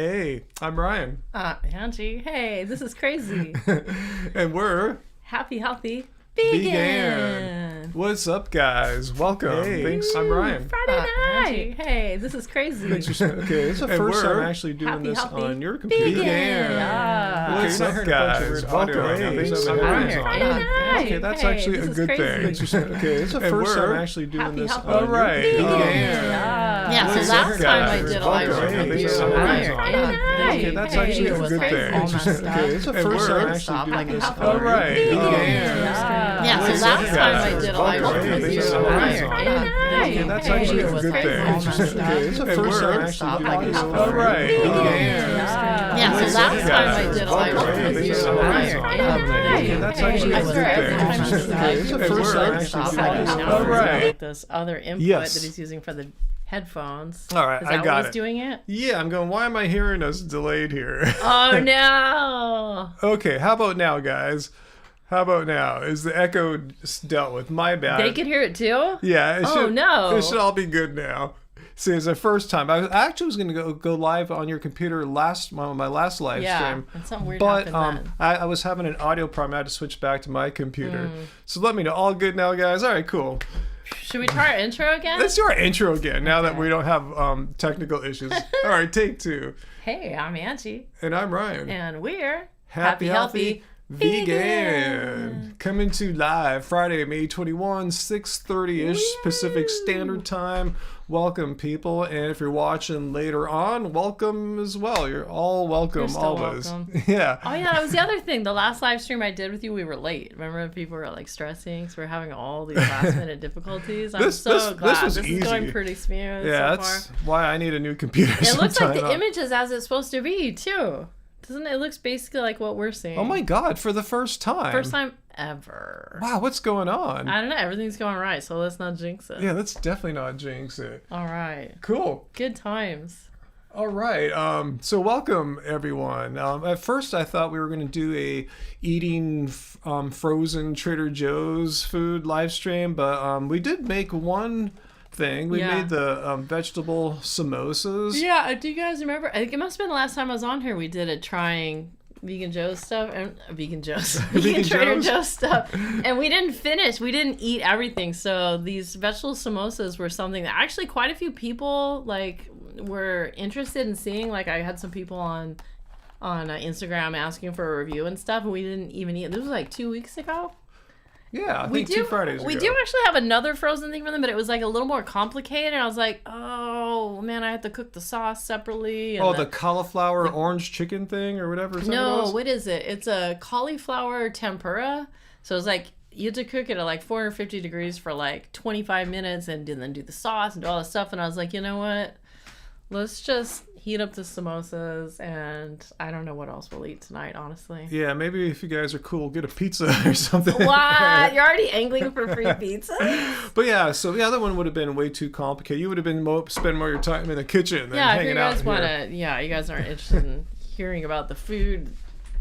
Hey, I'm Ryan. Anji. Hey, this is crazy. And we're Happy, healthy, vegan. What's up, guys? Welcome. Hey. Thanks. I'm Ryan. Friday night. Hey, this is crazy. Thanks for okay. It's the And first time we're actually doing happy, this healthy, on your computer. vegan. Yeah. What's Okay, up, I heard a bunch of guys? weird Welcome. audio right now. Thanks Thanks for so having much. us on. Friday night. Okay, that's Hey, actually this a is good crazy. thing. Okay, it's the And first time we're actually doing happy, this healthy, on All right. your vegan. Yeah. Yeah, What's so up, last time I guys? did a live Welcome. stream with Thanks you. for having us on. Friday night. Okay, that's Hey, actually a it was good crazy. thing. All messed up. Okay, it's the And first we're time actually doing this happy, on All your right. vegan. Yeah. So What's last up, time I guys? did a live Welcome. stream with Thanks you. for having us on. Friday night. Okay, that's Hey, actually it a was good crazy. thing. All messed up. Okay, it's the And first we're time actually doing this All right. Yeah, so What's up, last time I guys? did a live Welcome. stream with Thanks you. for having us on. Friday Okay, night. that's Hey, actually I a good swear, every thing. time you stop, Okay, it's the And first we're time stop, actually I doing don't this know. All right. Like this other input Yes. that he's using for the headphones. All right, Is I that got what it. was doing it? Yeah, I'm going, why am I hearing us delayed here? Oh no! Okay, how about now, guys? How about now? Is the echo dealt with? My bad. They could hear it too? Yeah. It Oh, should, no. It should all be good now. See, it's the first time. I actually was going to go live on your computer my last live Yeah, stream. and something weird But happened then. I was having an audio problem. I had to switch back to my computer. So let me know. All good now, guys? All right, cool. Should we try our intro again? Let's do our intro again now that Okay. we don't have technical issues. All right, take two. Hey, I'm Angie, And I'm Ryan. and we're Happy, healthy, vegan. Coming to live Friday, May 21, 6:30-ish Pacific Standard Time. Welcome, people. And if you're watching later on, welcome as well. You're all welcome, You're still always. welcome. Yeah. Oh yeah, that was the other thing. The last live stream I did with you, we were late. Remember, people were like stressing because we're having all these last minute difficulties. I'm This glad was this easy. is going pretty smooth Yeah, so that's far. why I need a new computer. It looks like the sometime. image is as it's supposed to be too. Doesn't it? It looks basically like what we're seeing. Oh my God, for the first time. First time ever. Wow, what's going on? I don't know. Everything's going right, so let's not jinx it. Yeah, let's definitely not jinx it. All right. Cool. Good times. All right. So welcome everyone. At first, I thought we were going to do a eating frozen Trader Joe's food live stream, but we did make one thing. We Yeah. made the vegetable samosas. Yeah. Do you guys remember? I think it must have been the last time I was on here. We did a trying Vegan Joe's stuff and Vegan Joe's Vegan Trader Joe's? Joe's stuff, and we didn't finish. We didn't eat everything. So these vegetable samosas were something that actually quite a few people like were interested in seeing. Like I had some people on Instagram asking for a review and stuff, and we didn't even eat. This was like 2 weeks ago. Yeah, I think 2 Fridays ago. We do actually have another frozen thing for them, but it was like a little more complicated. And I was like, oh man, I have to cook the sauce separately. And Oh, the cauliflower orange chicken thing or whatever. Is that what it no, was? what is it? It's a cauliflower tempura. So it's like you have to cook it at like 450 degrees for like 25 minutes and then do the sauce and do all this stuff. And I was like, you know what? Let's just heat up the samosas, and I don't know what else we'll eat tonight, honestly. Yeah, maybe if you guys are cool, get a pizza or something. What? You're already angling for free pizza? But yeah, so the other one would have been way too complicated. You would have been spend more of your time in the kitchen than Yeah, if hanging you out guys here. want to, yeah, you guys aren't interested in hearing about the food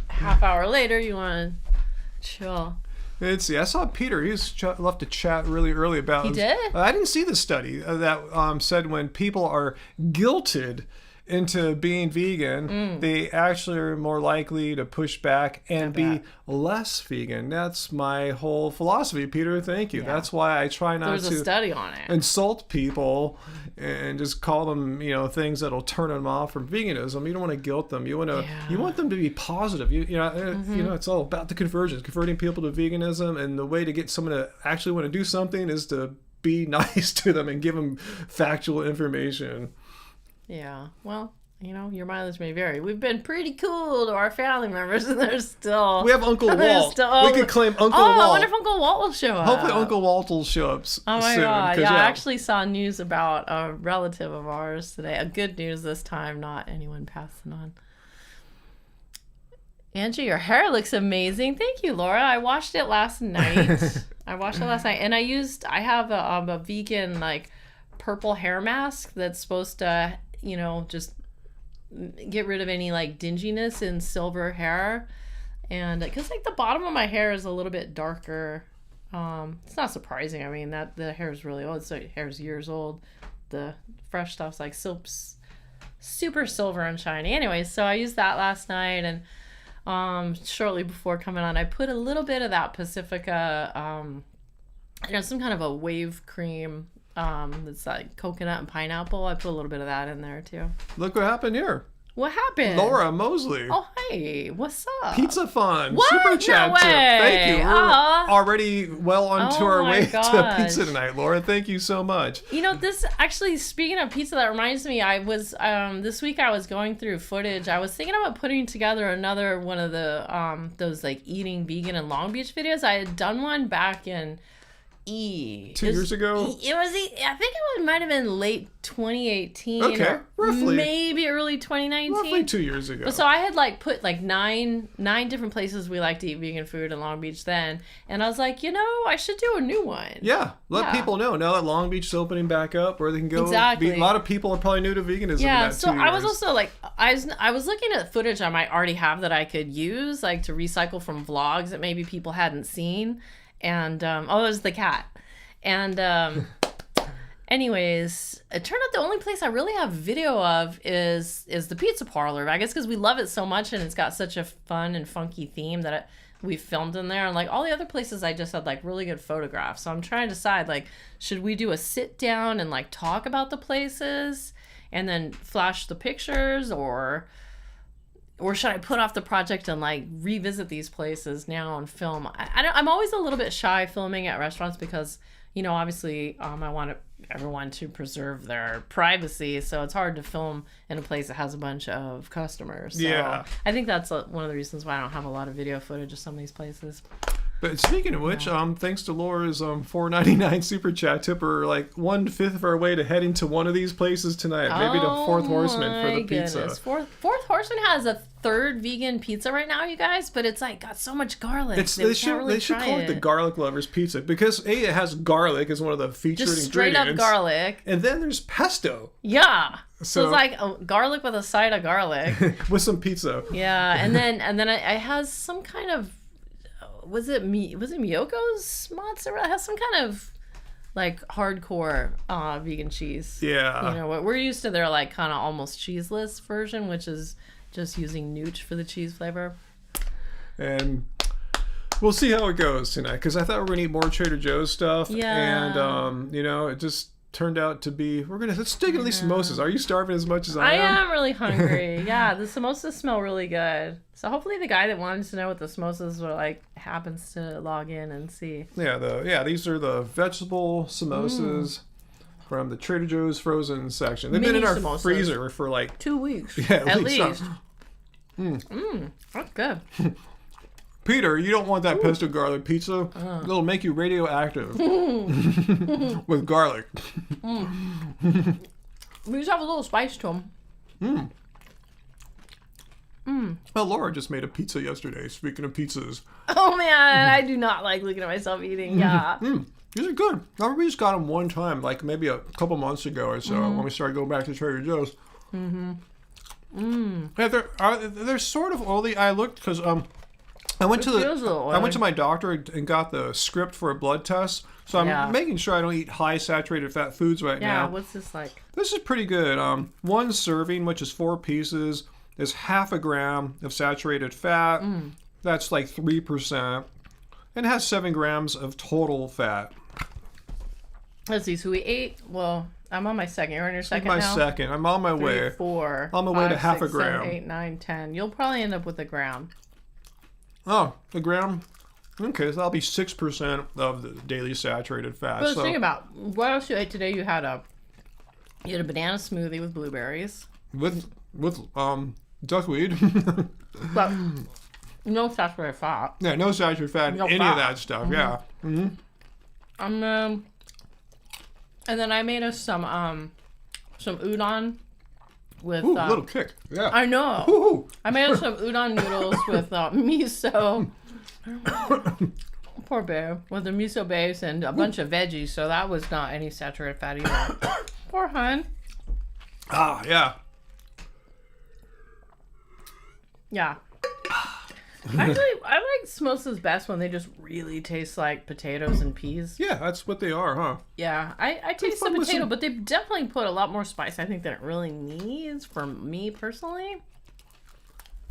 half hour later, you want to chill. Let's see. I saw Peter. He was left to chat really early about. He did? I didn't see the study that said when people are guilted into being vegan, they actually are more likely to push back and be less vegan. That's my whole philosophy, Peter. Thank you. Yeah. That's why I try not There's to a study on it. insult people and just call them, things that'll turn them off from veganism. You don't want to guilt them. You want to, you want them to be positive. It's all about the conversion, converting people to veganism, and the way to get someone to actually want to do something is to be nice to them and give them factual information. Yeah, well, your mileage may vary. We've been pretty cool to our family members, and they're still... We have Uncle they're Walt. still- We could claim Uncle I Walt. wonder if Uncle Walt will show up. Hopefully Uncle Walt will show up soon. Oh my God, 'cause, yeah, I actually saw news about a relative of ours today. A good news this time, not anyone passing on. Angie, your hair looks amazing. Thank you, Laura. I washed it last night. And I have a vegan, like, purple hair mask that's supposed to, just get rid of any, like, dinginess in silver hair. And because, like, the bottom of my hair is a little bit darker. It's not surprising. I mean, the hair is really old. So hair is years old. The fresh stuff's like super silver and shiny. Anyways, so I used that last night, and shortly before coming on, I put a little bit of that Pacifica, some kind of a wave cream. It's like coconut and pineapple. I put a little bit of that in there too. Look what happened here. What happened? Laura Mosley. Oh, hey. What's up? Pizza Fun. What? Super chat No tip. way. Thank you. We're already well onto our my way gosh. to pizza tonight, Laura. Thank you so much. This actually, speaking of pizza, that reminds me, I was, this week I was going through footage. I was thinking about putting together another one of the, those like eating vegan in Long Beach videos. I had done one back in 2 years ago? I think it might have been late 2018. Okay, or roughly. Maybe early 2019. Roughly 2 years ago. So I had like put like nine different places we like to eat vegan food in Long Beach then. And I was like, I should do a new one. Yeah, let people know now that Long Beach is opening back up where they can go. Exactly. A lot of people are probably new to veganism. Yeah, in that so 2 I was years. also like, I was looking at footage I might already have that I could use, like to recycle from vlogs that maybe people hadn't seen. And, it was the cat. And anyways, it turned out the only place I really have video of is the pizza parlor. I guess because we love it so much and it's got such a fun and funky theme that we filmed in there. And like all the other places, I just had like really good photographs. So I'm trying to decide, like, should we do a sit down and like talk about the places and then flash the pictures, or should I put off the project and like revisit these places now and film? I'm always a little bit shy filming at restaurants because, obviously I want everyone to preserve their privacy. So it's hard to film in a place that has a bunch of customers. So Yeah. I think that's one of the reasons why I don't have a lot of video footage of some of these places. But speaking of which, thanks to Laura's $4.99 super chat tip, we're like 1/5 of our way to heading to one of these places tonight. Maybe the Fourth Horseman for the pizza. Fourth Horseman has a third vegan pizza right now, you guys, but it's like got so much garlic. They should call it the Garlic Lovers Pizza because it has garlic as one of the featured just straight ingredients. up garlic. And then there's pesto. Yeah. So So- it's like garlic with a side of garlic. with some pizza. Yeah, and then it has some kind of, was it Miyoko's mozzarella? It has some kind of like hardcore vegan cheese. Yeah. We're used to their like kind of almost cheeseless version, which is just using nooch for the cheese flavor. And we'll see how it goes tonight because I thought we were gonna eat more Trader Joe's stuff. Yeah. And it just turned out to be let's dig at least samosas. Are you starving as much as I am? I am really hungry. Yeah, the samosas smell really good. So hopefully the guy that wanted to know what the samosas were like happens to log in and see. Yeah, these are the vegetable samosas from the Trader Joe's frozen section. They've been Mini in our samosas. freezer for like 2 weeks. Yeah, at least. Mm. That's good. Peter, you don't want that pesto garlic pizza. It'll make you radioactive with garlic. These have a little spice to them. Well, Laura just made a pizza yesterday. Speaking of pizzas, Oh man, I do not like looking at myself eating. Yeah. these are good. I remember we just got them one time, like maybe a couple months ago or so, when we started going back to Trader Joe's. Yeah, they're sort of oily. I looked because I went feels a little I went to oily. my doctor and got the script for a blood test. So I'm making sure I don't eat high saturated fat foods right Yeah. now. What's this like? This is pretty good. One serving, which is 4 pieces, is 0.5 gram of saturated fat. That's like 3%. And it has 7 grams of total fat. Let's see. So we ate. Well, I'm on my second. You're on your second My now. second. I'm on my 3, way. 4. On my way to 5, half a 6, 7, gram. 8, 9, 10. You'll probably end up with a gram. Oh, a gram? Okay, so that'll be 6% of the daily saturated fat. But So think about what else you ate today. You had a banana smoothie with blueberries, with duckweed. but no saturated fat. Yeah, no saturated fat in No any fat. of that stuff. Yeah. And then I made us some udon with. Ooh, little kick. Yeah. I know. Ooh. I made us some udon noodles with miso. Poor bear. With the miso base and a bunch of veggies, so that was not any saturated fat either. Poor hun. Ah, yeah. Yeah. Actually, I like samosas best when they just really taste like potatoes and peas. Yeah, that's what they are, huh? Yeah, I taste the potato, but they definitely put a lot more spice, I think, than it really needs for me personally.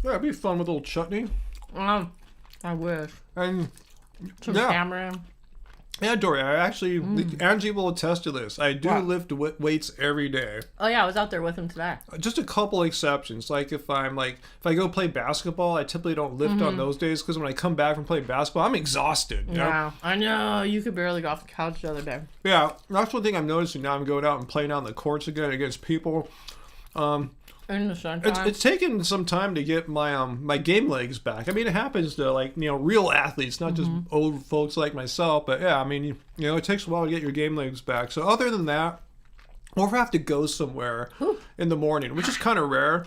Yeah, it'd be fun with a little chutney. I wish. And Some tamarind. Yeah, Dory, I actually, Angie will attest to this. I do lift weights every day. Oh yeah, I was out there with him today. Just a couple exceptions. Like if I go play basketball, I typically don't lift on those days because when I come back from playing basketball, I'm exhausted. You know? I know. You could barely get off the couch the other day. Yeah, that's one thing I'm noticing now. I'm going out and playing out in the courts again against people. In the sunshine. It's taken some time to get my my game legs back. I mean, it happens to real athletes, not just old folks like myself. But yeah, I mean, it takes a while to get your game legs back. So other than that, or if I have to go somewhere in the morning, which is kind of rare.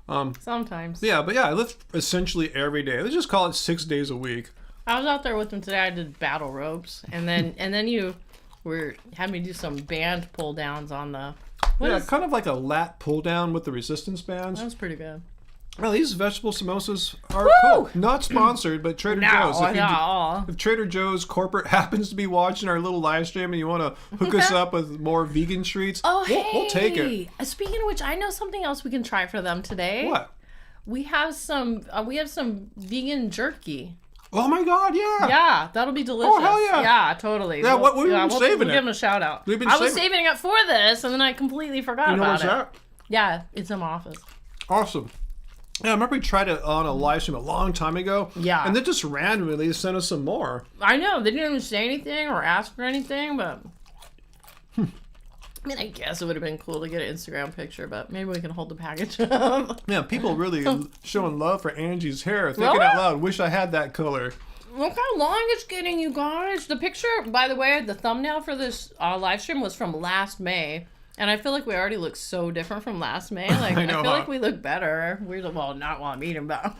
Sometimes. Yeah, but yeah, I lift essentially every day. Let's just call it 6 days a week. I was out there with him today. I did battle ropes, and then you had me do some band pull downs on the. Kind of like a lat pull down with the resistance bands. That was pretty good. Well, these vegetable samosas are cool. Not sponsored, but Trader Joe's. If Trader Joe's corporate happens to be watching our little live stream and you want to hook us up with more vegan treats, we'll take it. Speaking of which, I know something else we can try for them today. What? We have some vegan jerky. Oh my God, yeah. Yeah, that'll be delicious. Oh, hell yeah. Yeah, totally. Yeah, we've been saving it. We'll give them a shout out. I was saving it for this, and then I completely forgot about it. That? Yeah, it's in my office. Awesome. Yeah, I remember we tried it on a live stream a long time ago. Yeah. And then just randomly sent us some more. I know. They didn't even say anything or ask for anything, but... I mean, I guess it would have been cool to get an Instagram picture, but maybe we can hold the package up. Yeah, people really showing love for Angie's hair. Thinking out loud, wish I had that color. Look how long it's getting, you guys. The picture, by the way, the thumbnail for this live stream was from last May. And I feel like we already look so different from last May. Like I feel like we look better. Not while I'm eating, but...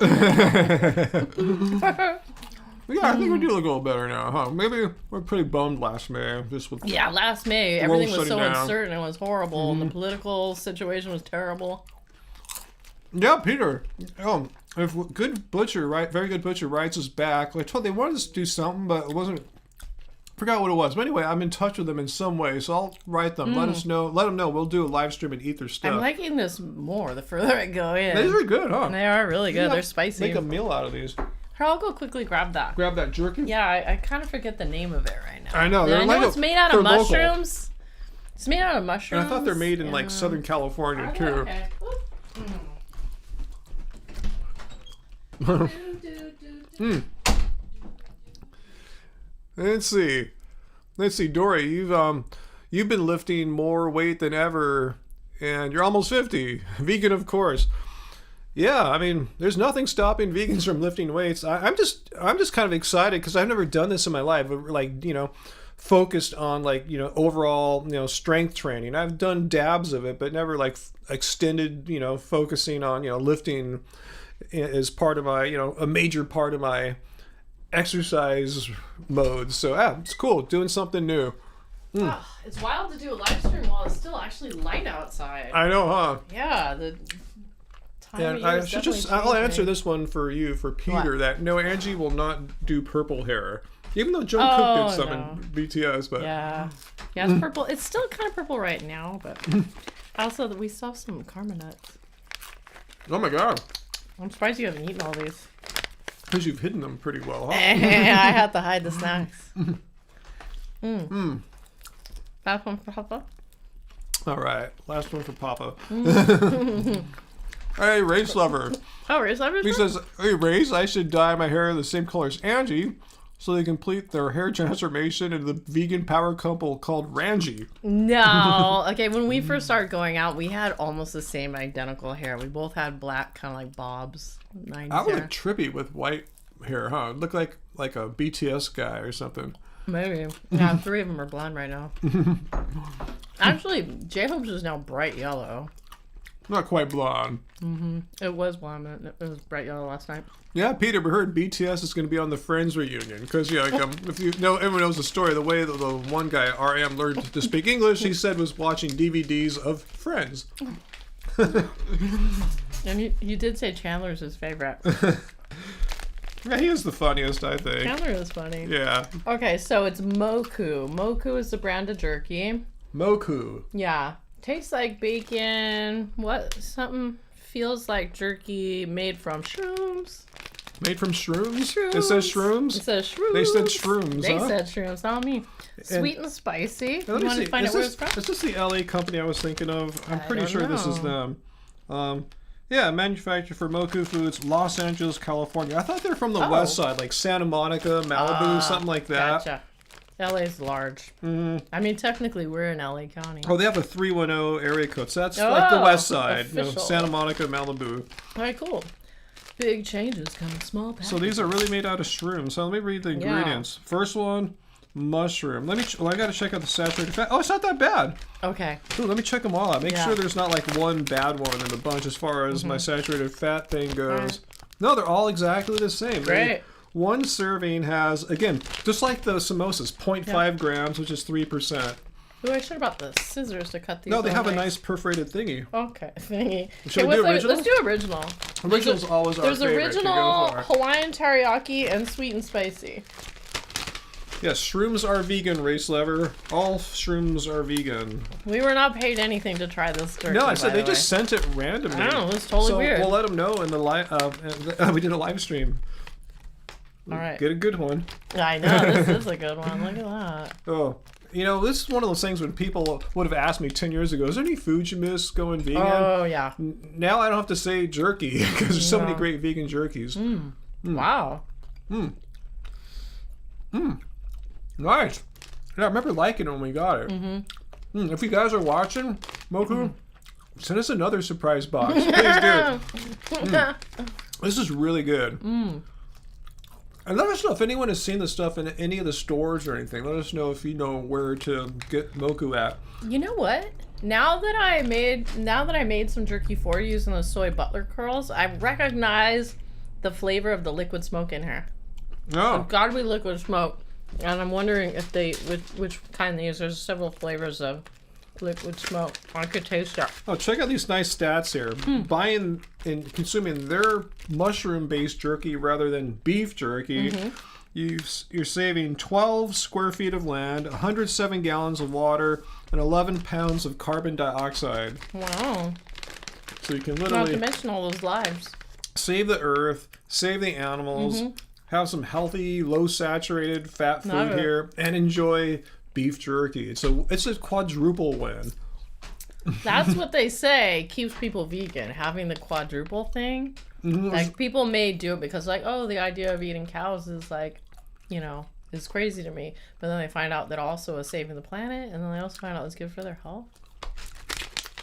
Yeah, I think we do look a little better now, huh? Maybe we're pretty bummed last May. Last May, everything was so uncertain. It was horrible. And the political situation was terrible. Yeah, Peter. If very good butcher writes us back. Like, they wanted us to do something, but it wasn't. Forgot what it was. But anyway, I'm in touch with them in some way, so I'll write them. Let us know. Let them know. We'll do a live stream and eat their stuff. I'm liking this more the further I go in. These are good, huh? They are really good. They're spicy. Make a meal out of these. Here, I'll go quickly grab that. Grab that jerky? Yeah, I kind of forget the name of it right now. I know. I know it's made out of mushrooms. Local. It's made out of mushrooms. And I thought they're made in Southern California too. Okay. Let's see, Dory. You've been lifting more weight than ever, and you're almost 50. Vegan, of course. Yeah, I mean, there's nothing stopping vegans from lifting weights. I'm just kind of excited because I've never done this in my life. Focused on overall strength training. I've done dabs of it, but never extended focusing on lifting as part of my a major part of my exercise mode. So it's cool doing something new. It's wild to do a live stream while it's still actually light outside. I know, huh? Yeah, the time and I'll answer this one for you, for Peter. What? That no, Angie will not do purple hair. Even though Jungkook did some in BTS, but it's purple. It's still kind of purple right now, but also we still have some karma nuts. Oh my God! I'm surprised you haven't eaten all these. Because you've hidden them pretty well, huh? I had to hide the snacks. Last one for Papa. All right, last one for Papa. Hey, race lover. Oh, race lover. He says, "Hey, race, I should dye my hair the same color as Angie, so they complete their hair transformation into the vegan power couple called Ranji." No. Okay, when we first started going out, we had almost the same identical hair. We both had black, kind of like bobs. I would look trippy with white hair, huh? Look like a BTS guy or something. Maybe. Yeah, 3 of them are blonde right now. Actually, J-Hope's is now bright yellow. Not quite blonde. It was blonde, but it was bright yellow last night. Yeah, Peter, we heard BTS is going to be on the Friends reunion. Because, if you know, everyone knows the story. The way that the one guy, RM, learned to speak English, he said was watching DVDs of Friends. And you did say Chandler's his favorite. Yeah, he is the funniest, I think. Chandler is funny. Yeah. Okay, so it's Moku. Moku is the brand of jerky. Moku. Yeah. Tastes like bacon. What? Something feels like jerky made from shrooms. Made from shrooms? Shrooms. It says shrooms? It says shrooms. They said shrooms, They huh? said shrooms, not me. Sweet and spicy. You want to find out where it's from? Is this the LA company I was thinking of? I'm pretty sure this is them. Yeah, manufactured for Moku Foods, Los Angeles, California. I thought they were from the west side, like Santa Monica, Malibu, something like that. Gotcha. LA's large. Mm-hmm. I mean, technically, we're in LA County. Oh, they have a 310 area code, so that's like the west side. Official. Santa Monica, Malibu. All right, cool. Big changes come in small packages. So these are really made out of shrooms. So let me read the ingredients. First one, mushroom. Let me. I gotta check out the saturated fat. Oh, it's not that bad. Okay. Ooh, let me check them all out. Make sure there's not like one bad one in the bunch as far as my saturated fat thing goes. Right. No, they're all exactly the same. Great. One serving has, again, just like the samosas, 0.5 grams, which is 3%. Ooh, I should have brought the scissors to cut these. No, they have a away. nice perforated thingy. Okay, thingy. Should we do original? Let's do original. Original's always our There's favorite. original, So go for it. Hawaiian teriyaki, and sweet and spicy. Yes, shrooms are vegan, race lever. All shrooms are vegan. We were not paid anything to try this turkey. No, I said by they the just sent it randomly. I know, it's totally weird. So we'll let them know in the live. We did a live stream. All right. Get a good one. I know, this is a good one. Look at that. Oh, you know, this is one of those things when people would have asked me 10 years ago, is there any food you miss going vegan? Oh, yeah. Now I don't have to say jerky because there's so many great vegan jerkies. Wow. Nice. Yeah, I remember liking it when we got it. If you guys are watching, Moku, send us another surprise box. Please do. This is really good. And let us know if anyone has seen this stuff in any of the stores or anything. Let us know if you know where to get Moku at. You know what? Now that I made some jerky for you using the soy butler curls, I recognize the flavor of the liquid smoke in here. Oh. It's gotta be liquid smoke. And I'm wondering if which kind they use. There's several flavors of liquid smoke. I could taste it. Oh, check out these nice stats here. Buying and consuming their mushroom-based jerky rather than beef jerky, you're saving 12 square feet of land, 107 gallons of water, and 11 pounds of carbon dioxide. Wow. So you can Not literally to mention all those lives. save the earth, save the animals, have some healthy, low-saturated fat food here, and enjoy beef jerky. It's a quadruple win. That's what they say keeps people vegan, having the quadruple thing. Like, people may do it because, like, oh, the idea of eating cows is, like, you know, is crazy to me. But then they find out that also is saving the planet, and then they also find out it's good for their health.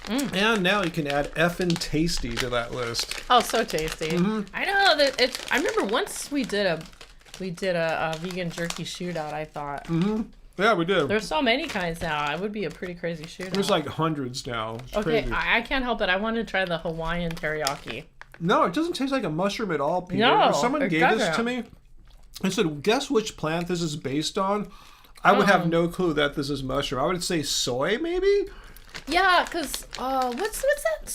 And now you can add effing tasty to that list. Oh, so tasty. I know that I remember once we did a vegan jerky shootout, I thought. Yeah, we did. There's so many kinds now. It would be a pretty crazy shootout. There's like hundreds now. It's okay, crazy. I can't help it. I want to try the Hawaiian teriyaki. No, it doesn't taste like a mushroom at all, Peter. No, If someone it gave this doesn't. to me and said, guess which plant this is based on, I would have no clue that this is mushroom. I would say soy, maybe? Yeah, because what's that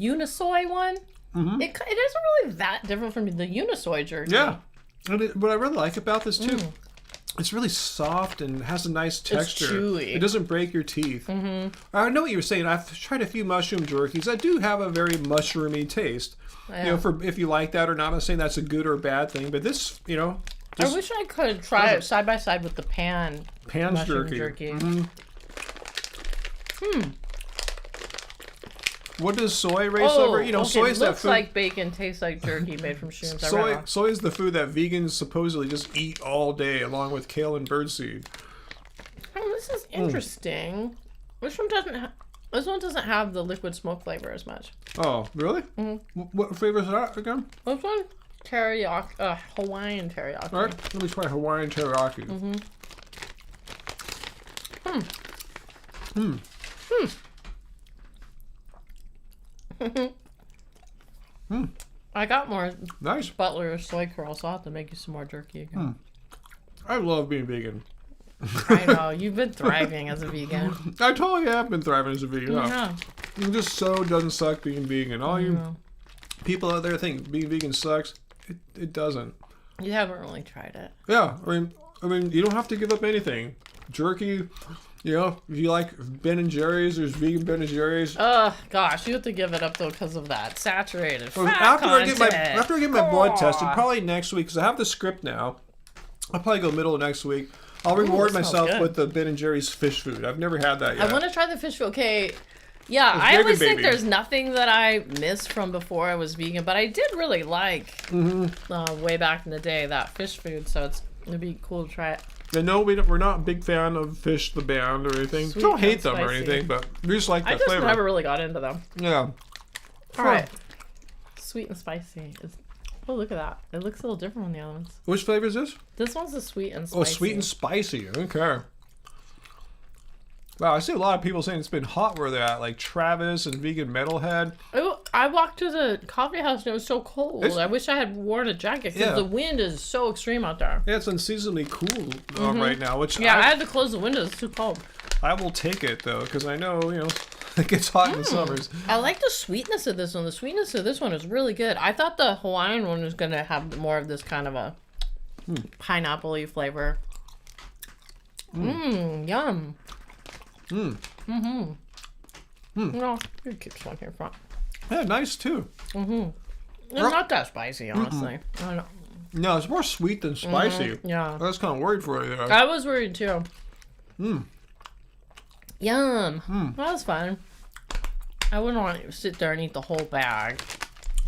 Unisoy one? It isn't really that different from the Unisoy jerky. Yeah. And what I really like about this, too, it's really soft and has a nice texture. It's chewy. It doesn't break your teeth. I know what you were saying. I've tried a few mushroom jerkies that do have a very mushroomy taste. Yeah. You know, for if you like that or not. I'm not saying that's a good or bad thing, but this, you know, I wish I could try it side by side with the Pan's mushroom jerky. What does soy race over? You know, soy is that looks food. like bacon, tastes like jerky made from shrooms. Soy is the food that vegans supposedly just eat all day, along with kale and birdseed. Oh, this is interesting. This one doesn't have the liquid smoke flavor as much. Oh, really? What flavor is that again? This one, teriyaki, Hawaiian teriyaki. All right, let me try Hawaiian teriyaki. I got more Nice. Butler soy curls, so I'll have to make you some more jerky again. I love being vegan. I know, you've been thriving as a vegan. I totally have been thriving as a vegan. Yeah. It just so doesn't suck being vegan. All you people out there think being vegan sucks. It doesn't. You haven't really tried it. Yeah, I mean, you don't have to give up anything. Jerky, you know, if you like Ben and Jerry's, there's vegan Ben and Jerry's. Gosh, you have to give it up though because of that saturated fat After content. I get my blood tested, probably next week, because I have the script now. I'll probably go middle of next week. I'll reward myself with the Ben and Jerry's fish food. I've never had that yet. I want to try the fish food. Okay. Yeah, I always think there's nothing that I missed from before I was vegan, but I did really like way back in the day that fish food, so it'd be cool to try it. And no, we're not a big fan of Fish the band or anything. Sweet Don't hate them spicy. or anything, but we just like that flavor. I just never really got into them. Yeah. All right. Sweet and spicy. Oh, look at that. It looks a little different from the other ones. Which flavor is this? This one's the sweet and spicy. Oh, sweet and spicy. Okay. Wow, I see a lot of people saying it's been hot where they're at, like Travis and Vegan Metalhead. Oh, I walked to the coffee house and it was so cold. I wish I had worn a jacket because the wind is so extreme out there. Yeah, it's unseasonably cool right now. Which I had to close the windows. It's too cold. I will take it though, because I know it gets hot in the summers. I like the sweetness of this one. The sweetness of this one is really good. I thought the Hawaiian one was gonna have more of this kind of a pineapple-y flavor. Yum. No, you keep one here front. Yeah, nice too. It's not that spicy, honestly. I don't know. No, it's more sweet than spicy. Yeah. I was kind of worried for you there. I was worried too. Yum. That was fun. I wouldn't want to sit there and eat the whole bag.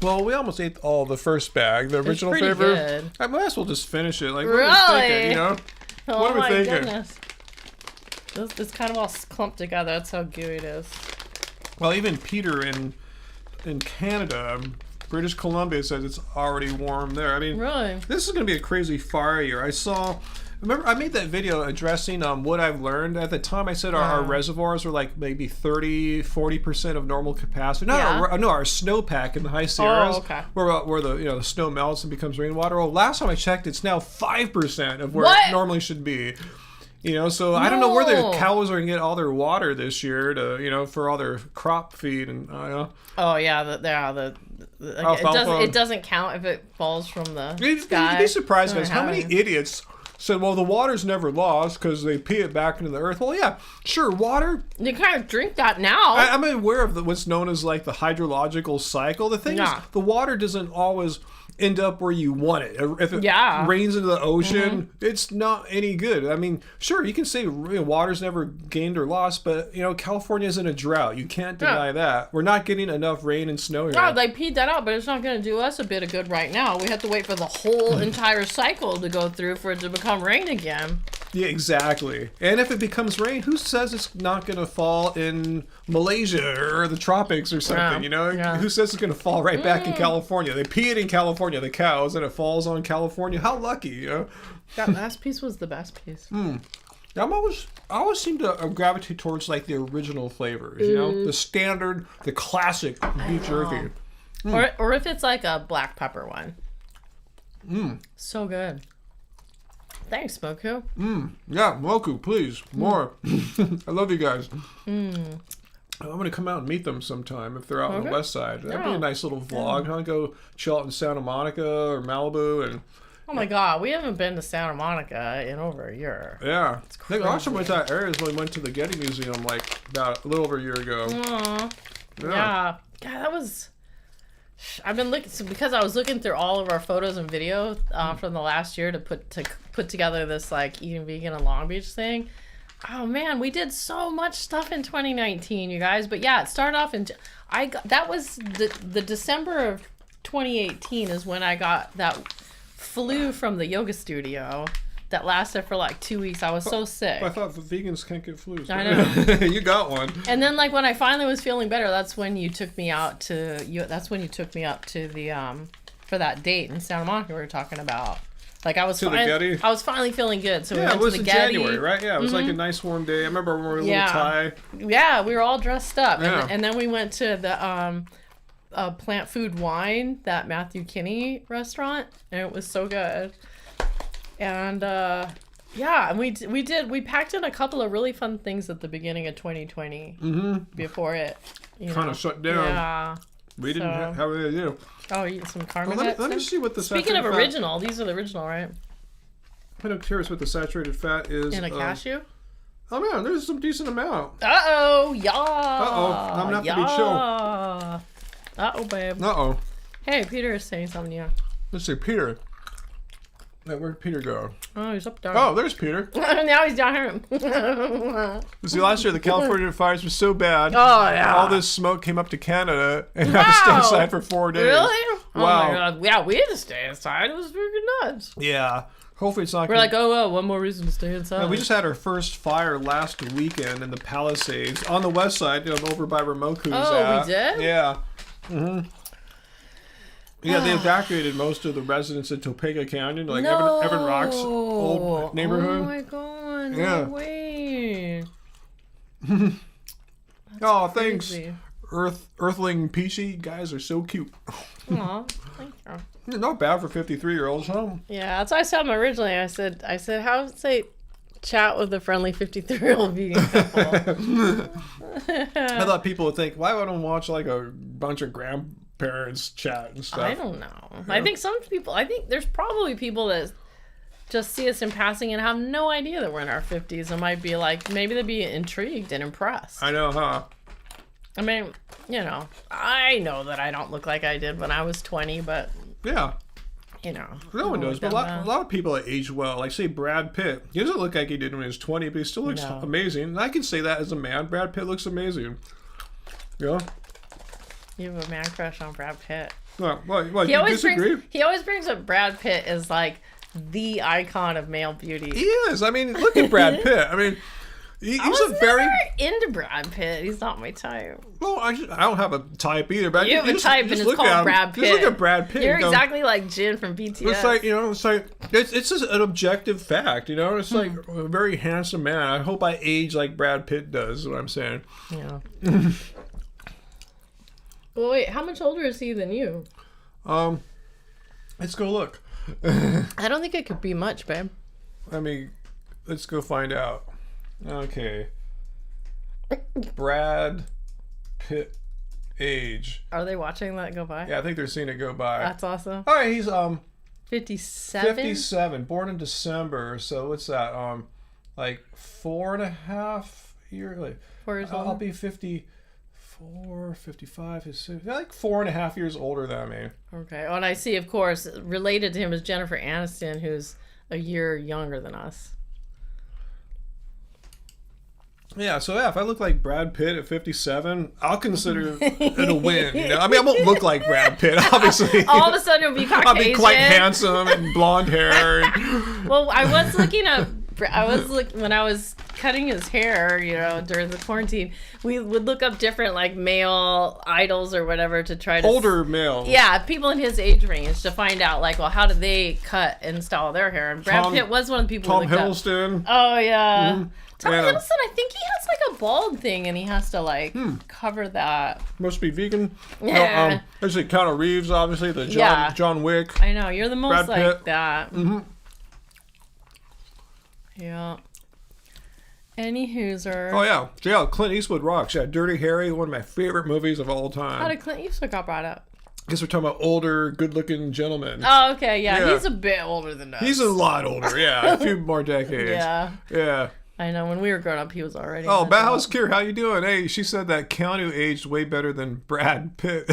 Well, we almost ate all the first bag, the original pretty flavor. good. I might as well just finish it. Like, what Really? are we thinking, you know? Oh What are we my thinking? goodness. It's kind of all clumped together. That's how gooey it is. Well, even Peter in Canada, British Columbia, says it's already warm there. I mean, Really? this is going to be a crazy fire year. Remember, I made that video addressing what I've learned. At the time, I said our reservoirs were like maybe 30-40% of normal capacity. Our snowpack in the high Sierras, where the snow melts and becomes rainwater. Well, last time I checked, it's now 5% of where it normally should be. So I don't know where the cows are gonna get all their water this year to, for all their crop feed and. Oh yeah, it doesn't count if it falls from the sky. You'd be surprised, guys, how many idiots said, well, the water's never lost because they pee it back into the earth. Well, yeah, sure, water. You kind of drink that now. I'm aware of what's known as like the hydrological cycle. The thing is, the water doesn't always end up where you want it. If it rains into the ocean, it's not any good. I mean, sure, you can say water's never gained or lost, but California's in a drought. You can't deny that. We're not getting enough rain and snow here. No, they peed that out, but it's not going to do us a bit of good right now. We have to wait for the whole entire cycle to go through for it to become rain again. Yeah, exactly. And if it becomes rain, who says it's not going to fall in Malaysia or the tropics or something, Who says it's going to fall right back in California? They pee it in California, the cows, and it falls on California. How lucky, That last piece was the best piece. I always seem to gravitate towards like the original flavors, the standard, the classic beef jerky. Or if it's like a black pepper one. So good. Thanks, Moku. Yeah, Moku, please. More. I love you guys. I'm going to come out and meet them sometime if they're out on the west side. That'd be a nice little vlog. I'll go chill out in Santa Monica or Malibu. And oh my God, we haven't been to Santa Monica in over a year. Yeah. I think the last time we went to that area is when we went to the Getty Museum like about a little over a year ago. Yeah. God, that was... I've been looking because I was looking through all of our photos and video from the last year to put together this like eating vegan in Long Beach thing. Oh man, we did so much stuff in 2019, you guys. But yeah, it started off that was the December of 2018 is when I got that flu from the yoga studio. That lasted for like 2 weeks. I was so sick. I thought vegans can't get flus. I know. You got one. And then like when I finally was feeling better, that's when you took me out to the for that date in Santa Monica we were talking about. Like I was finally feeling good. So we went it was to the in Getty. January, right? Yeah, it was like a nice warm day. I remember when we were a little tie. Yeah, we were all dressed up. Yeah. And then we went to the Plant Food Wine, that Matthew Kinney restaurant, and it was so good. And and we packed in a couple of really fun things at the beginning of 2020 before it kind of shut down. Yeah. We didn't have any idea. Oh, you eat some Carmen. Well, let me see what the Speaking of saturated original, these are the original, right? fat, I'm curious what the saturated fat is. In a cashew? Oh man, there's some decent amount. Uh-oh, yeah. I'm gonna have to be chill. Uh-oh, babe. Uh-oh. Hey, Peter is saying something to you. Let's see, Peter. Where'd Peter go? Oh, he's up there. Oh, there's Peter. Now he's down here. See, last year the California fires were so bad. Oh, yeah. All this smoke came up to Canada and had to stay inside for 4 days. Really? Wow. Oh, my God. Yeah, we had to stay inside. It was freaking nuts. Yeah. Hopefully it's not We're like, oh, well, one more reason to stay inside. No, we just had our first fire last weekend in the Palisades on the west side, over by Remoku's. Oh, we did? Yeah. Mm-hmm. Yeah, they evacuated most of the residents in Topeka Canyon, like Evan Rock's old neighborhood. Oh my god, Yeah. no way. Oh, thanks. Crazy. Earthling Peachy guys are so cute. Aw, thank you. Not bad for 53-year-olds, huh? Yeah, that's what I said to him originally. I said, how to say chat with a friendly 53-year-old vegan couple. I thought people would think, why would I watch like a bunch of grandparents chat and stuff? I don't know. Yeah. I think there's probably people that just see us in passing and have no idea that we're in our 50s and might be like, maybe they'd be intrigued and impressed. I know, huh? I mean, I know that I don't look like I did when I was 20, but yeah. No one knows, but a lot of people that age well, like say Brad Pitt. He doesn't look like he did when he was 20, but he still looks amazing. And I can say that as a man. Brad Pitt looks amazing. Yeah. You have a man crush on Brad Pitt. Well, you disagree? He always brings up Brad Pitt as like the icon of male beauty. He is. I mean, look at Brad Pitt. I mean, he's never into Brad Pitt. He's not my type. Well, I don't have a type either. But you have a type, and it's called Brad Pitt. Just look at Brad Pitt. You're exactly like Jin from BTS. It's just an objective fact. It's like a very handsome man. I hope I age like Brad Pitt does. Is what I'm saying. Yeah. Well, wait. How much older is he than you? Let's go look. I don't think it could be much, babe. Let's go find out. Okay. Brad Pitt age. Are they watching that go by? Yeah, I think they're seeing it go by. That's awesome. All right, he's 57. 57, born in December. So what's that? Like 4.5 years. Like 4 years old. I'll be 54, 55. Like 4.5 years older than me. Okay. Oh, and I see, of course, related to him is Jennifer Aniston, who's a year younger than us. Yeah, so if I look like Brad Pitt at 57, I'll consider it a win. I won't look like Brad Pitt, obviously. All of a sudden, it'll be Caucasian. I'll be quite handsome and blonde hair. Well, I was looking up. When I was cutting his hair, during the quarantine, we would look up different like male idols or whatever to try to older male. Yeah, people in his age range to find out like, well, how do they cut and style their hair? And Brad Pitt was one of the people. Tom Hiddleston. Oh yeah. Mm-hmm. Tom Hiddleston, I think he has like a bald thing and he has to like cover that. Must be vegan. Yeah. No, there's like Keanu Reeves, obviously, John Wick. I know, you're the most Brad like Pitt. that. Mm-hmm. Yeah. Any hooser. Oh yeah. So, yeah, Clint Eastwood rocks. Yeah, Dirty Harry, one of my favorite movies of all time. How did Clint Eastwood got brought up? I guess we're talking about older, good-looking gentlemen. Oh, okay, yeah. He's a bit older than us. He's a lot older, yeah. A few more decades. Yeah. I know. When we were growing up, he was already. Oh, Bauhaus Kier, how you doing? Hey, she said that Keanu aged way better than Brad Pitt,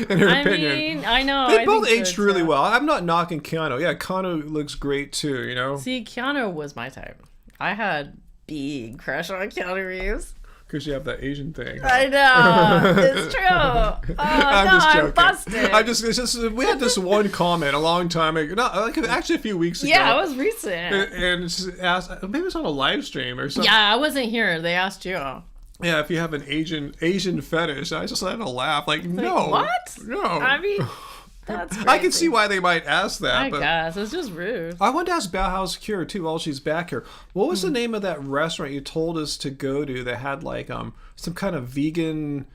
in her opinion. I know. They both aged really well. I'm not knocking Keanu. Yeah, Keanu looks great too. See, Keanu was my type. I had big crush on Keanu Reeves. Because you have that Asian thing. I know. It's true. Oh, I'm busted. It's just, we had this one comment a long time ago. Actually a few weeks ago. Yeah, it was recent. And it's asked, maybe it's on a live stream or something. Yeah, I wasn't here. They asked you. Yeah, if you have an Asian fetish. I just had to laugh. No. What? No. I mean... That's crazy. I can see why they might ask that. I guess. It's just rude. I wanted to ask Bauhaus Kier, too, while she's back here. What was the name of that restaurant you told us to go to that had, some kind of vegan,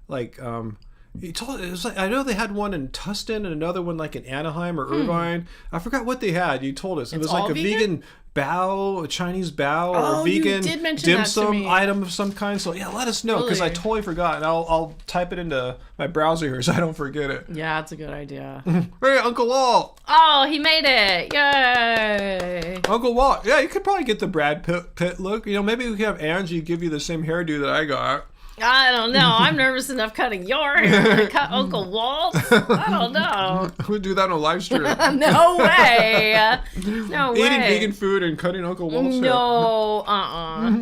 you told it was I know they had one in Tustin and another one in Anaheim or Irvine. I forgot what they had. You told us. It was like a vegan bao, a Chinese bao, or Oh, a you vegan did mention dim that to sum me. item of some kind. So yeah, let us know because I Really? totally forgot, and I'll type it into my browser here so I don't forget it. Yeah, that's a good idea. Hey, Uncle Walt. Oh, he made it! Yay! Uncle Walt. Yeah, you could probably get the Brad Pitt look. You know, maybe we could have Angie give you the same hairdo that I got. I don't know. I'm nervous enough cutting your hair. Cut Uncle Walt. I don't know. We'll do that on a live stream. No way. No way. Eating vegan food and cutting Uncle Walt's hair. No,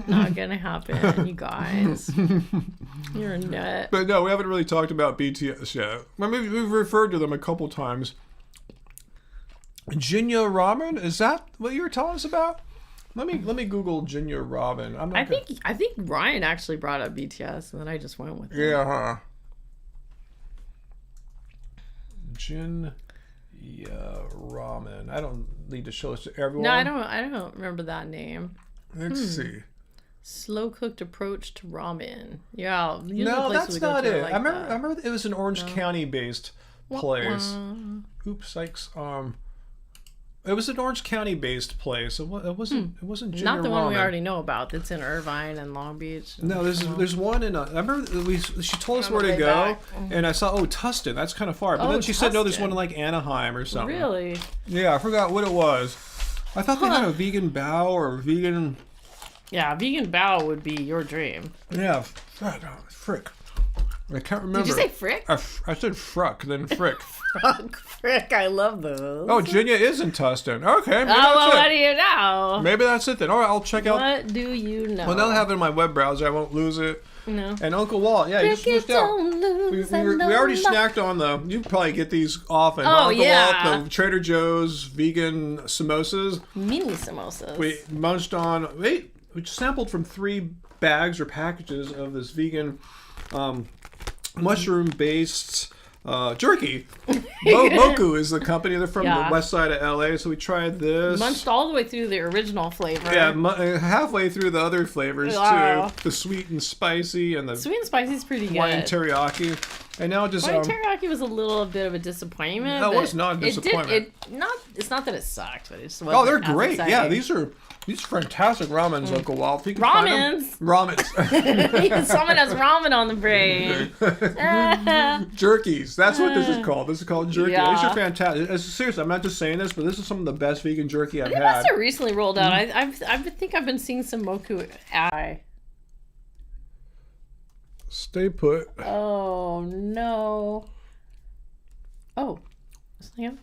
not gonna happen, you guys. You're a nut. But no, we haven't really talked about BTS yet. I mean, we've referred to them a couple times. Jinya Ramen, is that what you were telling us about? Let me Google Jinya Ramen. I think Ryan actually brought up BTS, and then I just went with it. Yeah, huh? Jinya Ramen. I don't need to show this to everyone. No, I don't remember that name. Let's see. Slow cooked approach to ramen. Yeah. No, that's not it. I remember it was an Orange County based place. Oops, Sykes. It was an Orange County based place. It wasn't Jinya Not the one we Ramen. already know about. That's in Irvine and Long Beach. No, there's one in. I remember she told us On where the to way go, back. and I saw Tustin. That's kind of far. But Oh, then she said no, there's Tustin. one in like Anaheim or something. Really? Yeah, I forgot what it was. I thought they had a vegan bao or vegan. Yeah, vegan bao would be your dream. Yeah, frick. I can't remember. Did you say frick? I said fruck, then frick. Frick, I love those. Oh, Jinya is in Tustin. Okay, maybe well, that's what it. do you know? Maybe that's it then. All right, I'll check out. What do you know? Well, now I have it in my web browser. I won't lose it. No. And Uncle Walt, yeah, he just Crickets switched out. don't lose, We already snacked on the. You probably get these often. Oh, Uncle yeah. Walt, the Trader Joe's vegan samosas. Mini samosas. We munched on. We sampled from 3 bags or packages of this vegan mushroom-based jerky. Moku is the company. They're from the west side of LA, so we tried this. Munched all the way through the original flavor. Yeah, halfway through the other flavors Wow. too. The sweet and spicy and the Sweet and spicy is pretty good. Hawaiian teriyaki. And now just Hawaiian teriyaki was a little bit of a disappointment. No, it but was not a disappointment. It's not that it sucked, but it just oh, wasn't they're as great. exciting. Yeah, these are fantastic ramens, Uncle Walt. If you can find them. Ramens. You can summon us ramen on the brain. Jerkies. That's what this is called. This is called jerky. Yeah. These are fantastic. Seriously, I'm not just saying this, but this is some of the best vegan jerky I've They had. must have recently rolled out. I think I've been seeing some Moku ad. Stay put. Oh no. Oh, Sam.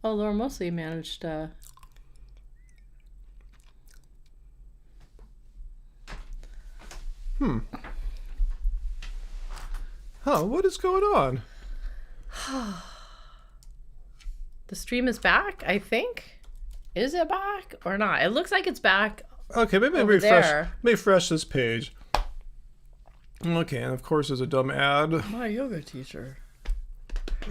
Oh, Laura Mosley managed. Huh, what is going on? The stream is back, I think. Is it back or not? It looks like it's back. Okay, maybe Over refresh. there. Refresh this page. Okay, and of course there's a dumb ad. My yoga teacher.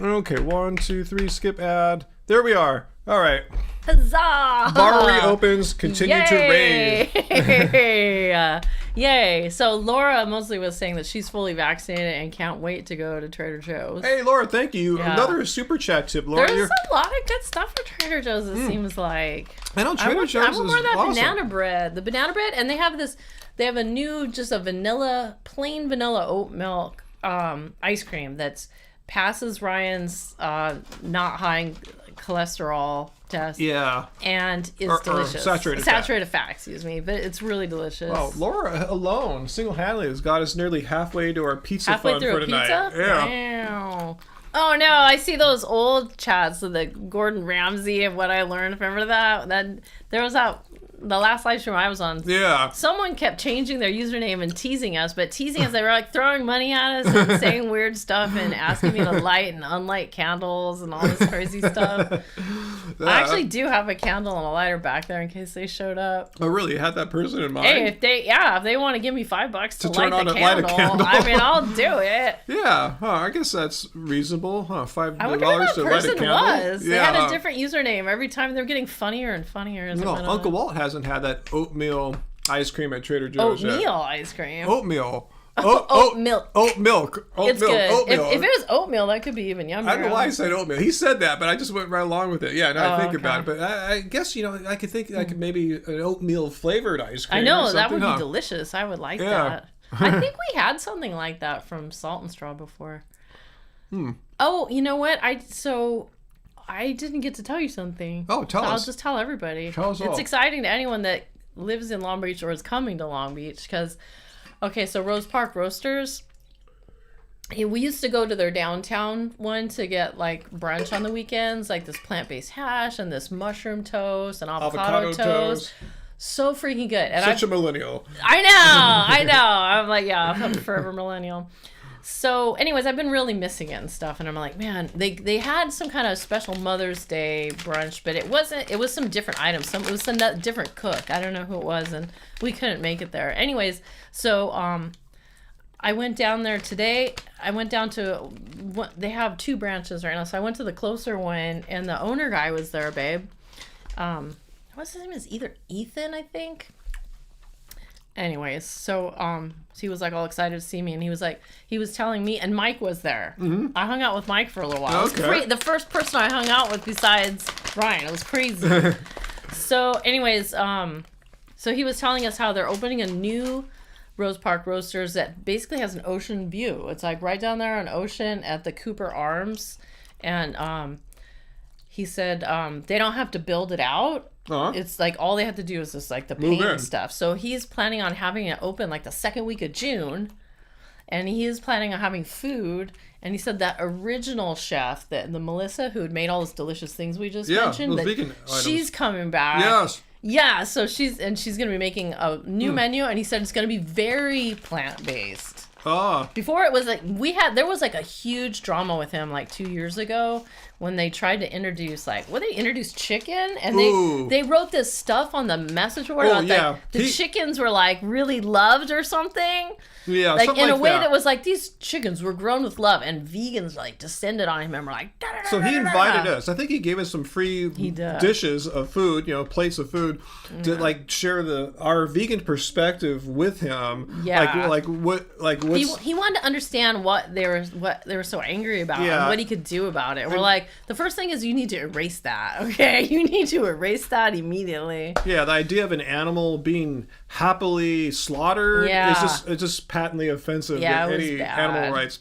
Okay, 1, 2, 3, skip ad. There we are. All right. Huzzah! Bar reopens. Continue to rave. Yay! Yay! So Laura Mosley was saying that she's fully vaccinated and can't wait to go to Trader Joe's. Hey, Laura, thank you. Yeah. Another super chat tip, Laura. There's a lot of good stuff at Trader Joe's. It seems like. I know Trader Joe's I want more of is that awesome. banana bread. The banana bread, and they have this. They have a new, just a plain vanilla oat milk ice cream that's passes Ryan's not high cholesterol test. Yeah. And is Or delicious. saturated fat, excuse me, but it's really delicious. Wow, Laura alone, single-handedly, has got us nearly halfway to our pizza Halfway fund through for a tonight. pizza? Yeah. Wow. Oh no, I see those old chats of the Gordon Ramsay of what I learned. Remember that? There was the last live stream I was on. Yeah. Someone kept changing their username and teasing us, but teasing us, they were like throwing money at us and saying weird stuff and asking me to light and unlight candles and all this crazy stuff. I actually do have a candle and a lighter back there in case they showed up. Oh, really? You had that person in mind? Hey, if they want to give me $5 to turn light on the light a candle, candle. I mean, I'll do it. Yeah. Huh, I guess that's reasonable. Huh, $5 I wonder who that to light a person candle? was. They Yeah. had a different username every time. They're getting funnier and funnier as it No, went Uncle on. Walt hasn't had that oatmeal ice cream at Trader Joe's yet. Oatmeal ice cream. Oatmeal. Oat milk. Oat milk. It's good. If it was oatmeal, that could be even yummier. I don't know why I said oatmeal. He said that, but I just went right along with it. Yeah, now I think okay. about it. But I guess, I could think like maybe an oatmeal flavored ice cream. I know, or that would something, be delicious. I would like that. I think we had something like that from Salt and Straw before. Oh, you know what? I didn't get to tell you something. Oh, tell us. I'll just tell everybody. Tell us all. It's exciting to anyone that lives in Long Beach or is coming to Long Beach because, okay, so Rose Park Roasters, we used to go to their downtown one to get like brunch on the weekends, like this plant-based hash and this mushroom toast and avocado toast. So freaking good. And Such a millennial. I know. I'm like, yeah, I'm a forever millennial. So anyways, I've been really missing it and stuff, and I'm like, man, they had some kind of special Mother's Day brunch, but it was some different items. It was some different cook. I don't know who it was, and we couldn't make it there. Anyways, so I went down there today. I went down to, they have 2 branches right now, so I went to the closer one, and the owner guy was there, babe. What's his name? Is either Ethan, I think. Anyways, so he was like all excited to see me, and he was telling me, and Mike was there. Mm-hmm. I hung out with Mike for a little while. Okay. It was the first person I hung out with besides Ryan. It was crazy. So anyways, so he was telling us how they're opening a new Rose Park Roasters that basically has an ocean view. It's like right down there on ocean at the Cooper Arms, and he said they don't have to build it out. Uh-huh. It's like all they have to do is just like the paint and stuff. So he's planning on having it open like the second week of June, and he is planning on having food. And he said that original chef, the Melissa who had made all those delicious things we just mentioned, those vegan she's coming back. Yes. Yeah, so she's going to be making a new menu, and he said it's going to be very plant-based. Before it was like there was like a huge drama with him like 2 years ago when they tried to introduce they introduced chicken, and they wrote this stuff on the message board about the chickens were like really loved or something. Yeah, like in a way that was like these chickens were grown with love, and vegans like descended on him and were like. So he invited us. I think he gave us some free dishes of food, plates of food, to like share our vegan perspective with him. Yeah, what's... He wanted to understand what they were so angry about and what he could do about it. We're like, the first thing is you need to erase that. Okay, you need to erase that immediately. Yeah, the idea of an animal being happily slaughtered is just patently offensive to any animal rights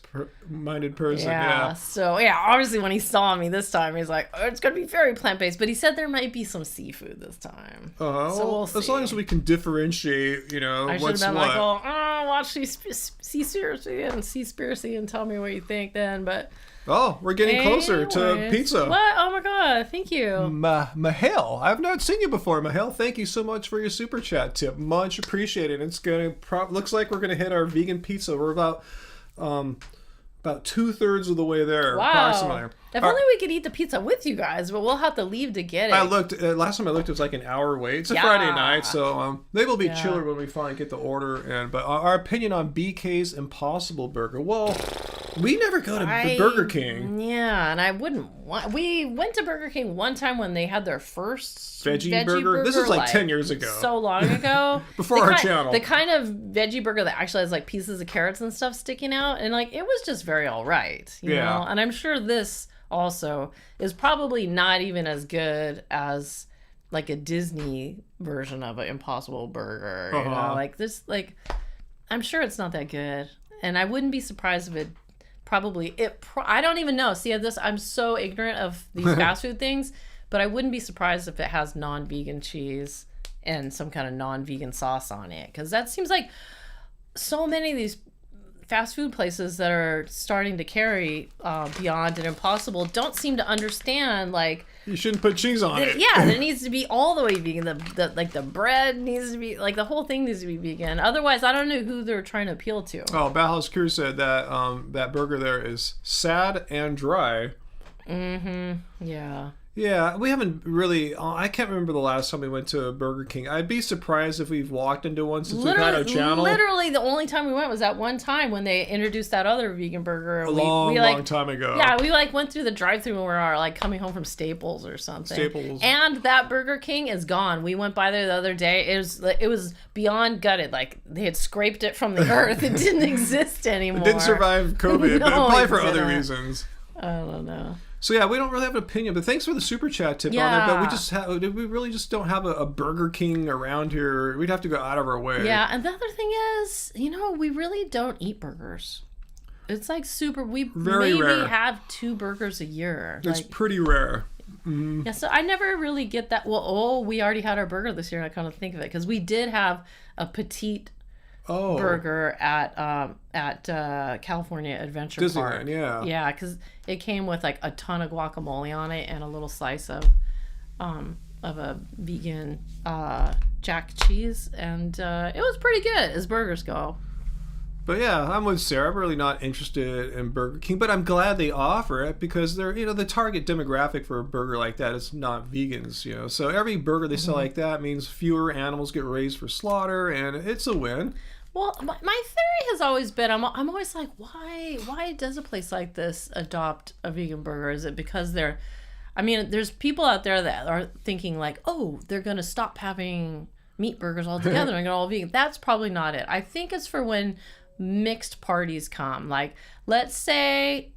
minded person. Yeah. So obviously when he saw me this time, he's like, oh, it's gonna be very plant based. But he said there might be some seafood this time. So we'll see. As long as we can differentiate, I what's should have been what. like, watch Seaspiracy and tell me what you think then. But we're getting closer to pizza. What? Oh my god! Thank you, Mahel. I've not seen you before, Mahel. Thank you so much for your super chat tip. Much appreciated. It's gonna looks like we're gonna hit our vegan pizza. We're about 2/3 of the way there, approximately. If only we could eat the pizza with you guys, but we'll have to leave to get it. I looked last time I looked, it was like an hour wait. It's a Friday night, so maybe it'll be chiller when we finally get the order in. But our opinion on BK's Impossible Burger. Well, we never go to Burger King. Yeah, and I wouldn't want. We went to Burger King one time when they had their first veggie burger. This is like 10 years ago. So long ago. Before our channel. The kind of veggie burger that actually has like pieces of carrots and stuff sticking out, and like it was just very all right. You know? And I'm sure this also is probably not even as good as like a Disney version of an Impossible Burger. You know, like this, like I'm sure it's not that good, and I wouldn't be surprised if it. I don't even know. See, I'm so ignorant of these fast food things, but I wouldn't be surprised if it has non-vegan cheese and some kind of non-vegan sauce on it, because that seems like so many of these fast food places that are starting to carry Beyond and Impossible don't seem to understand, like, you shouldn't put cheese on it. Yeah, it needs to be all the way vegan. The bread needs to be, like, the whole thing needs to be vegan. Otherwise, I don't know who they're trying to appeal to. Bauhaus Crew said that that burger there is sad and dry. Mm-hmm. Yeah. Yeah, we haven't really. I can't remember the last time we went to a Burger King. I'd be surprised if we've walked into one since we've had our channel. Literally, the only time we went was that one time when they introduced that other vegan burger. A long time ago. Yeah, we like went through the drive-thru when we were like coming home from Staples or something. Staples. And that Burger King is gone. We went by there the other day. It was beyond gutted. Like they had scraped it from the earth. It didn't exist anymore. It didn't survive COVID, but probably for other reasons. I don't know. So yeah, we don't really have an opinion, but thanks for the super chat tip on it. But we really just don't have a Burger King around here. We'd have to go out of our way. Yeah, and the other thing is, we really don't eat burgers. It's like we maybe rare. have 2 burgers a year. It's pretty rare. Mm. Yeah, so I never really get that. Well, we already had our burger this year, and I kind of think of it because we did have a petite burger at California Adventure Park. Yeah. Yeah, because it came with like a ton of guacamole on it and a little slice of a vegan jack cheese, and it was pretty good as burgers go. But yeah, I'm with Sarah. I'm really not interested in Burger King, but I'm glad they offer it because they're, the target demographic for a burger like that is not vegans, So every burger they sell like that means fewer animals get raised for slaughter, and it's a win. Well, my theory has always been, I'm always like, why does a place like this adopt a vegan burger? Is it because there's people out there that are thinking like, oh, they're going to stop having meat burgers altogether and go all vegan. That's probably not it. I think it's for when mixed parties come. Like, let's say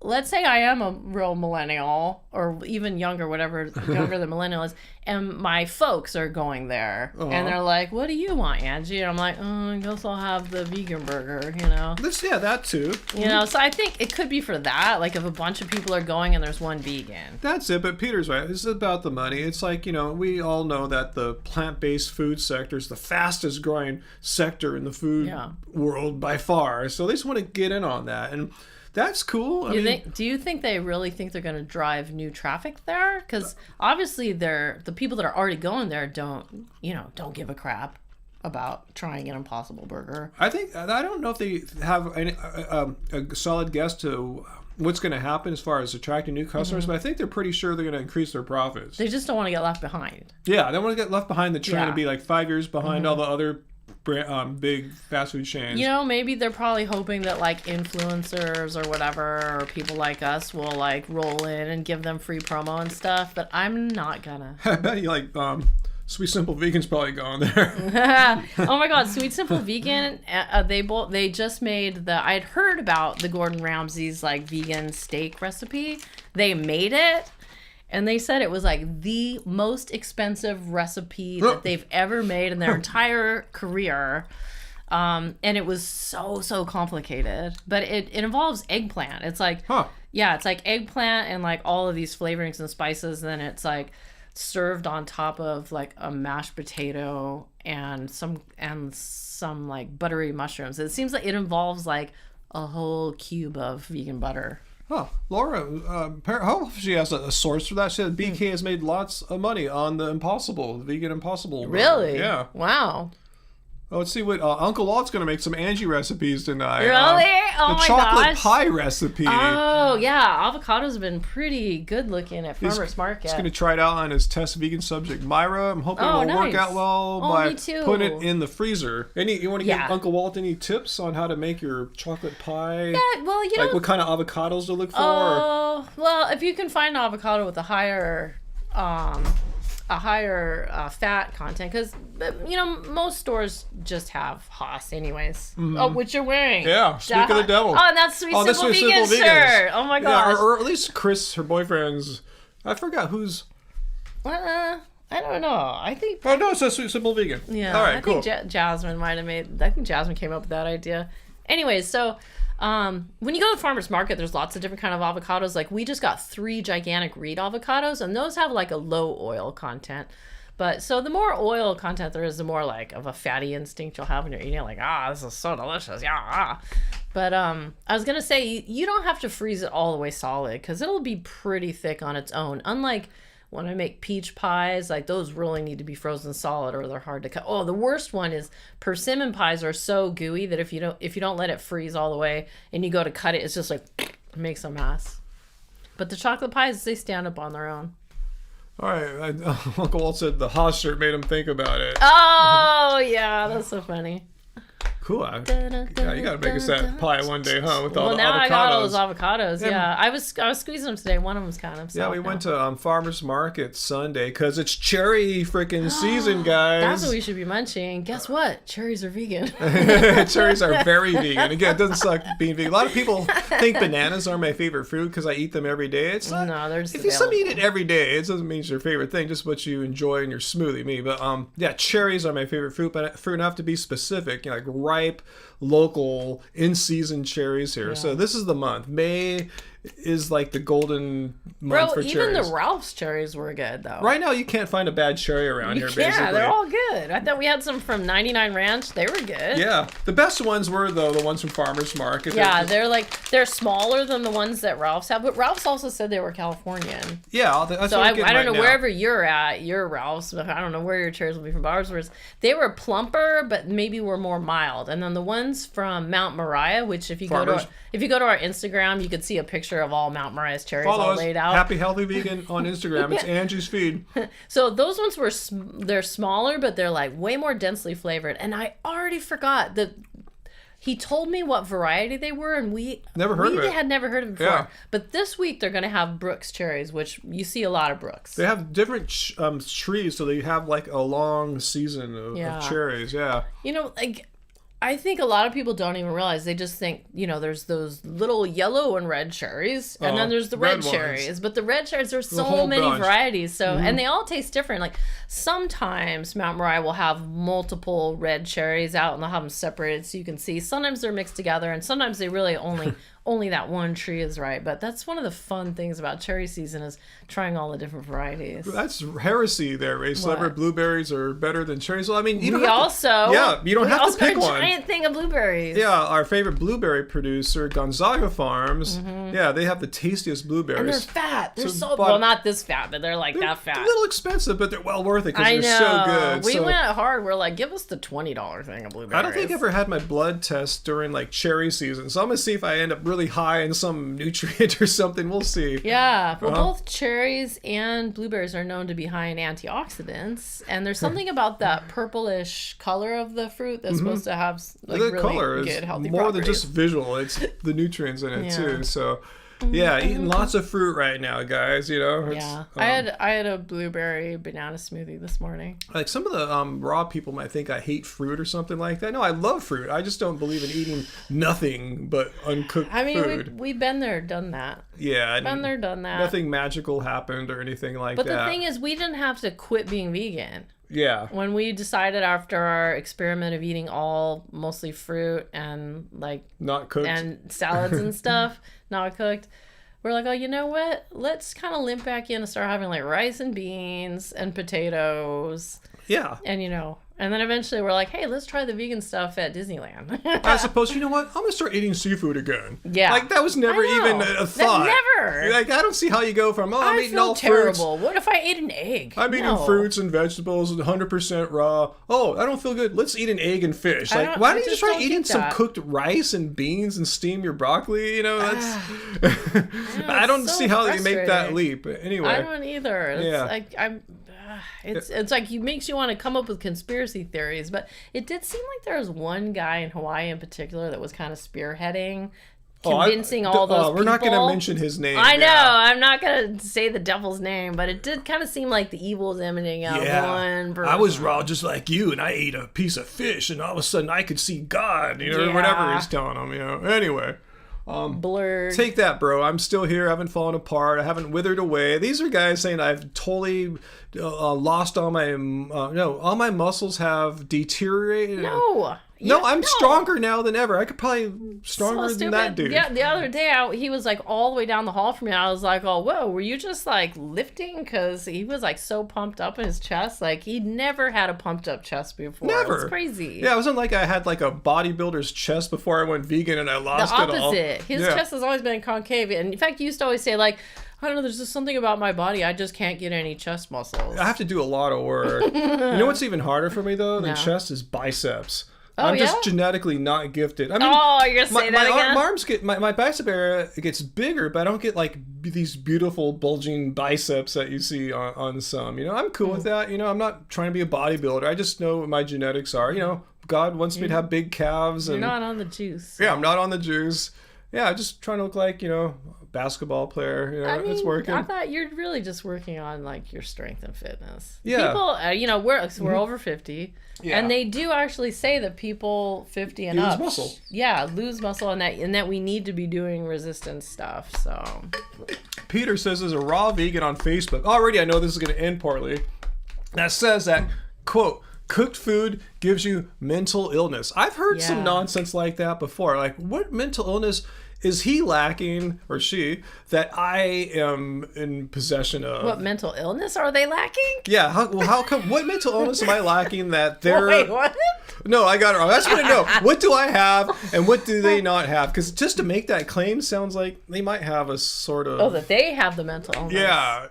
I am a real millennial or even younger, younger than millennial is, and my folks are going there and they're like, what do you want, Angie? And I'm like, I guess I'll have the vegan burger, That too. So I think it could be for that. Like if a bunch of people are going and there's one vegan. That's it, but Peter's right. It's about the money. It's like, we all know that the plant-based food sector is the fastest growing sector in the food world by far. So they just want to get in on that. And that's cool. Do you think they really think they're going to drive new traffic there? Because obviously the people that are already going there don't give a crap about trying an Impossible Burger. I don't know if they have a solid guess to what's going to happen as far as attracting new customers, but I think they're pretty sure they're going to increase their profits. They just don't want to get left behind. Yeah, they want to get left behind the trend and be like 5 years behind all the other big fast food chains. Maybe they're probably hoping that like influencers or whatever or people like us will like roll in and give them free promo and stuff, but I'm not gonna. I bet you Sweet Simple Vegan's probably going there. Oh my god, Sweet Simple Vegan, they just made I had heard about the Gordon Ramsay's like vegan steak recipe. They made it. And they said it was like the most expensive recipe that they've ever made in their entire career. And it was so complicated. But it involves eggplant. It's like, it's like eggplant and like all of these flavorings and spices. And then it's like served on top of like a mashed potato and some like buttery mushrooms. It seems like it involves like a whole cube of vegan butter. Oh, Laura, how she has a source for that? She said BK has made lots of money on the vegan Impossible. Really? Yeah. Wow. Oh, let's see what Uncle Walt's going to make some Angie recipes tonight. Really? Oh my gosh. The chocolate pie recipe. Oh, yeah. Avocado's been pretty good looking at Farmer's Market. He's going to try it out on his test vegan subject, Myra. I'm hoping it will work out well by putting it in the freezer. You want to give Uncle Walt any tips on how to make your chocolate pie? Yeah, well, like what kind of avocados to look for? Oh, well, if you can find an avocado with a higher fat content, because most stores just have Haas anyways. Oh, which you're wearing. Yeah, speak of the devil. Oh, and that's Sweet Simple Vegan shirt. Oh my gosh. Yeah, or at least Chris, her boyfriend's. I forgot who's. I don't know. I think. Oh no, it says Sweet Simple Vegan. Yeah. All right, cool. I think Jasmine might have made. I think Jasmine came up with that idea. Anyways, so. When you go to the farmer's market, there's lots of different kind of avocados. Like we just got 3 gigantic Reed avocados, and those have like a low oil content. But so the more oil content there is, the more like of a fatty instinct you'll have when you're eating it. Like, this is so delicious. Yeah. But I was gonna say you don't have to freeze it all the way solid because it'll be pretty thick on its own. Unlike when I make peach pies, like those really need to be frozen solid or they're hard to cut. Oh, the worst one is persimmon pies are so gooey that if you don't let it freeze all the way and you go to cut it, it's just like it makes a mess. But the chocolate pies, they stand up on their own. All right. Uncle Walt said the Haas shirt made him think about it. Oh, yeah. That's so funny. Cool. Yeah, you gotta make us that pie one day, huh? With all the now avocados. I got all those avocados. Yeah, I was squeezing them today. One of them's kind of. Yeah, we went to Farmers Market Sunday because it's cherry freaking season, guys. That's what we should be munching. Guess what? Cherries are vegan. Cherries are very vegan. Again, it doesn't suck being vegan. A lot of people think bananas are my favorite fruit because I eat them every day. It's not. No, they're just if you eat it every day, it doesn't mean it's your favorite thing. Just what you enjoy in your smoothie. Me, but yeah, cherries are my favorite fruit. But fruit enough to be specific, like ripe, local, in-season cherries here. Yeah. So this is the month. May is like the golden month for cherries. Even the Ralph's cherries were good, though. Right now, you can't find a bad cherry around here, basically. Yeah, they're all good. I thought we had some from 99 Ranch. They were good. Yeah. The best ones were, though, the ones from Farmers Market. Yeah, they're smaller than the ones that Ralph's have, but Ralph's also said they were Californian. Yeah, that's so what I don't know wherever you're at, your Ralph's, but I don't know where your cherries will be from. Ours was, they were plumper, but maybe were more mild. And then the ones from Mount Moriah, which if you go to our Instagram, you could see a picture of all Mount Moriah's cherries all laid out. Happy Healthy Vegan on Instagram. It's Angie's feed. So those ones they're smaller, but they're like way more densely flavored. And I already forgot that he told me what variety they were, and we had never heard of it before. Yeah. But this week they're going to have Brooks cherries, which you see a lot of Brooks. They have different trees, so they have like a long season of cherries. Yeah. Like, I think a lot of people don't even realize. They just think, there's those little yellow and red cherries, and then there's the red cherries. But the red cherries, there's so many varieties. So, and they all taste different. Like, sometimes Mount Moriah will have multiple red cherries out, and they'll have them separated so you can see. Sometimes they're mixed together, and sometimes they really only that one tree is right. But that's one of the fun things about cherry season is trying all the different varieties. That's heresy there, Ray. Celebrity blueberries are better than cherries. Well, I mean, you don't have to pick one. A giant thing of blueberries. Yeah, our favorite blueberry producer, Gonzaga Farms. Mm-hmm. Yeah, they have the tastiest blueberries. And they're fat. They're so well, not this fat, but they're like that fat. A little expensive, but they're well worth it because they're so good. We went hard. We're like, give us the $20 thing of blueberries. I don't think I ever had my blood test during like cherry season, so I'm gonna see if I end up really high in some nutrient or something. We'll see. Yeah. Well, both cherries and blueberries are known to be high in antioxidants, and there's something about that purplish color of the fruit that's supposed to have like the really color good healthy more properties. than just visual. It's the nutrients in it too. So yeah, eating lots of fruit right now, guys. Yeah. I had a blueberry banana smoothie this morning. Like some of the raw people might think I hate fruit or something like that. No, I love fruit. I just don't believe in eating nothing but uncooked food. We've been there, done that. Yeah, been there, done that. Nothing magical happened or anything like that. But the thing is, we didn't have to quit being vegan. Yeah. When we decided after our experiment of eating mostly fruit and like not cooked and salads and stuff, not cooked, we're like, oh, you know what? Let's kind of limp back in and start having like rice and beans and potatoes. Yeah. And and then eventually we're like, hey, let's try the vegan stuff at Disneyland. I suppose, you know what? I'm going to start eating seafood again. Yeah. Like, that was never even a thought. Never. Like, I don't see how you go from, I'm eating all terrible. fruits. What if I ate an egg? I'm eating fruits and vegetables 100% raw. Oh, I don't feel good. Let's eat an egg and fish. Like, why don't you just try eating some cooked rice and beans and steam your broccoli? That's... I don't see how you make that leap. Anyway. I don't either. It's like it makes you want to come up with conspiracy theories, but it did seem like there was one guy in Hawaii in particular that was kind of spearheading, convincing all those people. We're not going to mention his name. I know. I'm not going to say the devil's name, but it did kind of seem like the evil is emanating out of one person. I was raw just like you, and I ate a piece of fish, and all of a sudden I could see God, or whatever he's telling them, Anyway. Blurred. Take that, bro. I'm still here. I haven't fallen apart. I haven't withered away. These are guys saying I've totally lost all my all my muscles have deteriorated. No, I'm stronger now than ever. I could probably stronger than that dude. Yeah, the other day he was like all the way down the hall from me. I was like, oh, whoa, were you just like lifting? Because he was like so pumped up in his chest. Like he'd never had a pumped up chest before. Never. It's crazy. Yeah, it wasn't like I had like a bodybuilder's chest before I went vegan and I lost it all. The opposite. His chest has always been concave. And in fact, he used to always say like, I don't know, there's just something about my body. I just can't get any chest muscles. I have to do a lot of work. You know what's even harder for me though than chest is biceps. Oh, I'm yeah? just genetically not gifted. I mean, Oh, you're gonna say that again? My arms my bicep area gets bigger, but I don't get like these beautiful bulging biceps that you see on some. You know, I'm cool with that. You know, I'm not trying to be a bodybuilder. I just know what my genetics are. You know, God wants me to have big calves. You're And not on the juice. yeah, I'm not on the juice. Yeah, just trying to look like, you know, a basketball player. You know, I mean, it's working. I thought you're really just working on like your strength and fitness. Yeah. People, you know, we're over 50, Yeah. and they do actually say that people 50 and Lose up, muscle. yeah, lose muscle, and that we need to be doing resistance stuff. So, Peter says there's a raw vegan on Facebook. Already, I know this is going to end poorly. That says that, quote, cooked food gives you mental illness. I've heard some Yeah. nonsense like that before. Like, what mental illness is he lacking, or she, that I am in possession of? what mental illness are they lacking? Yeah, how come? What mental illness am I lacking that they're? Wait, what? No, I got it wrong. I just want to know, what do I have and what do they not have? Because just to make that claim sounds like they might have a sort of... Oh, that they have the mental illness. Yeah.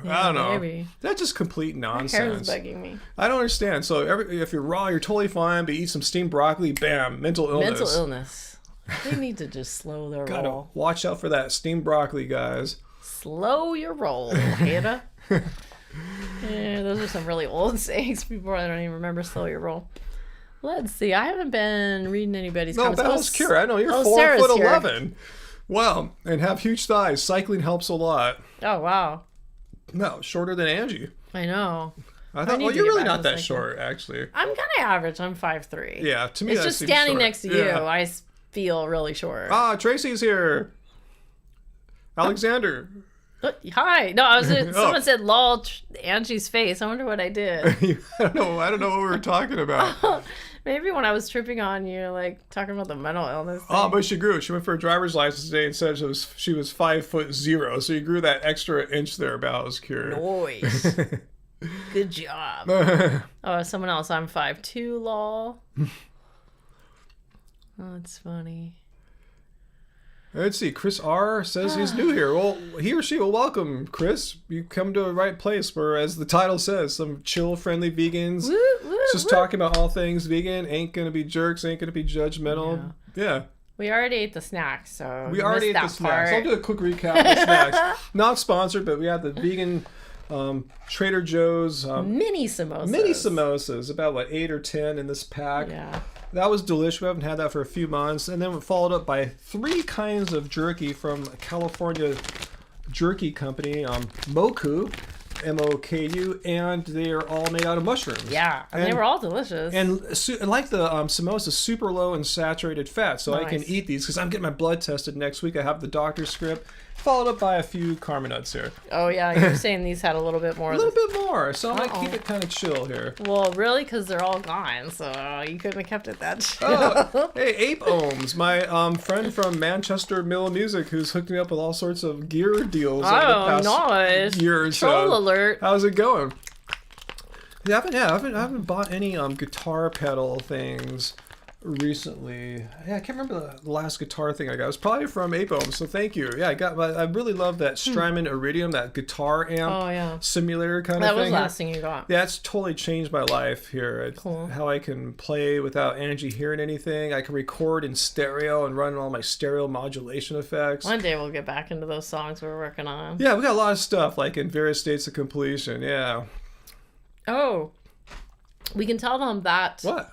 I don't know. Maybe. That's just complete Hair is nonsense. bugging me. I don't understand. So if you're raw, you're totally fine, but you eat some steamed broccoli, bam, mental illness. Mental illness. They need to just slow their Gotta roll. watch out for that steamed broccoli, guys. Slow your roll, Hannah. Yeah, those are some really old sayings. People I don't even remember. Slow your roll. Let's see. I haven't been reading anybody's No, comments. Bell's cure. I know you're Sarah's 4'11". here. Wow, and have huge thighs. Cycling helps a lot. Oh wow. No, shorter than Angie. I know. I thought, need well, to you're get really back not to that cycling. short, actually. I'm kind of average. I'm 5'3". Yeah, to me It's that just seems standing short. next to you. Yeah. I feel really short. Ah, Tracy's here. Alexander. Hi. No, I was. Someone said "lol." Angie's face. I wonder what I did. I don't know what we were talking about. Maybe when I was tripping on you, like talking about the mental illness thing. Oh, but she grew. She went for a driver's license today and said she was 5'0". So you grew that extra inch there about was cured. Noise. Good job. Oh, someone else. I'm 5'2", lol. Oh, that's funny. Let's see. Chris R says he's new here. Well, he or she will welcome, Chris. You come to the right place where, as the title says, some chill, friendly vegans Woo, woo, just woo. talking about all things vegan. Ain't gonna be jerks. Ain't gonna be judgmental. Yeah. We already ate the snacks, so We you already ate missed the that snacks. part. I'll do a quick recap of the snacks. Not sponsored, but we had the vegan Trader Joe's Mini samosas. mini samosas. About 8 or 10 in this pack. Yeah. That was delicious. We haven't had that for a few months. And then followed up by 3 kinds of jerky from a California jerky company, Moku, M-O-K-U, and they are all made out of mushrooms. Yeah, and they were all delicious. And like the samosa, super low in saturated fat, so I can Nice. eat these because I'm getting my blood tested next week. I have the doctor's script, followed up by a few Karma nuts here. Oh yeah, you're saying these had a little bit more. A little bit more, so I might keep it kind of chill here. Well, really, because they're all gone, so you couldn't have kept it that chill. Oh, hey, Ape Ohms, my friend from Manchester Mill of Music, who's hooked me up with all sorts of gear deals over the past nice. year or so. Troll alert. How's it going? Yeah, I haven't bought any guitar pedal things recently. Yeah, I can't remember the last guitar thing I got. It was probably from Ape Ohms, so thank you. Yeah, I really love that Strymon Iridium, that guitar amp Oh yeah. simulator kind That of was thing. the last thing you got. Yeah, it's totally changed my life here. Cool. How I can play without Angie hearing anything. I can record in stereo and run all my stereo modulation effects. One day we'll get back into those songs we're working on. Yeah, we got a lot of stuff, like in various states of completion. Yeah. Oh, we can tell them that What?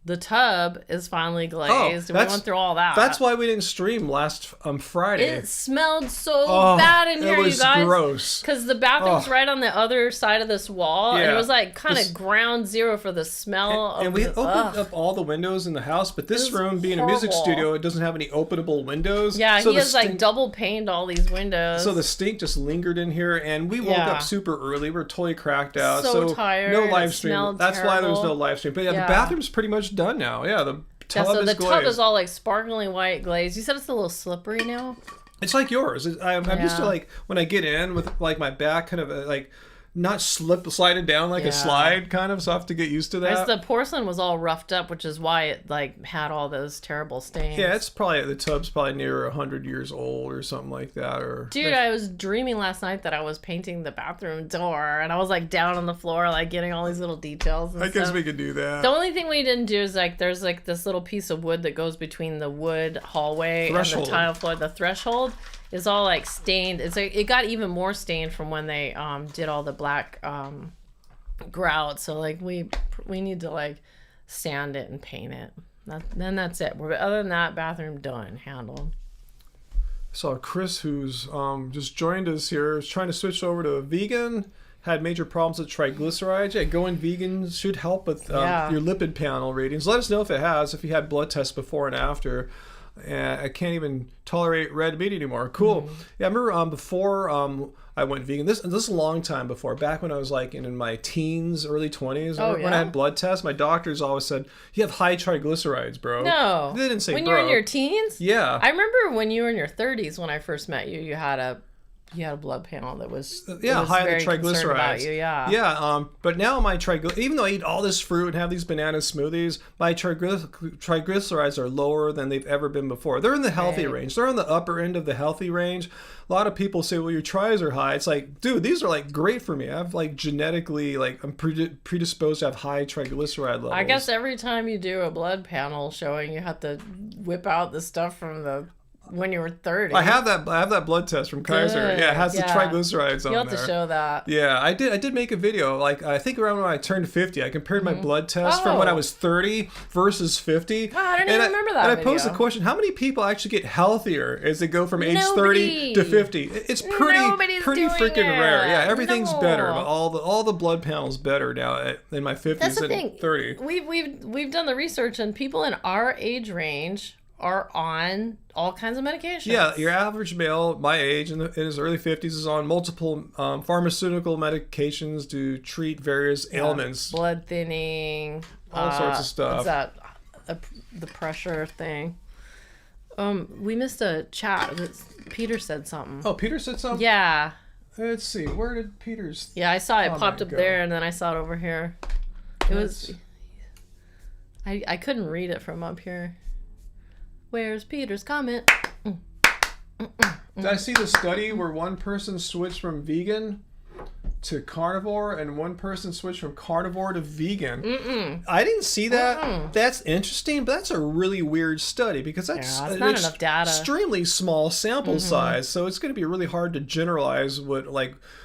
the tub is finally glazed. We that's- went through all that. That's why we didn't stream last Friday. It smelled so Oh, bad in here, it was you guys. gross. Because the bathroom's right on the other side of this wall, and Yeah. it was like kind This- of ground zero for the smell of And we the, opened up all the windows in the house, but this It was room, being a music horrible. studio, it doesn't have any openable windows. Yeah, so he the has like stink- double paned all these windows. So the stink just lingered in here, and we woke Yeah. up super early. We were totally cracked out. So tired, No it live stream. smelled That's why there was no terrible. live stream. But yeah, Yeah. the bathroom's pretty much done now. Yeah, the yeah, tub so is the glazed. tub is all like sparkly white glaze. You said it's a little slippery now. It's like yours. I'm used to Yeah. like when I get in with like my back kind of like not slided down like a slide kind of, so I have to get used to that. The porcelain was all roughed up, which is why it like had all those terrible stains. Yeah, it's probably, the tub's probably near 100 years old or something like that. Dude, I was dreaming last night that I was painting the bathroom door, and I was like down on the floor, like getting all these little details and I guess we could do that. The only thing we didn't do is like there's like this little piece of wood that goes between the wood hallway and the tile floor. The threshold is all like stained. It's like it got even more stained from when they did all the black grout. So like we need to like sand it and paint it. Then that's it. Other than that, bathroom done, handled. So Chris, who's just joined us here, is trying to switch over to vegan. Had major problems with triglycerides. Yeah, going vegan should help with your lipid panel readings. Let us know if it has. If you had blood tests before and after. I can't even tolerate red meat anymore. Cool. Mm-hmm. Yeah, I remember before I went vegan. This is a long time before. Back when I was like in my teens, early 20s. When I had blood tests, my doctors always said, "You have high triglycerides, bro." No, they didn't say when bro. you were in your teens. Yeah, I remember when you were in your 30s when I first met you. You had a blood panel that was high in the triglycerides. About you, but now my even though I eat all this fruit and have these banana smoothies, my triglycerides are lower than they've ever been before. They're in the healthy range. They're on the upper end of the healthy range. A lot of people say, "Well, your tris are high." It's like, dude, these are like great for me. I've like genetically I'm predisposed to have high triglyceride levels. I guess every time you do a blood panel showing, you have to whip out the stuff from when you were 30. I have that blood test from Kaiser. Good. Yeah, it has the triglycerides on there. You'll have to show that. Yeah, I did make a video. Like I think around when I turned 50, I compared my blood test from when I was 30 versus 50. Wow, I didn't even remember that. And I posed the question: how many people actually get healthier as they go from age 30 to 50? It's pretty freaking rare. Yeah, everything's better. All the blood panels better now in my 50s than 30. We've done the research, and people in our age range are on all kinds of medications. Yeah, your average male my age in his early 50s is on multiple pharmaceutical medications to treat various ailments. Blood thinning. All sorts of stuff. What's that? The pressure thing. We missed a chat. Peter said something. Oh, Peter said something? Yeah. Let's see. Where did Peter's... Yeah, I saw it popped up there, and then I saw it over here. It was... I couldn't read it from up here. Where's Peter's comment? Did I see the study where one person switched from vegan to carnivore and one person switched from carnivore to vegan? I didn't see that. That's interesting, but that's a really weird study because that's not enough data. Extremely small sample size, so it's going to be really hard to generalize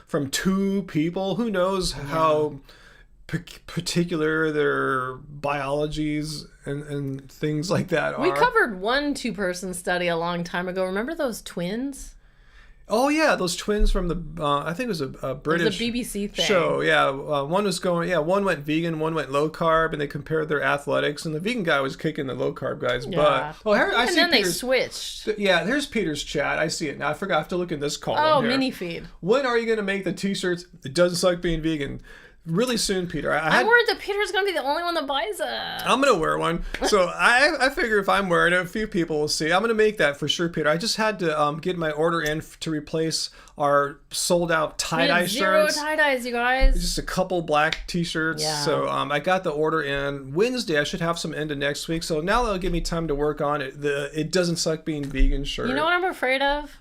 from two people. Who knows how particular their biologies and things like that are. We covered one 2-person study a long time ago. Remember those twins? Oh yeah, those twins from the I think it was a British BBC thing. show. Yeah, one went vegan, one went low carb, and they compared their athletics. And the vegan guy was kicking the low carb guy's butt. Oh, I see. And then they switched. Yeah, there's Peter's chat. I see it now. I forgot. I have to look at this column. Oh, here. mini feed. When are you going to make the T-shirts? It doesn't suck being vegan. Really soon, Peter. I'm worried that Peter's going to be the only one that buys it. I'm going to wear one. So I figure if I'm wearing it, a few people will see. I'm going to make that for sure, Peter. I just had to get my order in to replace our sold-out tie-dye shirts. Zero tie-dyes, you guys. Just a couple black T-shirts. Yeah. So I got the order in Wednesday. I should have some into next week. So now that'll give me time to work on it. It doesn't suck being vegan shirt. You know what I'm afraid of?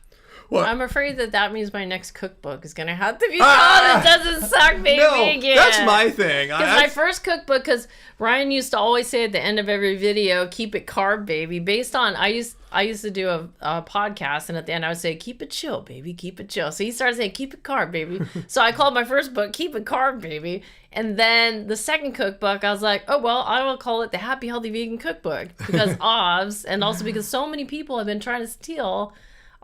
What? I'm afraid that means my next cookbook is going to have to be called It Doesn't Suck Being Vegan. That's my thing. Because my first cookbook, because Ryan used to always say at the end of every video, keep it carb, baby. Based on, I used to do a podcast, and at the end I would say, keep it chill, baby, keep it chill. So he started saying, keep it carb, baby. So I called my first book, Keep It Carb, Baby. And then the second cookbook, I was like, oh, well, I will call it the Happy Healthy Vegan Cookbook. Because OBS, and also because so many people have been trying to steal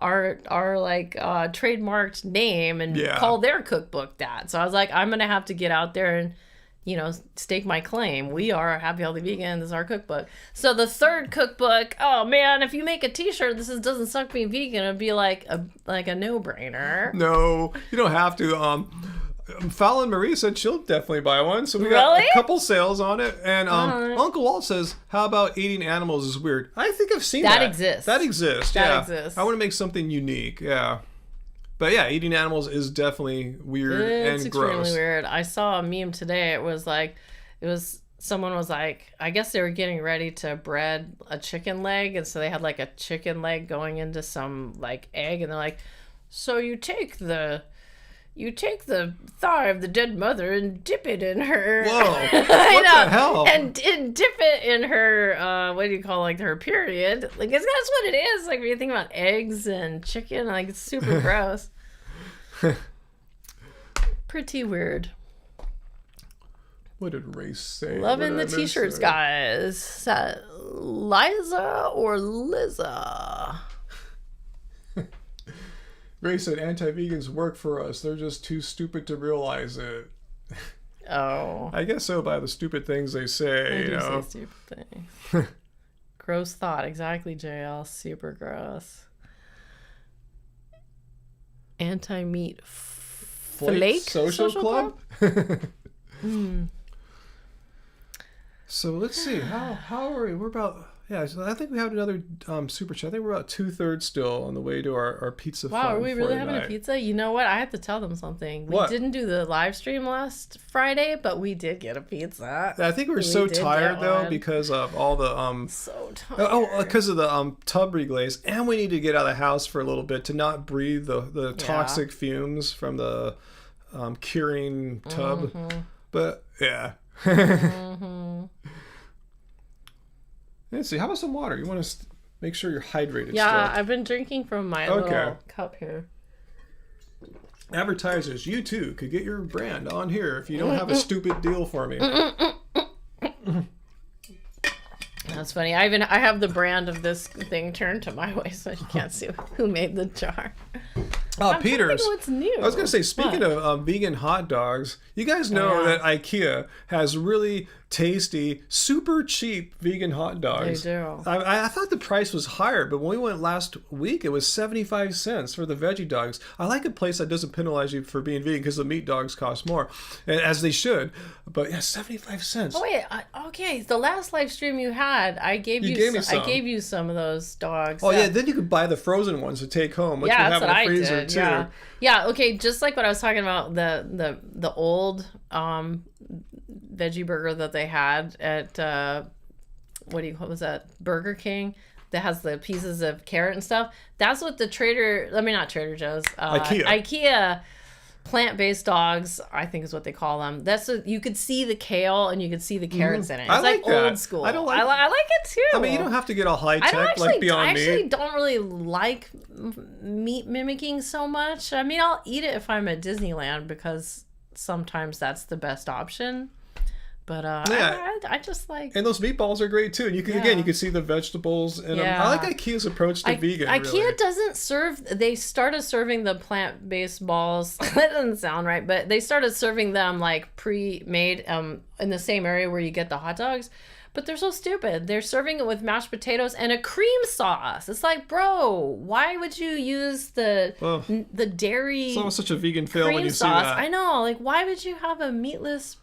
our trademarked name and call their cookbook that. So I was like, I'm gonna have to get out there and stake my claim. We are Happy Healthy Vegan. This is our cookbook. So the third cookbook, oh man, if you make a T-shirt, doesn't suck being vegan. It'd be like a no-brainer. No, you don't have to. Fallon Marie said she'll definitely buy one, so we got a couple sales on it. And Uncle Walt says, "How about eating animals is weird?" I think I've seen that. That exists. That exists. That yeah. exists. I want to make something unique. Yeah. But yeah, eating animals is definitely weird It's and gross. extremely weird. I saw a meme today. Someone was like, I guess they were getting ready to bread a chicken leg, and so they had like a chicken leg going into some like egg, and they're like, so you take the thigh of the dead mother and dip it in her. Whoa! What the hell? And dip it in her. What do you call her period? Like that's what it is. Like when you think about eggs and chicken, like it's super gross. Pretty weird. What did Race say? Loving the t-shirts, guys. Is that Liza or Liza? Ray said anti-vegans work for us. They're just too stupid to realize it. Oh. I guess so, by the stupid things they say. They do say stupid things. Gross thought. Exactly, JL. Super gross. Anti-meat flake social club? So let's see. How are we? We're about... Yeah, so I think we have another super chat. I think we're about 2/3 still on the way to our pizza. Wow, are we really having a pizza? You know what? I had to tell them something. We didn't do the live stream last Friday, but we did get a pizza. I think we were so tired though because of all the so tired. Because of the tub reglaze, and we need to get out of the house for a little bit to not breathe the toxic fumes from the curing tub. Mm-hmm. But yeah. Mm-hmm. Let's see. How about some water? You want to make sure you're hydrated. Yeah, still. I've been drinking from my little cup here. Advertisers, you too could get your brand on here if you don't have a stupid deal for me. That's funny. I have the brand of this thing turned to my way so you can't see who made the jar. Peters. What's new? I was going to say, speaking of vegan hot dogs, you guys know that IKEA has really tasty, super cheap vegan hot dogs. They do. I thought the price was higher, but when we went last week, it was 75 cents for the veggie dogs. I like a place that doesn't penalize you for being vegan because the meat dogs cost more, as they should. But yeah, 75 cents. Oh wait, okay. The last live stream you had, I gave you some of those dogs. Oh yeah, then you could buy the frozen ones to take home, which you have in the freezer too. Yeah. Okay. Just like what I was talking about, the old veggie burger that they had at what was that, Burger King, that has the pieces of carrot and stuff. That's what the not Trader Joe's, IKEA plant-based dogs, I think is what they call them. You could see the kale and you could see the carrots in it. It's I like that. Old school. I like it too. I mean, you don't have to get all high tech like Beyond Meat. I actually don't really like meat mimicking so much. I mean, I'll eat it if I'm at Disneyland because sometimes that's the best option. But I just like... And those meatballs are great too. And you can see the vegetables in them. I like IKEA's approach to vegan. IKEA doesn't serve... They started serving the plant-based balls. That doesn't sound right, but they started serving them like pre-made in the same area where you get the hot dogs. But they're so stupid. They're serving it with mashed potatoes and a cream sauce. It's like, bro, why would you use the dairy... It's almost such a vegan fail when you sauce? see that. I know. Like, why would you have a meatless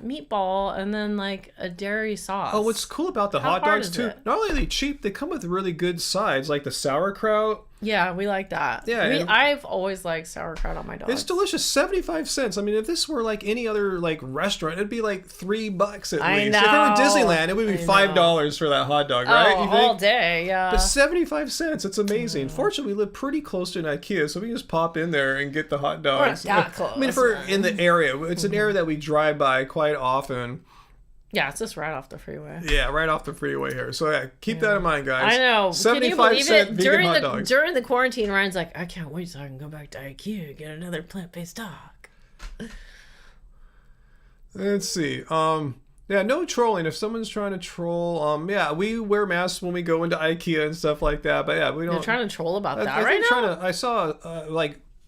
meatball and then like a dairy sauce? Oh, what's cool about the hot dogs too, not only are they cheap, they come with really good sides, like the sauerkraut. Yeah, we like that. Yeah, I've always liked sauerkraut on my dogs. It's delicious. 75 cents. I mean, if this were like any other like restaurant, it'd be like $3 at least. If it were Disneyland, it would be $5 for that hot dog, right? You think? All day, yeah. But 75 cents, it's amazing. Fortunately, we live pretty close to an IKEA, so we can just pop in there and get the hot dogs. We're not that close. I mean, if we're in the area, it's an area that we drive by quite often. Yeah, it's just right off the freeway. Yeah, right off the freeway here. So yeah, keep that in mind, guys. I know. 75-cent vegan hot dogs. During the quarantine, Ryan's like, I can't wait so I can go back to IKEA and get another plant-based dog. Let's see. Yeah, no trolling. If someone's trying to troll, we wear masks when we go into IKEA and stuff like that. But yeah, we don't. You're trying to troll about that right now? I saw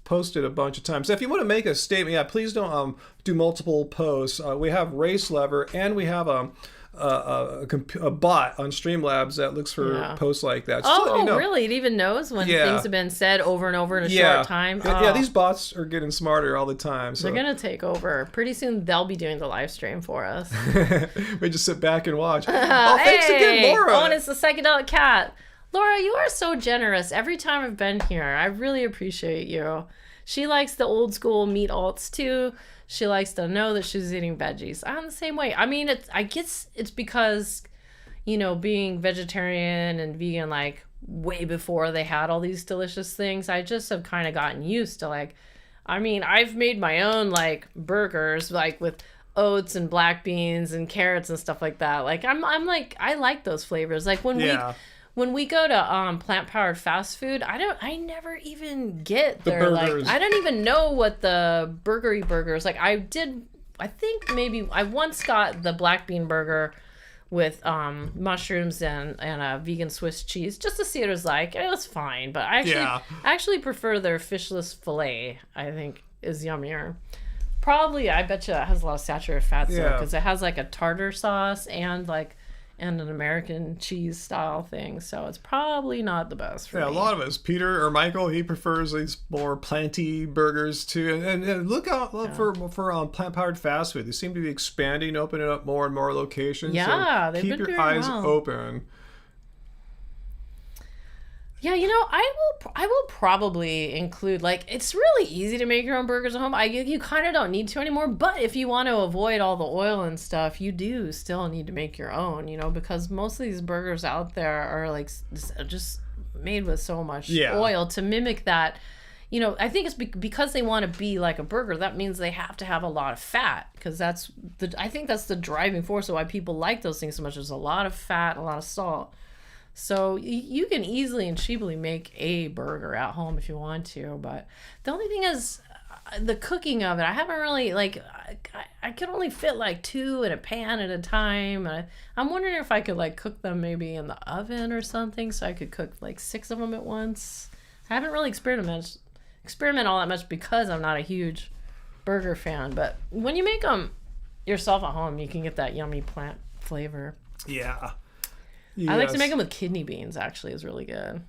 posted a bunch of times. So if you want to make a statement, please don't do multiple posts. We have Race Lever and we have a bot on Streamlabs that looks for posts like that. So really? It even knows when things have been said over and over in a short time? Yeah, these bots are getting smarter all the time. So. They're going to take over. Pretty soon they'll be doing the live stream for us. We just sit back and watch. Thanks again, Laura. Oh, and it's the psychedelic cat. Laura, you are so generous every time I've been here. I really appreciate you. She likes the old school meat alts too. She likes to know that she's eating veggies. I'm the same way. I mean, I guess it's because, being vegetarian and vegan, like, way before they had all these delicious things, I just have kind of gotten used to, like, I mean, I've made my own, like, burgers, like, with oats and black beans and carrots and stuff like that. Like, I'm like, I like those flavors. Like, when we go to plant-powered fast food, I never even get their, like, I don't even know what the burgery burgers, like, I think maybe I once got the black bean burger with mushrooms and a vegan Swiss cheese just to see what it was like. It was fine, but I actually prefer their fishless fillet. I think is yummier. Probably, I bet you it has a lot of saturated fats though, because it has like a tartar sauce and an American cheese style thing, so it's probably not the best for me. A lot of us. Peter or Michael, he prefers these more planty burgers too. And look out for plant-powered fast food. They seem to be expanding, opening up more and more locations. Yeah, so keep your eyes open. Yeah, I will probably include, like, it's really easy to make your own burgers at home. You kind of don't need to anymore, but if you want to avoid all the oil and stuff, you do still need to make your own, because most of these burgers out there are, like, just made with so much oil to mimic that. I think it's because they want to be like a burger, that means they have to have a lot of fat, because I think that's the driving force of why people like those things so much. There's a lot of fat, a lot of salt. So you can easily and cheaply make a burger at home if you want to, but the only thing is the cooking of it. I haven't really, like, I could only fit like 2 in a pan at a time. And I'm wondering if I could, like, cook them maybe in the oven or something, so I could cook like 6 of them at once. I haven't really experiment all that much because I'm not a huge burger fan, but when you make them yourself at home, you can get that yummy plant flavor. Yeah. Yes. I like to make them with kidney beans, actually. It's really good.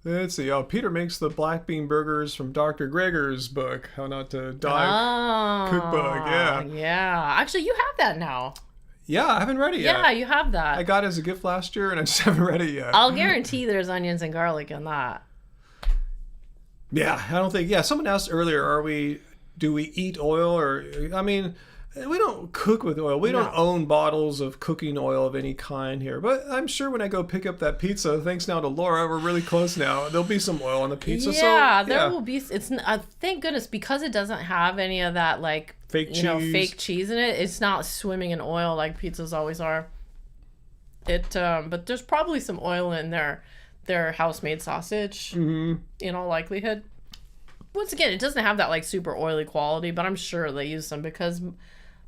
Let's see. Peter makes the black bean burgers from Dr. Greger's book, How Not to Die Cookbook. Yeah. Yeah. Actually, you have that now. Yeah, I haven't read it yet. Yeah, you have that. I got it as a gift last year, and I just haven't read it yet. I'll guarantee there's onions and garlic in that. Yeah, I don't think... Yeah, someone asked earlier, do we eat oil? Or, I mean... We don't cook with oil. We don't own bottles of cooking oil of any kind here. But I'm sure when I go pick up that pizza, thanks now to Laura, we're really close now. There'll be some oil on the pizza. Yeah, there will be. It's thank goodness, because it doesn't have any of that, like, fake cheese in it. It's not swimming in oil like pizzas always are. But there's probably some oil in their house-made sausage, in all likelihood. Once again, it doesn't have that, like, super oily quality, but I'm sure they use some because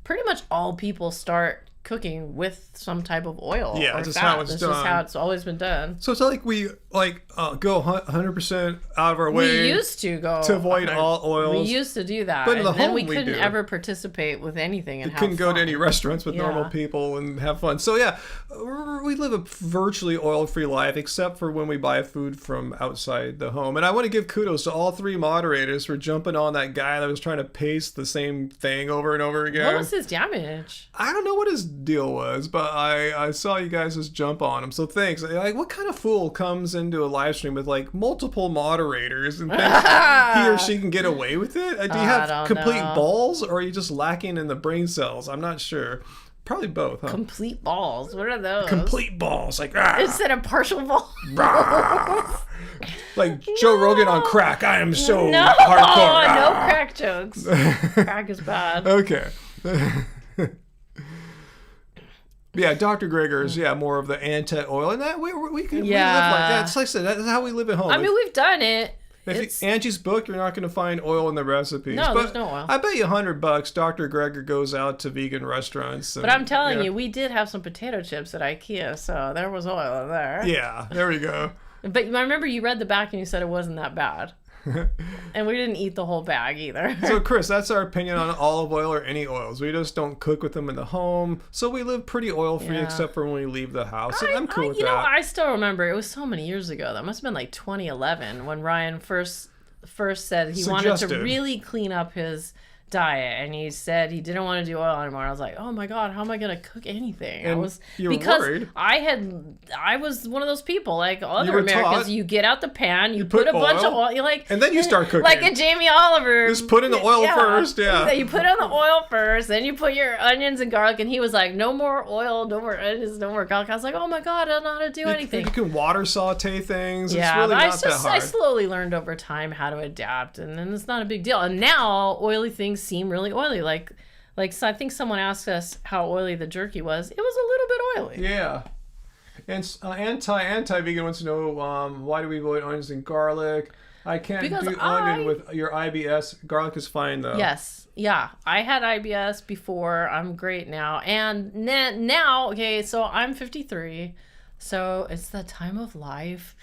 pretty much all people start cooking with some type of oil. Yeah, that's just how it's done. That's just how it's always been done. So it's not like we go 100% out of our way. We used to go to avoid all oils. We used to do that, but in the home then we couldn't ever participate with anything. And couldn't go to any restaurants with normal people and have fun. So yeah, we live a virtually oil-free life, except for when we buy food from outside the home. And I want to give kudos to all 3 moderators for jumping on that guy that was trying to paste the same thing over and over again. What was his damage? I don't know what his deal was, but I saw you guys just jump on him. So thanks. Like, what kind of fool comes into a live stream with, like, multiple moderators and thinks he or she can get away with it? Do you have complete balls, or are you just lacking in the brain cells? I'm not sure. Probably both, huh? Complete balls. What are those? Complete balls. Like, instead of partial balls. Like Joe Rogan on crack. I am so hardcore. No crack jokes. Crack is bad. Okay. Yeah, Dr. Greger's, more of the anti-oil. And that we can we live like that. It's like I said, that's how we live at home. I mean, we've done it. Angie's book, you're not going to find oil in the recipes. No, there's no oil. I bet you $100 Dr. Greger goes out to vegan restaurants. But I'm telling you, we did have some potato chips at IKEA, so there was oil in there. Yeah, there we go. But I remember you read the back and you said it wasn't that bad. And we didn't eat the whole bag either. So, Chris, that's our opinion on olive oil or any oils. We just don't cook with them in the home. So we live pretty oil-free except for when we leave the house. And I'm cool with that. You know, I still remember, it was so many years ago. That must have been like 2011 when Ryan first said he wanted to really clean up his diet, and he said he didn't want to do oil anymore. I was like, oh my god, how am I gonna cook anything? And I was you were because worried. I was one of those people like other were Americans. taught, You get out the pan, you put a bunch of oil, you like, and then you start cooking like a Jamie Oliver. Just put in the oil first, yeah. You put in the oil first, then you put your onions and garlic. And he was like, no more oil, no more onions, no more garlic. I was like, oh my god, I don't know how to do anything. You can water saute things. Yeah, it's really but not that hard. I slowly learned over time how to adapt, and then it's not a big deal. And now oily things seem really oily. So I think someone asked us how oily the jerky was. It was a little bit oily. Yeah. And anti-vegan wants to know why do we avoid onions and garlic? I can't do onion with your IBS. Garlic is fine though. Yes. Yeah. I had IBS before. I'm great now. And now, okay, so I'm 53. So it's the time of life.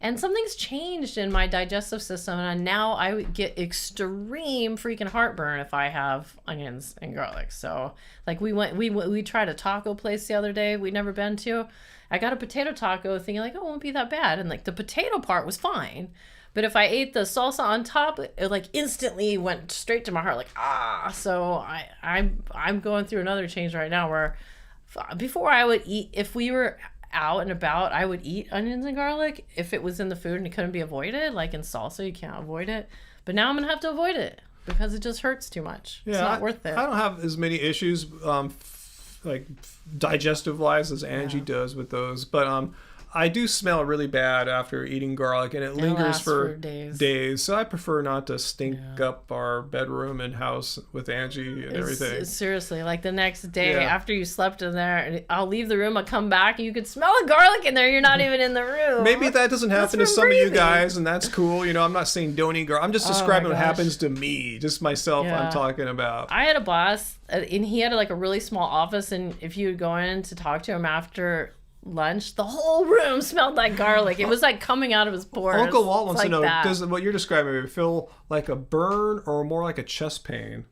And something's changed in my digestive system, and now I would get extreme freaking heartburn if I have onions and garlic. So, like, we tried a taco place the other day we'd never been to. I got a potato taco thinking, like, oh, it won't be that bad. And, like, the potato part was fine. But if I ate the salsa on top, it like, instantly went straight to my heart, like, ah. So I'm going through another change right now where before I would eat, if we were out and about, I would eat onions and garlic if it was in the food and it couldn't be avoided. Like in salsa, you can't avoid it. But now I'm gonna have to avoid it because it just hurts too much. Yeah, it's not worth it. I don't have as many issues like digestive wise as Angie does with those, but I do smell really bad after eating garlic, and it lingers for days. So I prefer not to stink up our bedroom and house with Angie and everything. Seriously, like the next day after you slept in there, I'll leave the room, I'll come back, and you could smell the garlic in there. You're not even in the room. Maybe that doesn't happen to some of you guys, and that's cool. You know, I'm not saying don't eat garlic. I'm just describing what happens to me, just myself. I'm talking about. I had a boss, and he had like a really small office, and if you would go in to talk to him after lunch, the whole room smelled like garlic. It was like coming out of his pores. Uncle Walt wants to know, does what you're describing feel like a burn or more like a chest pain?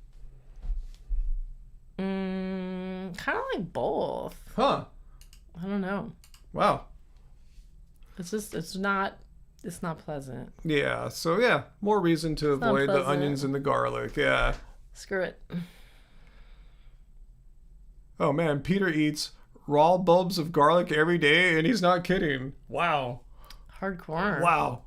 Kind of like both. Huh. I don't know. Wow. It's not pleasant. Yeah, so yeah, more reason to avoid the onions and the garlic. Yeah. Screw it. Oh man, Peter eats raw bulbs of garlic every day, and he's not kidding. Wow. Hardcore. Wow.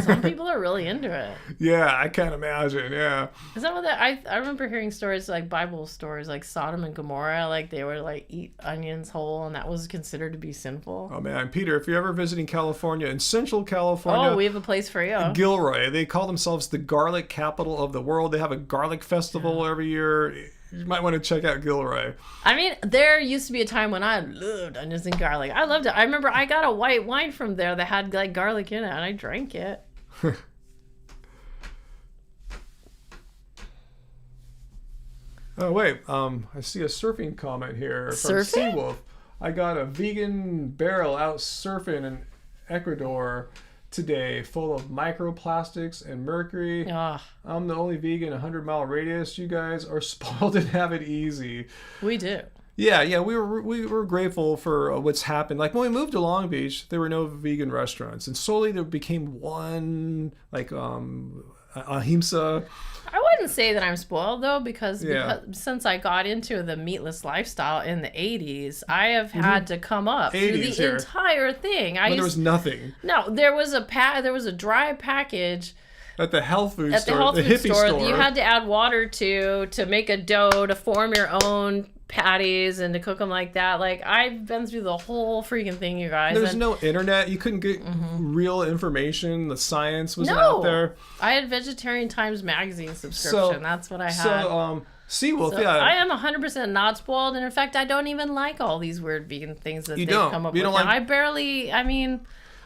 Some people are really into it. Yeah, I can't imagine. Yeah. Is that what I remember hearing stories, like Bible stories, like Sodom and Gomorrah, like they would like eat onions whole, and that was considered to be sinful. Oh man, Peter, if you're ever visiting California, in Central California, we have a place for you. Gilroy. They call themselves the garlic capital of the world. They have a garlic festival every year. You might want to check out Gilroy. I mean, there used to be a time when I loved onions and garlic. I loved it. I remember I got a white wine from there that had like garlic in it, and I drank it. Oh wait, I see a surfing comment here from Seawolf. I got a vegan barrel out surfing in Ecuador today, full of microplastics and mercury. I'm the only vegan 100-mile radius. You guys are spoiled and have it easy. We do. Yeah, we were grateful for what's happened. Like when we moved to Long Beach, there were no vegan restaurants, and slowly there became one, like Ahimsa. I wouldn't say that I'm spoiled though, because since I got into the meatless lifestyle in the 80s, I have had to come up through the entire thing. There was nothing. No, there was a dry package at the health food store. At the health food store, you had to add water to make a dough to form your own patties and to cook them like that. Like, I've been through the whole freaking thing, you guys. There's no internet. You couldn't get real information. The science wasn't out there. I had Vegetarian Times magazine subscription. That's what I had. Seawolf, I am 100% not spoiled, and in fact, I don't even like all these weird vegan things that they've come up with.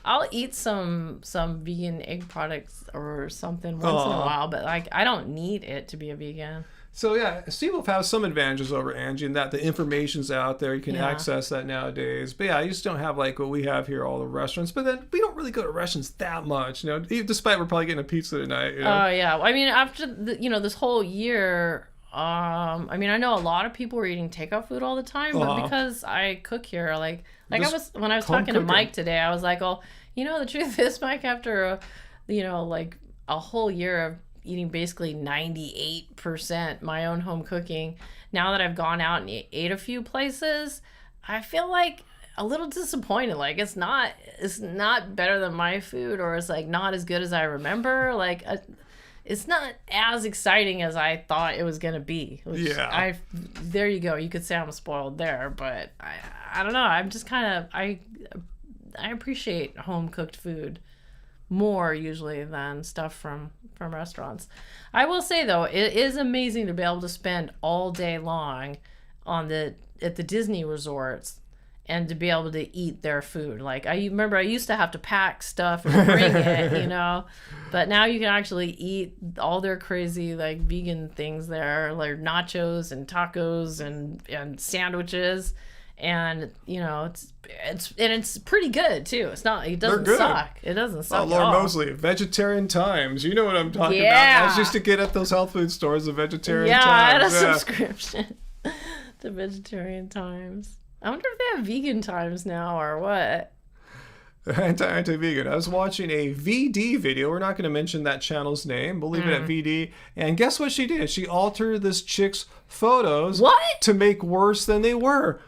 I'll eat some vegan egg products or something once in a while, but like I don't need it to be a vegan. So yeah, Seawolf has some advantages over Angie in that the information's out there. You can access that nowadays. But yeah, you just don't have like what we have here, all the restaurants. But then we don't really go to restaurants that much, you know, despite we're probably getting a pizza tonight. You know? Oh yeah. I mean, after this whole year, I mean, I know a lot of people were eating takeout food all the time, but because I cook here, when I was talking to Mike today, I was like, oh, you know, the truth is, Mike, after a whole year of eating basically 98% my own home cooking. Now that I've gone out and ate a few places, I feel like a little disappointed. Like it's not better than my food, or it's like not as good as I remember. Like it's not as exciting as I thought it was gonna be. There you go. You could say I'm spoiled there, but I don't know. I'm just kind of I appreciate home cooked food more usually than stuff from restaurants. I will say though, it is amazing to be able to spend all day long at the Disney resorts and to be able to eat their food. Like I remember I used to have to pack stuff and bring it, you know, but now you can actually eat all their crazy like vegan things there, like nachos and tacos and sandwiches. And you know it's pretty good too. It doesn't suck. It doesn't suck. Oh, Lord Mosley, Vegetarian Times. You know what I'm talking about. I was used to get at those health food stores, the Vegetarian Times. I had a subscription to Vegetarian Times. I wonder if they have vegan times now or what. Anti-vegan. I was watching a VD video. We're not going to mention that channel's name. We'll leave it at VD. And guess what she did? She altered this chick's photos to make worse than they were.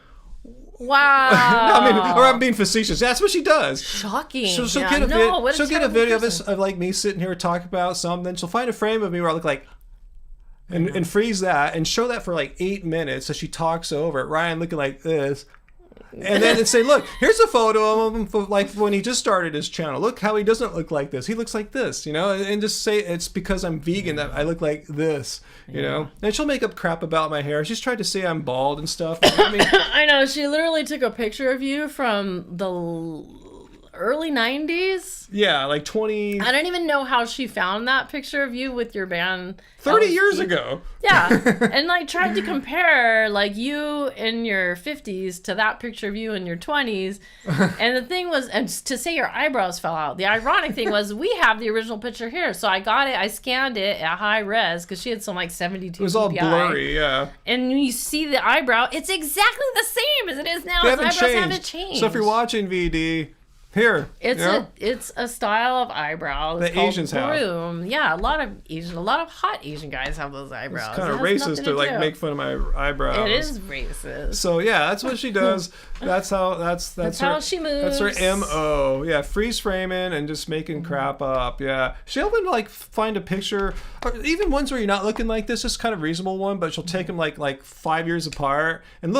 Wow. Or I'm being facetious. That's what she does. Shocking. She'll get a video of like me sitting here talking about something. She'll find a frame of me where I look like, and freeze that and show that for like 8 minutes. So she talks over it. Ryan looking like this. And then say, look, here's a photo of him like when he just started his channel. Look how he doesn't look like this. He looks like this, you know, and just say it's because I'm vegan that I look like this, you know. And she'll make up crap about my hair. She's tried to say I'm bald and stuff. I mean, I know. She literally took a picture of you from the early 90s. Yeah, like 20. I don't even know how she found that picture of you with your band 30 years ago. Yeah. And like tried to compare like you in your 50s to that picture of you in your 20s. And the thing was, and to say your eyebrows fell out. The ironic thing was we have the original picture here. So I got it. I scanned it at high res because she had some like 72 It was all DPI. blurry, yeah. And you see the eyebrow, it's exactly the same as it is now. They His eyebrows haven't changed. So if you're watching VD, here, it's a style of eyebrow. It's the Asians broom. Yeah, a lot of hot Asian guys have those eyebrows. It's kind of racist to like make fun of my eyebrows. It is racist. So yeah, that's what she does. That's how how she moves. That's her MO. Yeah, freeze framing and just making crap up. Yeah, she'll even like find a picture, or even ones where you're not looking like this. Just kind of reasonable one, but she'll take them like 5 years apart and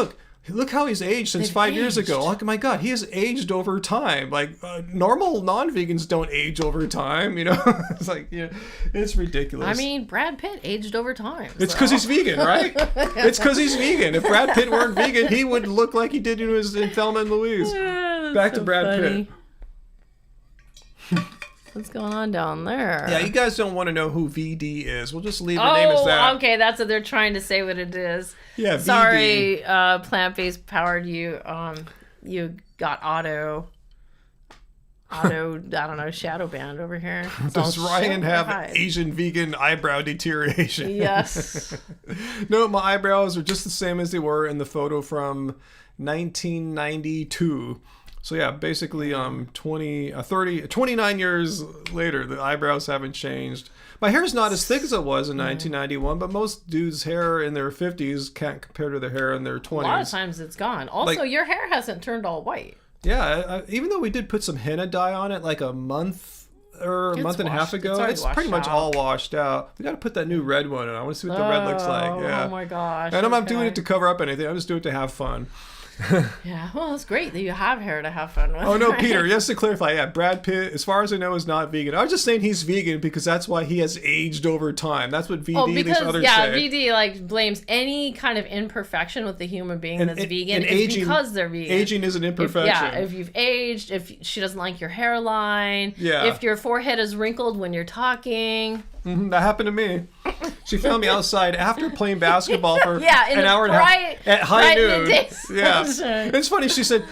Look how he's aged since 5 years ago. Oh my God, he has aged over time. Like normal non-vegans don't age over time, you know. It's like, yeah, it's ridiculous. I mean, Brad Pitt aged over time. It's because he's vegan, right? It's because he's vegan. If Brad Pitt weren't vegan, he would look like he did in Thelma and Louise. Back to Brad Pitt. What's going on down there? Yeah, you guys don't want to know who VD is. We'll just leave the name as that. Okay, that's what they're trying to say what it is. Yeah, VD. Sorry, plant-based powered you. You got auto, I don't know, shadow band over here. Does Ryan have Asian vegan eyebrow deterioration? Yes. No, my eyebrows are just the same as they were in the photo from 1992. So yeah, basically 29 years later, the eyebrows haven't changed. My hair's not as thick as it was in 1991, but most dudes' hair in their 50s can't compare to their hair in their 20s. A lot of times it's gone. Also, your hair hasn't turned all white. Yeah, even though we did put some henna dye on it like a month or a month and a half ago, it's pretty much all washed out. We got to put that new red one in. I want to see what the red looks like. Yeah. Oh my gosh. And I'm not doing it to cover up anything. I'm just doing it to have fun. Yeah, well, it's great that you have hair to have fun with. Oh no, Peter, just to clarify, yeah, Brad Pitt, as far as I know, is not vegan. I was just saying he's vegan because that's why he has aged over time. That's what VD these others say. VD like blames any kind of imperfection with the human being that's vegan because they're vegan. Aging is an imperfection. If you've aged, if she doesn't like your hairline, if your forehead is wrinkled when you're talking. That happened to me. She found me outside after playing basketball for an hour and a half at high noon. Yeah, it's funny. She said,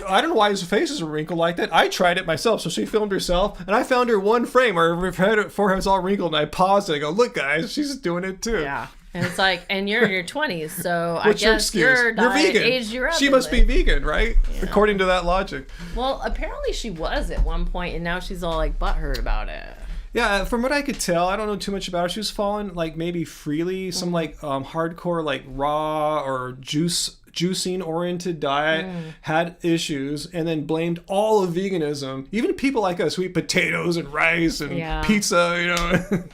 "I don't know why his face is wrinkled like that." I tried it myself, so she filmed herself, and I found her one frame where her forehead's all wrinkled, and I paused it. I go, "Look, guys, she's doing it too." Yeah. And it's like, and you're in your 20s, so I guess your diet vegan. aged you up. She must be vegan, right? Yeah. According to that logic. Well, apparently she was at one point, and now she's all like butthurt about it. Yeah, from what I could tell, I don't know too much about her. She was following like maybe freely some like hardcore like raw or juicing oriented diet, had issues, and then blamed all of veganism. Even people like us who eat potatoes and rice and pizza, you know,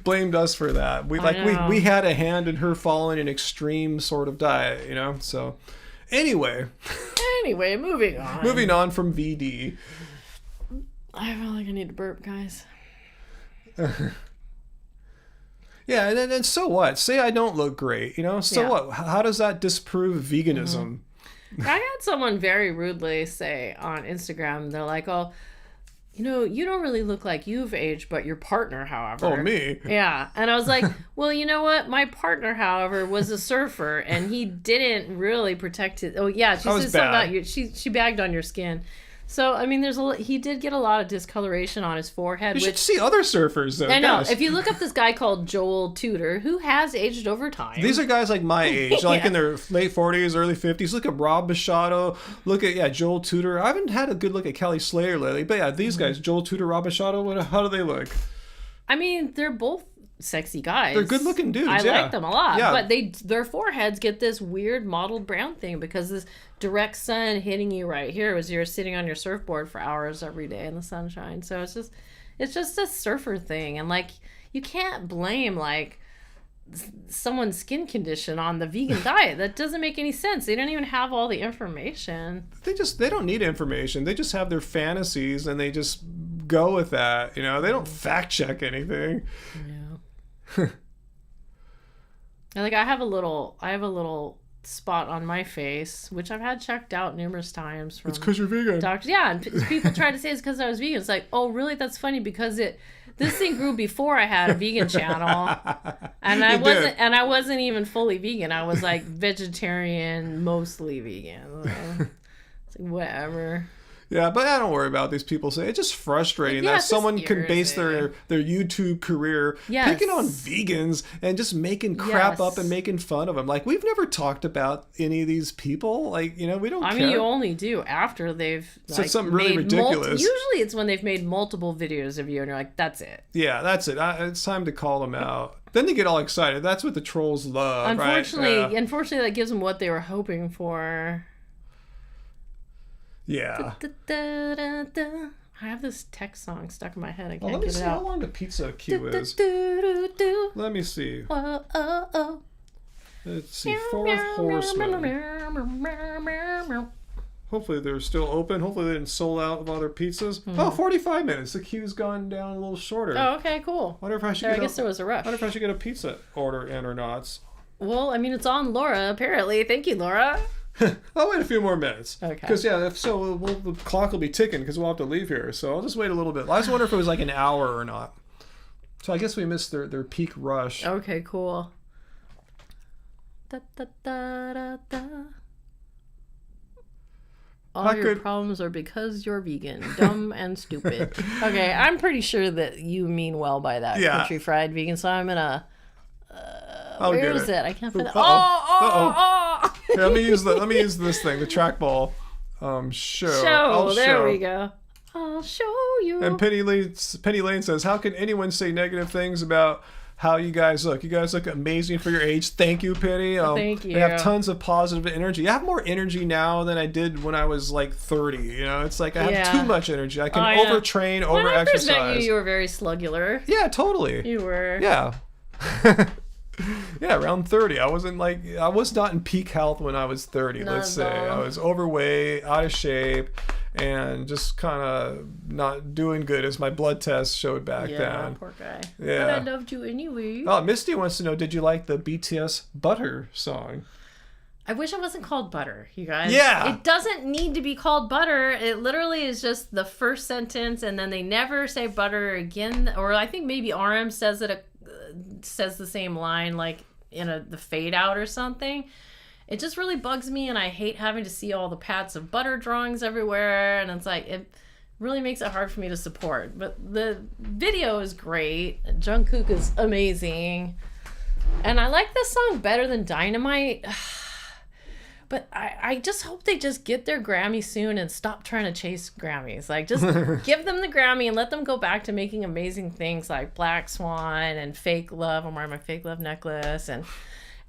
blamed us for that. We had a hand in her following an extreme sort of diet, you know. So anyway, moving on. Moving on from VD. I feel like I need to burp, guys. Yeah, and so what? Say I don't look great, you know? So what? How does that disprove veganism? I had someone very rudely say on Instagram, they're like, oh, you know, you don't really look like you've aged, but your partner, however. Oh, me? Yeah. And I was like, well, you know what? My partner, however, was a surfer, and he didn't really protect it. Oh, yeah. She said something about you. She bagged on your skin. So, I mean, he did get a lot of discoloration on his forehead. You should see other surfers, though. I know. Gosh. If you look up this guy called Joel Tudor, who has aged over time. These are guys like my age, like in their late 40s, early 50s. Look at Rob Machado. Look at, Joel Tudor. I haven't had a good look at Kelly Slater lately. But yeah, these guys, Joel Tudor, Rob Machado, how do they look? I mean, they're both sexy guys. They're good looking dudes. I like them a lot. Yeah. But their foreheads get this weird mottled brown thing because this direct sun hitting you right here as you're sitting on your surfboard for hours every day in the sunshine. So it's just a surfer thing. And like, you can't blame like someone's skin condition on the vegan diet. That doesn't make any sense. They don't even have all the information. They don't need information. They just have their fantasies and they just go with that. You know, they don't fact check anything. Yeah. Like I have a little spot on my face, which I've had checked out numerous times from. It's because you're vegan. Doctors, yeah, and people try to say it's because I was vegan. It's like, oh, really? That's funny because this thing grew before I had a vegan channel, and I wasn't even fully vegan. I was like vegetarian, mostly vegan. It's like whatever. Yeah, but I don't worry about these people saying it's just frustrating that someone can base their YouTube career picking on vegans and just making crap up and making fun of them. Like, we've never talked about any of these people. Like, you know, we don't care. I mean, you only do after they've said something really ridiculous. Usually it's when they've made multiple videos of you and you're like, that's it. Yeah, that's it. It's time to call them out. Then they get all excited. That's what the trolls love, Unfortunately, that gives them what they were hoping for. Yeah. I have this text song stuck in my head. I can't get it out. Let me see how long the pizza queue is. Let me see. Let's see. Fourth Horseman. Hopefully they're still open. Hopefully they didn't sold out of other pizzas. 45 minutes. The queue's gone down a little shorter. Oh, okay, cool. I guess there was a rush. I wonder if I should get a pizza order in or not. Well, I mean, it's on Laura, apparently. Thank you, Laura. I'll wait a few more minutes. Okay. Because, if so, the clock will be ticking because we'll have to leave here. So I'll just wait a little bit. I just wonder if it was like an hour or not. So I guess we missed their peak rush. Okay, cool. Da, da, da, da, da. All your problems are because you're vegan. Dumb and stupid. Okay, I'm pretty sure that you mean well by that. Country fried vegan. So I'm gonna... where is it? I can't find it. Oh! Here, let me use this thing, the trackball. Show. There we go. I'll show you. And Penny Lane says, "How can anyone say negative things about how you guys look? You guys look amazing for your age." Thank you, Penny. Thank you. I have tons of positive energy. I have more energy now than I did when I was like 30. You know, it's like I have too much energy. I can overtrain, over-exercise. When I first met you were very sluggular. Yeah, totally. You were. Yeah. Yeah, around 30. I was not in peak health when I was 30, let's say. I was overweight, out of shape, and just kind of not doing good as my blood test showed back then. Yeah, poor guy. Yeah. But I loved you anyway. Oh, Misty wants to know, did you like the BTS Butter song? I wish it wasn't called Butter, you guys. Yeah. It doesn't need to be called Butter. It literally is just the first sentence, and then they never say butter again. Or I think maybe RM says the same line like in the fade out or something. It just really bugs me, and I hate having to see all the pats of butter drawings everywhere, and it's like it really makes it hard for me to support. But the video is great. Jungkook is amazing, and I like this song better than Dynamite. But I just hope they just get their Grammy soon and stop trying to chase Grammys. Like, just give them the Grammy and let them go back to making amazing things like Black Swan and Fake Love. I'm wearing my Fake Love necklace. And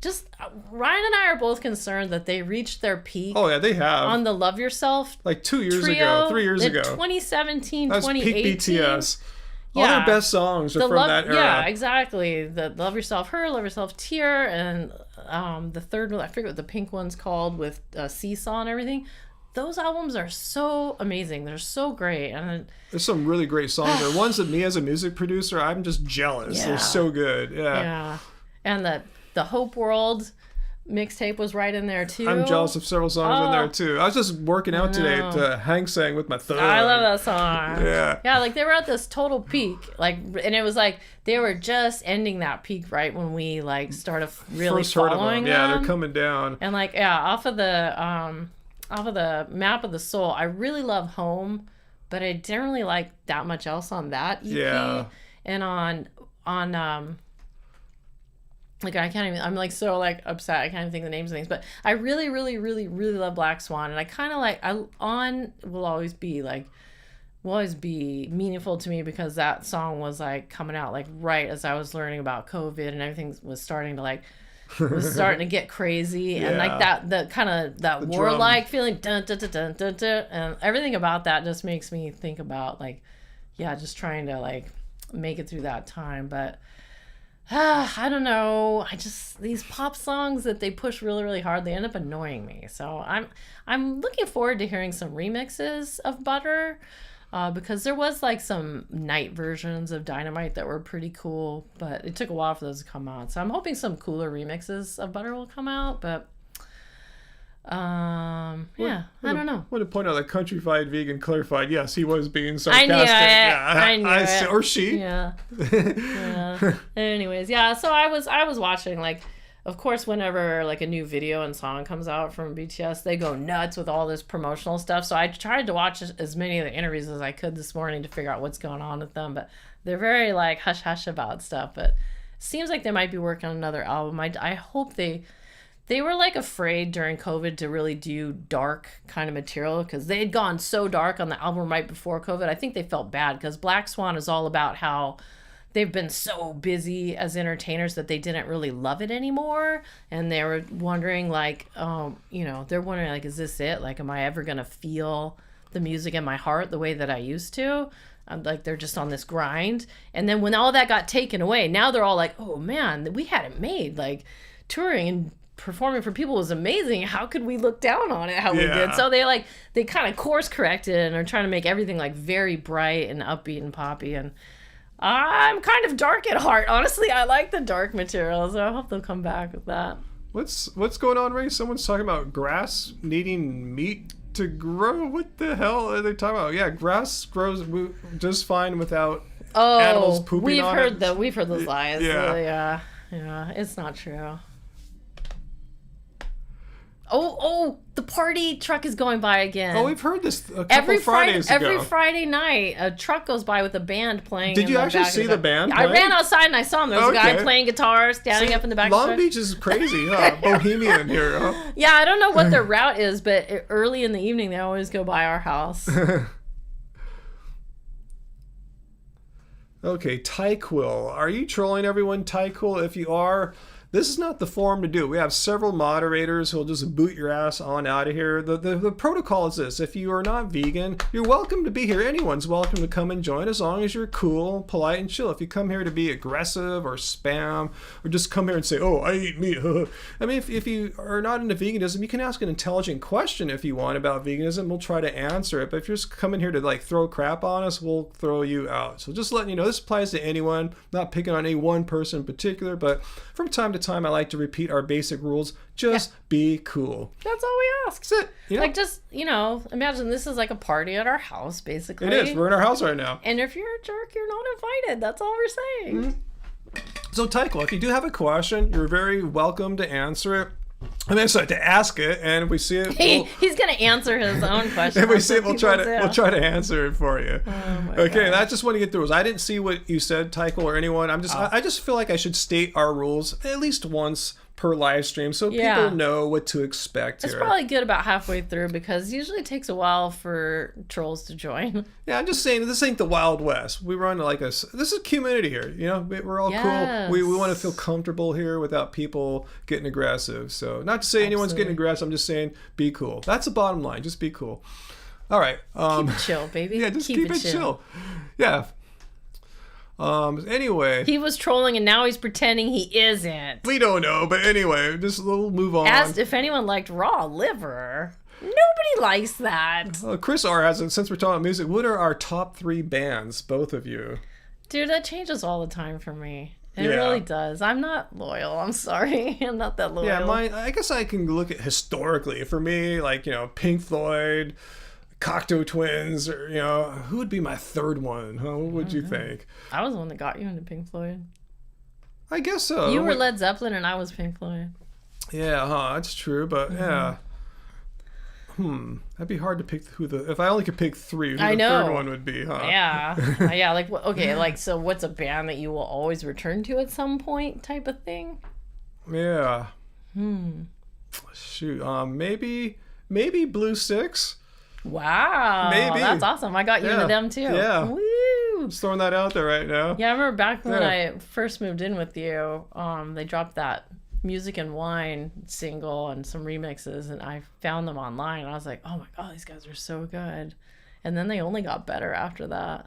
just, Ryan and I are both concerned that they reached their peak. Oh, yeah, they have. On the Love Yourself like 2 years ago, 3 years ago. 2017, That's 2018. peak BTS. All their best songs are from that era. Yeah, exactly. The Love Yourself Her, Love Yourself Tear, and the third one, I forget what the pink one's called, with Seesaw and everything. Those albums are so amazing. They're so great. And there's some really great songs. There are ones that me as a music producer, I'm just jealous. Yeah. They're so good. Yeah. And the Hope World mixtape was right in there too. I'm jealous of several songs in there too. I was just working out today to Hang Sang with my thug. I love that song. Yeah. Yeah, like they were at this total peak. Like, and it was like they were just ending that peak right when we like started really First heard following of them. Yeah, them. they're coming down. And like, yeah, off of the Map of the Soul, I really love Home, but I didn't really like that much else on that EP. Yeah. And on like, I can't even, I'm like so like upset, I can't even think of the names of things, but I really, really, really, really love Black Swan, and I kind of like, will always be meaningful to me because that song was like coming out like right as I was learning about COVID and everything was starting to get crazy. And like that warlike feeling, dun, dun, dun, dun, dun, dun, and everything about that just makes me think about like, yeah, just trying to like make it through that time. But I don't know. These pop songs that they push really, really hard, they end up annoying me. So I'm looking forward to hearing some remixes of Butter, because there was like some night versions of Dynamite that were pretty cool, but it took a while for those to come out. So I'm hoping some cooler remixes of Butter will come out, but I don't know. I want to point out that Countryfied Vegan clarified, yes, he was being sarcastic. I knew it. Or she. Yeah. Yeah. Anyways, yeah, so I was watching, like, of course, whenever like a new video and song comes out from BTS, they go nuts with all this promotional stuff. So I tried to watch as many of the interviews as I could this morning to figure out what's going on with them, but they're very like hush hush about stuff. But it seems like they might be working on another album. I hope they were like afraid during COVID to really do dark kind of material because they had gone so dark on the album right before COVID. I think they felt bad because Black Swan is all about how they've been so busy as entertainers that they didn't really love it anymore. And they were wondering like, they're wondering like, is this it? Like, am I ever going to feel the music in my heart the way that I used to? Like, they're just on this grind. And then when all that got taken away, now they're all like, oh man, we had it made. Like, touring and performing for people was amazing. How could we look down on it how we did? So they kind of course corrected and are trying to make everything like very bright and upbeat and poppy. And I'm kind of dark at heart. Honestly, I like the dark material, so I hope they'll come back with that. What's going on, Ray? Someone's talking about grass needing meat to grow. What the hell are they talking about? Yeah, grass grows just fine without animals pooping on it. We've heard those lies. Yeah. Yeah, it's not true. Oh, the party truck is going by again. Oh, we've heard this a couple Fridays ago. Every Friday night, a truck goes by with a band playing. Did you actually see the band I ran outside and I saw him. There was a guy playing guitar, standing up in the back. Long Beach is crazy, huh? Bohemian here, huh? Yeah, I don't know what their route is, but early in the evening, they always go by our house. Okay, Tyquil. Are you trolling everyone, Tyquil? If you are, this is not the forum to do. We have several moderators who'll just boot your ass on out of here. The protocol is this. If you are not vegan, you're welcome to be here. Anyone's welcome to come and join as long as you're cool, polite, and chill. If you come here to be aggressive or spam or just come here and say, oh, I eat meat. I mean, if you are not into veganism, you can ask an intelligent question if you want about veganism. We'll try to answer it. But if you're just coming here to like throw crap on us, we'll throw you out. So just letting you know, this applies to anyone, not picking on any one person in particular, but from time to time, I like to repeat our basic rules. Just be cool. That's all we ask. That's it. Like, just, imagine this is like a party at our house, basically. It is. We're in our house right now. And if you're a jerk, you're not invited. That's all we're saying. Mm-hmm. So, Tyquil, if you do have a question, you're very welcome to answer it. I mean, sorry, to ask it, and if we see it, he's gonna answer his own question. If we see it, we'll try to answer it for you. Oh my okay, God. I just want to get through. I didn't see what you said, Tyquil, or anyone. I just feel like I should state our rules at least once per live stream, so people know what to expect It's here. probably good about halfway through because usually it takes a while for trolls to join. Yeah, I'm just saying this ain't the Wild West. We run like this is a community here. You know, we're all cool. We want to feel comfortable here without people getting aggressive. So not to say anyone's getting aggressive. I'm just saying be cool. That's the bottom line. Just be cool. All right. Keep it chill, baby. Yeah, just keep it chill. Yeah. Anyway. He was trolling and now he's pretending he isn't. We don't know, but anyway, just a little move on. Asked if anyone liked raw liver. Nobody likes that. Chris R. has it. Since we're talking about music, what are our top 3 bands, both of you? Dude, that changes all the time for me. It really does. I'm not loyal. I'm sorry. I'm not that loyal. Yeah, I guess I can look at historically. For me, like, Pink Floyd, Cocteau Twins, or, who would be my third one? Huh? What would you think? I was the one that got you into Pink Floyd. I guess so. You were Led Zeppelin and I was Pink Floyd. Yeah, that's true, but yeah. That'd be hard to pick if I only could pick 3, who the third one would be, huh? Yeah. Yeah, so what's a band that you will always return to at some point type of thing? Yeah. Shoot, maybe Blue Six. Wow. Maybe. That's awesome. I got you into them too. Yeah. Woo. Just throwing that out there right now. Yeah, I remember back when I first moved in with you, they dropped that Music and Wine single and some remixes, and I found them online and I was like, oh my god, these guys are so good. And then they only got better after that.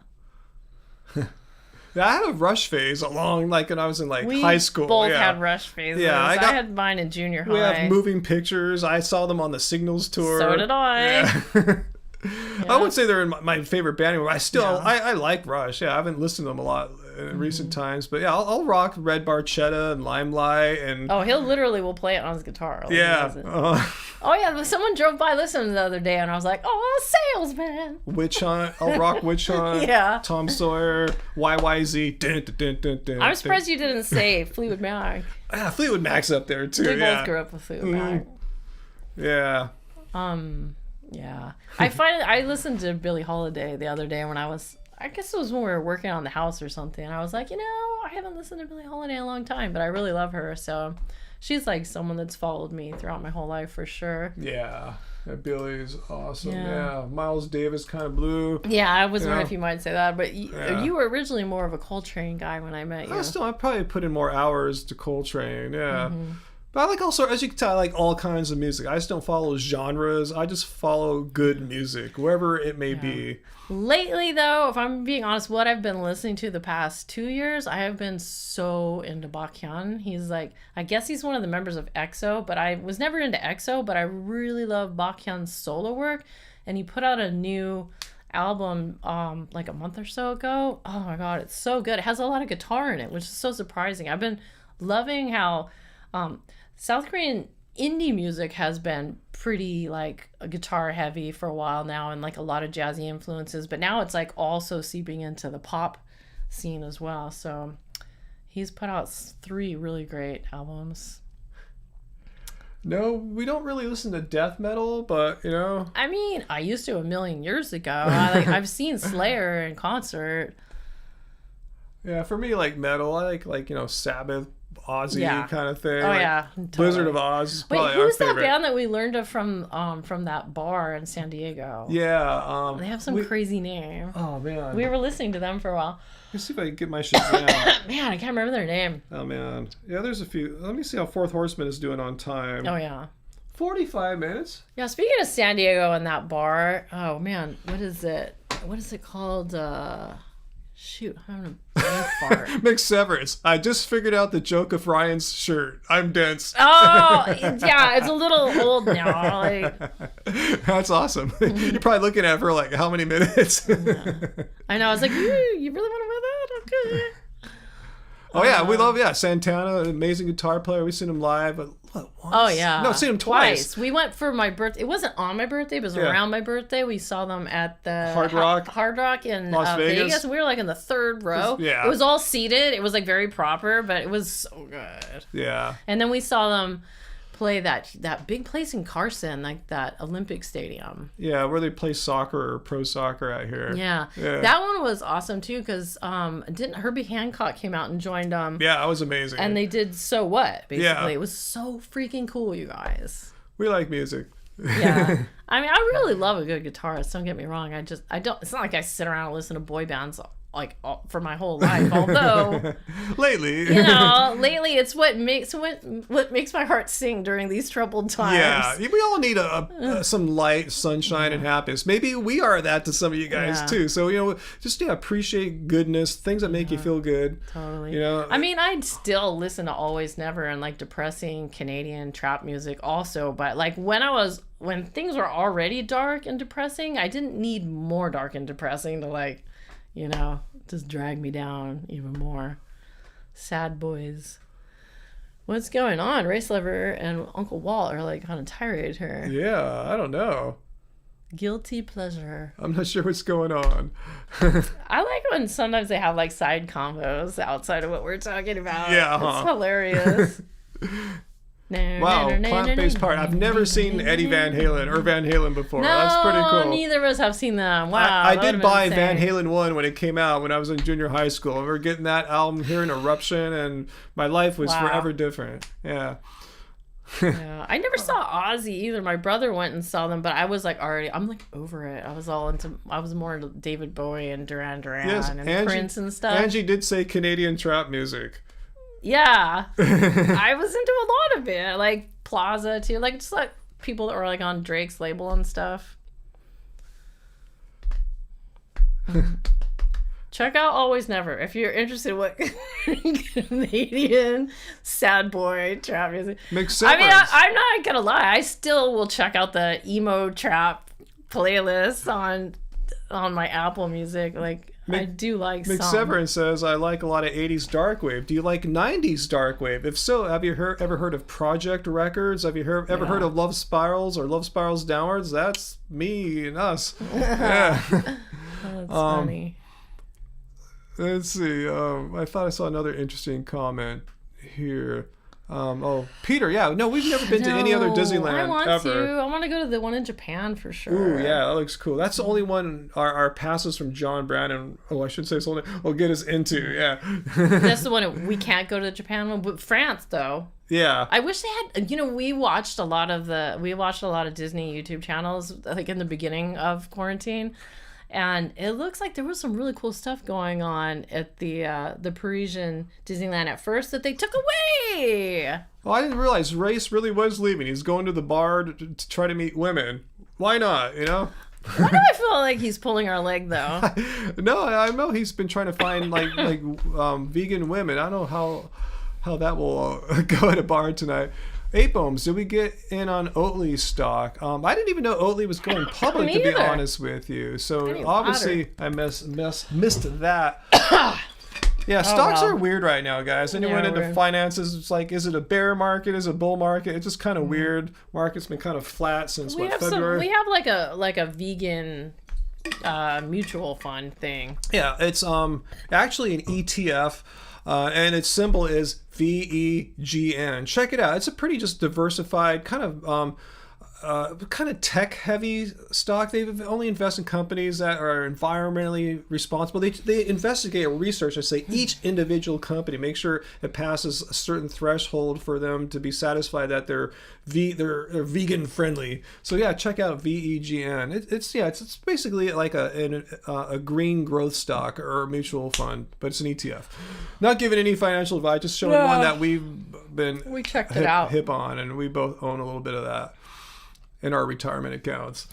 Yeah, I had a Rush phase along, when I was in high school. We both had Rush phases. Yeah, I had mine in junior high. We have Moving Pictures. I saw them on the Signals tour. So did I. Yeah. I wouldn't say they're my favorite band anymore. I like Rush. Yeah, I haven't listened to them a lot in recent times, but yeah, I'll rock Red Barchetta and Limelight and. Oh, will play it on his guitar. Yeah. Oh yeah, someone drove by listening the other day, and I was like, "Oh, salesman." Witch Hunt. I'll rock Witch Hunt. Yeah. Tom Sawyer. YYZ. Dun, dun, dun, dun, I'm surprised you didn't say Fleetwood Mac. Yeah, Fleetwood Mac's up there too. We both grew up with Fleetwood Mac. Yeah. Yeah. I listened to Billie Holiday the other day when I guess it was when we were working on the house or something. And I was like, I haven't listened to Billie Holiday in a long time, but I really love her. So she's like someone that's followed me throughout my whole life for sure. Yeah. Billie's awesome. Yeah. Miles Davis kind of blue. Yeah, I was wondering if you might say that, but you were originally more of a Coltrane guy when I met you. I probably put in more hours to Coltrane. Yeah. But I like also, as you can tell, I like all kinds of music. I just don't follow genres. I just follow good music, wherever it may be. Lately, though, if I'm being honest, what I've been listening to the past 2 years, I have been so into Baekhyun. He's I guess he's one of the members of EXO, but I was never into EXO, but I really love Baekhyun's solo work. And he put out a new album like a month or so ago. Oh my god, it's so good. It has a lot of guitar in it, which is so surprising. I've been loving how South Korean indie music has been pretty guitar heavy for a while now, and a lot of jazzy influences, but now it's also seeping into the pop scene as well. So he's put out 3 really great albums. No, we don't really listen to death metal, but I mean, I used to a million years ago. I've seen Slayer in concert. Yeah, for me, metal, I like Sabbath, Ozzy kind of thing. Oh yeah, totally. Blizzard of Oz is probably who's our favorite. that band that we learned of from that bar in San Diego? Yeah, they have some crazy name. Oh man, we were listening to them for a while. Let's see if I can get my shit down. Man, I can't remember their name. Oh man, yeah, there's a few. Let me see how Fourth Horseman is doing on time. Oh yeah, 45 minutes. Yeah, speaking of San Diego and that bar, oh man, what is it? What is it called? Shoot, I'm having a brain fart. McSeverance. I just figured out the joke of Ryan's shirt. I'm dense. Oh, yeah, it's a little old now. That's awesome. You're probably looking at it for how many minutes? I know. I was like, you really want to wear that? Okay. Oh yeah, we love Santana, amazing guitar player. We've seen him live, but once? Oh yeah, no, seen him twice. We went for my birthday. It wasn't on my birthday, but it was around my birthday. We saw them at the Hard Rock in Las Vegas. We were in the 3rd row. It was all seated. It was very proper, but it was so good. Yeah. And then we saw them play that big place in Carson, like that Olympic stadium. Yeah, where they play soccer or pro soccer out here. Yeah. That one was awesome too, because didn't Herbie Hancock came out and joined them. Yeah, that was amazing. And they did So What, basically. Yeah. It was so freaking cool, you guys. We like music. Yeah. I mean, I really love a good guitarist, don't get me wrong. I don't, it's not like I sit around and listen to boy bands like for my whole life, although lately lately it's what makes my heart sing during these troubled times. Yeah, we all need some light, sunshine, and happiness. Maybe we are that to some of you guys too. So just appreciate goodness, things that make you feel good. Totally. I mean, I'd still listen to Always Never and like depressing Canadian trap music also, but like when things were already dark and depressing, I didn't need more dark and depressing to like, just drag me down even more. Sad boys. What's going on? Race Lover and Uncle Walt are like on a tirade here. Yeah, I don't know. Guilty pleasure. I'm not sure what's going on. I like when sometimes they have like side combos outside of what we're talking about. Yeah, it's hilarious. Wow, plant-based part. I've never seen Eddie Van Halen before. No, that's pretty cool. Neither of us have seen them. Wow. I did buy Van Halen 1 when it came out when I was in junior high school. I remember getting that album, hearing Eruption, and my life was forever different. Yeah. Yeah. I never saw Ozzy either. My brother went and saw them, but I was like I'm like over it. I was more into David Bowie and Duran Duran and Prince and stuff. Angie did say Canadian trap music. Yeah. I was into a lot of it. Like Plaza too. Like just like people that were like on Drake's label and stuff. Check out Always Never if you're interested in what Canadian sad boy trap music. Makes sense. I mean, I'm not gonna lie. I still will check out the emo trap playlist on my Apple Music. Like, I do like some. McSeverin says, I like a lot of 80s dark wave. Do you like 90s dark wave? If so, have you ever heard of Project Records? Have you ever heard of Love Spirals or Love Spirals Downwards? That's me and us. Yeah. That's funny. Let's see. I thought I saw another interesting comment here. Peter, no, we've never been to any other Disneyland I want ever. to. I want to go to the one in Japan for sure. Ooh, yeah, that looks cool. That's the only one our passes from John Brandon, I should say something, will get us into, yeah. That's the one we can't go to the Japan one, but France, though. Yeah. I wish they had, we watched a lot of Disney YouTube channels, like in the beginning of quarantine. And it looks like there was some really cool stuff going on at the Parisian Disneyland at first that they took away. Well, I didn't realize Race really was leaving. He's going to the bar to try to meet women. Why not, Why do I feel like he's pulling our leg, though? No, I know he's been trying to find like vegan women. I don't know how that will go at a bar tonight. 8Bones, did we get in on Oatly's stock? I didn't even know Oatly was going public, to be honest with you. So obviously I missed that. Yeah, stocks are weird right now, guys. Anyone into finances, it's like, is it a bear market? Is it a bull market? It's just kind of weird. Market's been kind of flat since February. We have like a vegan mutual fund thing. Yeah, it's actually an ETF. And its symbol is VEGN. Check it out. It's a pretty just diversified kind of tech heavy stock. They only invest in companies that are environmentally responsible. They investigate or research, I say, each individual company, make sure it passes a certain threshold for them to be satisfied that they're vegan friendly. So yeah, check out VEGN. It's basically like a green growth stock or a mutual fund, but it's an ETF. Not giving any financial advice, just showing one that we checked it out hip on, and we both own a little bit of that in our retirement accounts.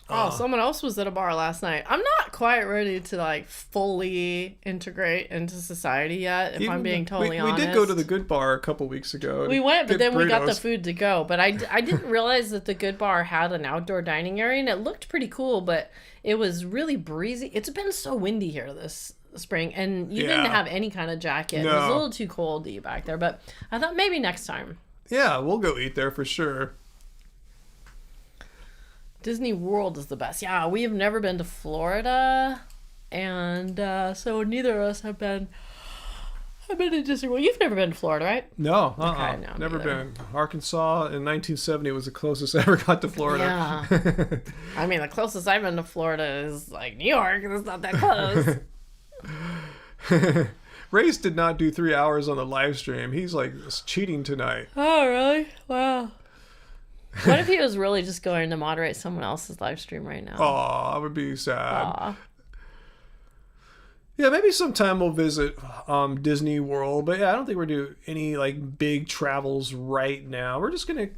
Someone else was at a bar last night. I'm not quite ready to like fully integrate into society yet, if I'm being totally honest. We did go to the Good Bar a couple weeks ago. We went, but then we got the food to go. But I didn't realize that the Good Bar had an outdoor dining area, and it looked pretty cool, but it was really breezy. It's been so windy here this spring, and you didn't have any kind of jacket. No. It was a little too cold to eat back there, but I thought maybe next time. Yeah, we'll go eat there for sure. Disney World is the best. Yeah, we have never been to Florida, and so neither of us have been. I've been to Disney World. You've never been to Florida, right? No, Okay, no, never neither. been. Arkansas in 1970 was the closest I ever got to Florida. Yeah. I mean, the closest I've been to Florida is like New York, and it's not that close. Race did not do 3 hours on the live stream. He's like cheating tonight. Oh, really? Wow. What if he was really just going to moderate someone else's live stream right now? Oh, I would be sad. Aw. Yeah, maybe sometime we'll visit Disney World, but yeah, I don't think we're doing any like big travels right now. We're just gonna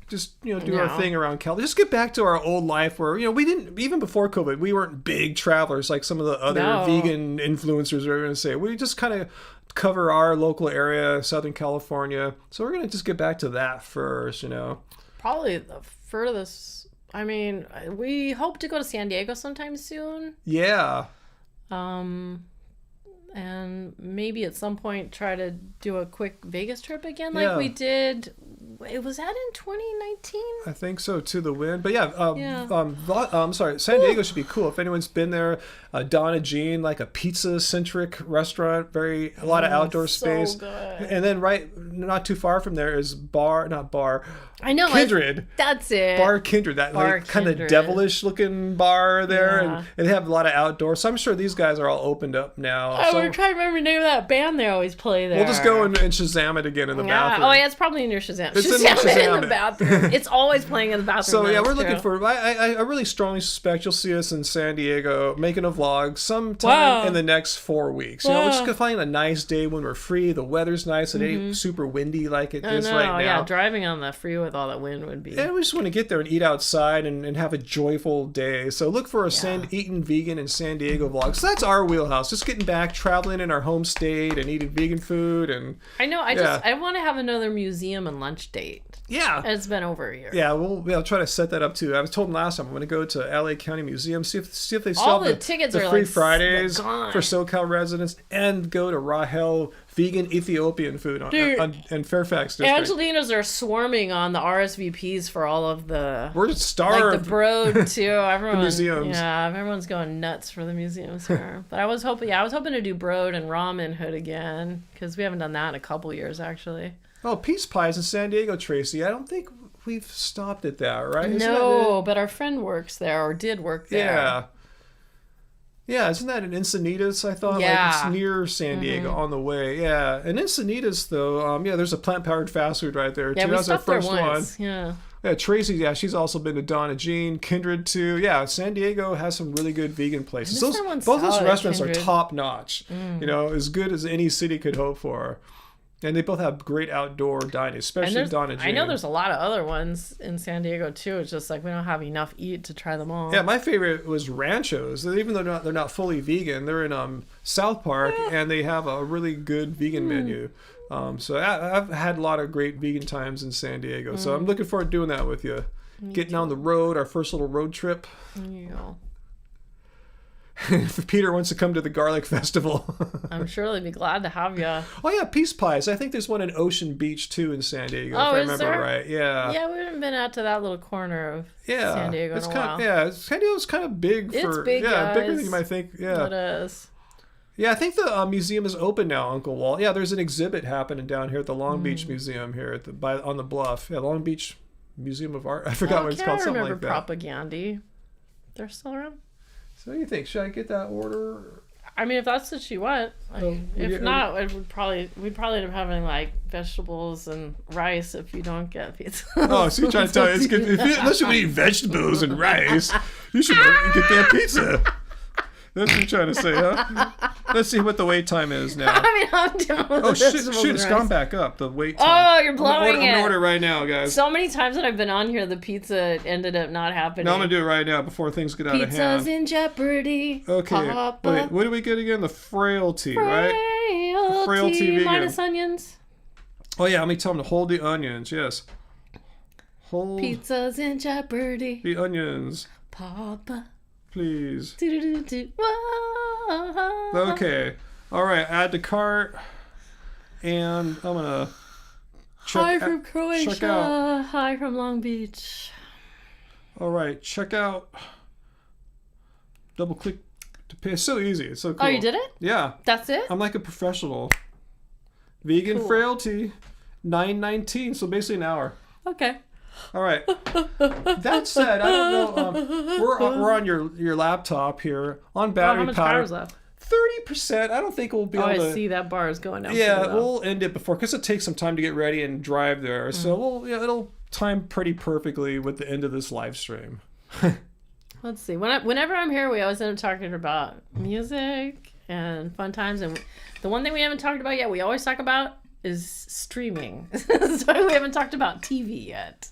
do our thing around California. Just get back to our old life where we didn't, even before COVID, we weren't big travelers like some of the other vegan influencers are going to say. We just kind of cover our local area, Southern California. So we're gonna just get back to that first, Probably the furthest. I mean, we hope to go to San Diego sometime soon. Yeah. And maybe at some point try to do a quick Vegas trip again, like we did. It was that in 2019? I think so too. The wind, but sorry. San Diego should be cool if anyone's been there. Donna Jean, like a pizza-centric restaurant, a lot of outdoor space. So good. And then not too far from there is I know, Kindred. That's it. Bar Kindred, that kind of devilish looking bar there, and they have a lot of outdoors. So I'm sure these guys are all opened up now. We're trying to remember the name of that band they always play there. We'll just go and Shazam it again in the bathroom. Oh yeah, it's probably in your Shazam. It's in the bathroom. It's always playing in the bathroom. So yeah, we're looking for. I really strongly suspect you'll see us in San Diego making a vlog sometime in the next 4 weeks. We're just gonna find a nice day when we're free. The weather's nice. It ain't super windy like it is right now. Yeah, driving on the freeway with all that wind would be. Yeah, we just want to get there and eat outside and have a joyful day. So look for a eating vegan in San Diego vlog. So that's our wheelhouse. Just getting back, traveling in our home state and eating vegan food. And I know. I want to have another museum and lunch date. Yeah. It's been over a year. Yeah, I'll try to set that up too. I was told them last time I'm going to go to LA County Museum, see if they still all have the tickets the are free like Fridays gone. for SoCal residents, and go to Rahel vegan Ethiopian food in Fairfax District. Angelinos are swarming on the RSVPs for all of the. We're starved. Like the Broad too. Everyone, the museums. Yeah, everyone's going nuts for the museums here. But I was hoping to do Broad and Ramen Hood again because we haven't done that in a couple years actually. Oh, Peace Pies in San Diego, Tracy. I don't think we've stopped at that, right? No, but our friend works there or did work there. Yeah. Yeah, isn't that in Encinitas, I thought? Yeah. Like it's near San Diego on the way. Yeah. And Encinitas, though, there's a plant-powered fast food right there, too. Yeah, we That's our stopped there first once. one. Yeah. Yeah, Tracy, she's also been to Donna Jean, Kindred, too. Yeah, San Diego has some really good vegan places. Both those restaurants are top-notch. As good as any city could hope for. And they both have great outdoor dining, especially Donna Jean. I know there's a lot of other ones in San Diego too. It's just like we don't have enough eat to try them all. Yeah, my favorite was Ranchos. Even though they're not fully vegan, they're in South Park, and they have a really good vegan menu. So I've had a lot of great vegan times in San Diego. So I'm looking forward to doing that with you. Getting on the road, our first little road trip. Yeah. If Peter wants to come to the Garlic Festival. I'm sure they'd be glad to have you. Oh yeah, Peace Pies. I think there's one in Ocean Beach too in San Diego, if I remember right. Yeah. Yeah, we haven't been out to that little corner of San Diego in a while. Yeah, San Diego's kind of big It's big, guys. Bigger than you might think. Yeah. It is. Yeah, I think the museum is open now, Uncle Walt. Yeah, there's an exhibit happening down here at the Long Beach Museum here on the bluff. Yeah, Long Beach Museum of Art. I forgot what it's called. Something like that. Propagandy. They're still around. So what do you think? Should I get that order? I mean, if that's what you want. If not, we'd probably end up having like vegetables and rice if you don't get pizza. Oh, so you're trying to tell me unless you eat vegetables and rice, you should get that pizza. That's what you're trying to say, huh? Let's see what the wait time is now. I mean, I'm doing shoot, it's gone back up, the wait time. Oh, you're blowing it. I'm going to order right now, guys. So many times that I've been on here, the pizza ended up not happening. No, I'm going to do it right now before things get out of hand. Pizza's in jeopardy. Okay, wait, what do we get again? The frailty, right? Frailty vegan. Minus onions. Oh, yeah, let me tell them to hold the onions, yes. Hold Pizza's in jeopardy. the onions. Papa. Please. Whoa. Okay. All right. Add to cart. And I'm going to Hi from Croatia. Hi from Long Beach. All right. Check out. Double click to pay. It's so easy. It's so cool. Oh, you did it? Yeah. That's it? I'm like a professional. Vegan Cool. Frailty, 9:19. So basically an hour. Okay. All right. That said, I don't know. We're on your laptop here on battery how much power. power's left? 30%. I don't think we'll be Oh, able to. I see that bar is going down. Yeah, pretty low. we'll end it before because it takes some time to get ready and drive there. So it'll time pretty perfectly with the end of this live stream. Let's see. Whenever I'm here, we always end up talking about music and fun times. And the one thing we haven't talked about yet, we always talk about, is streaming. So we haven't talked about TV yet.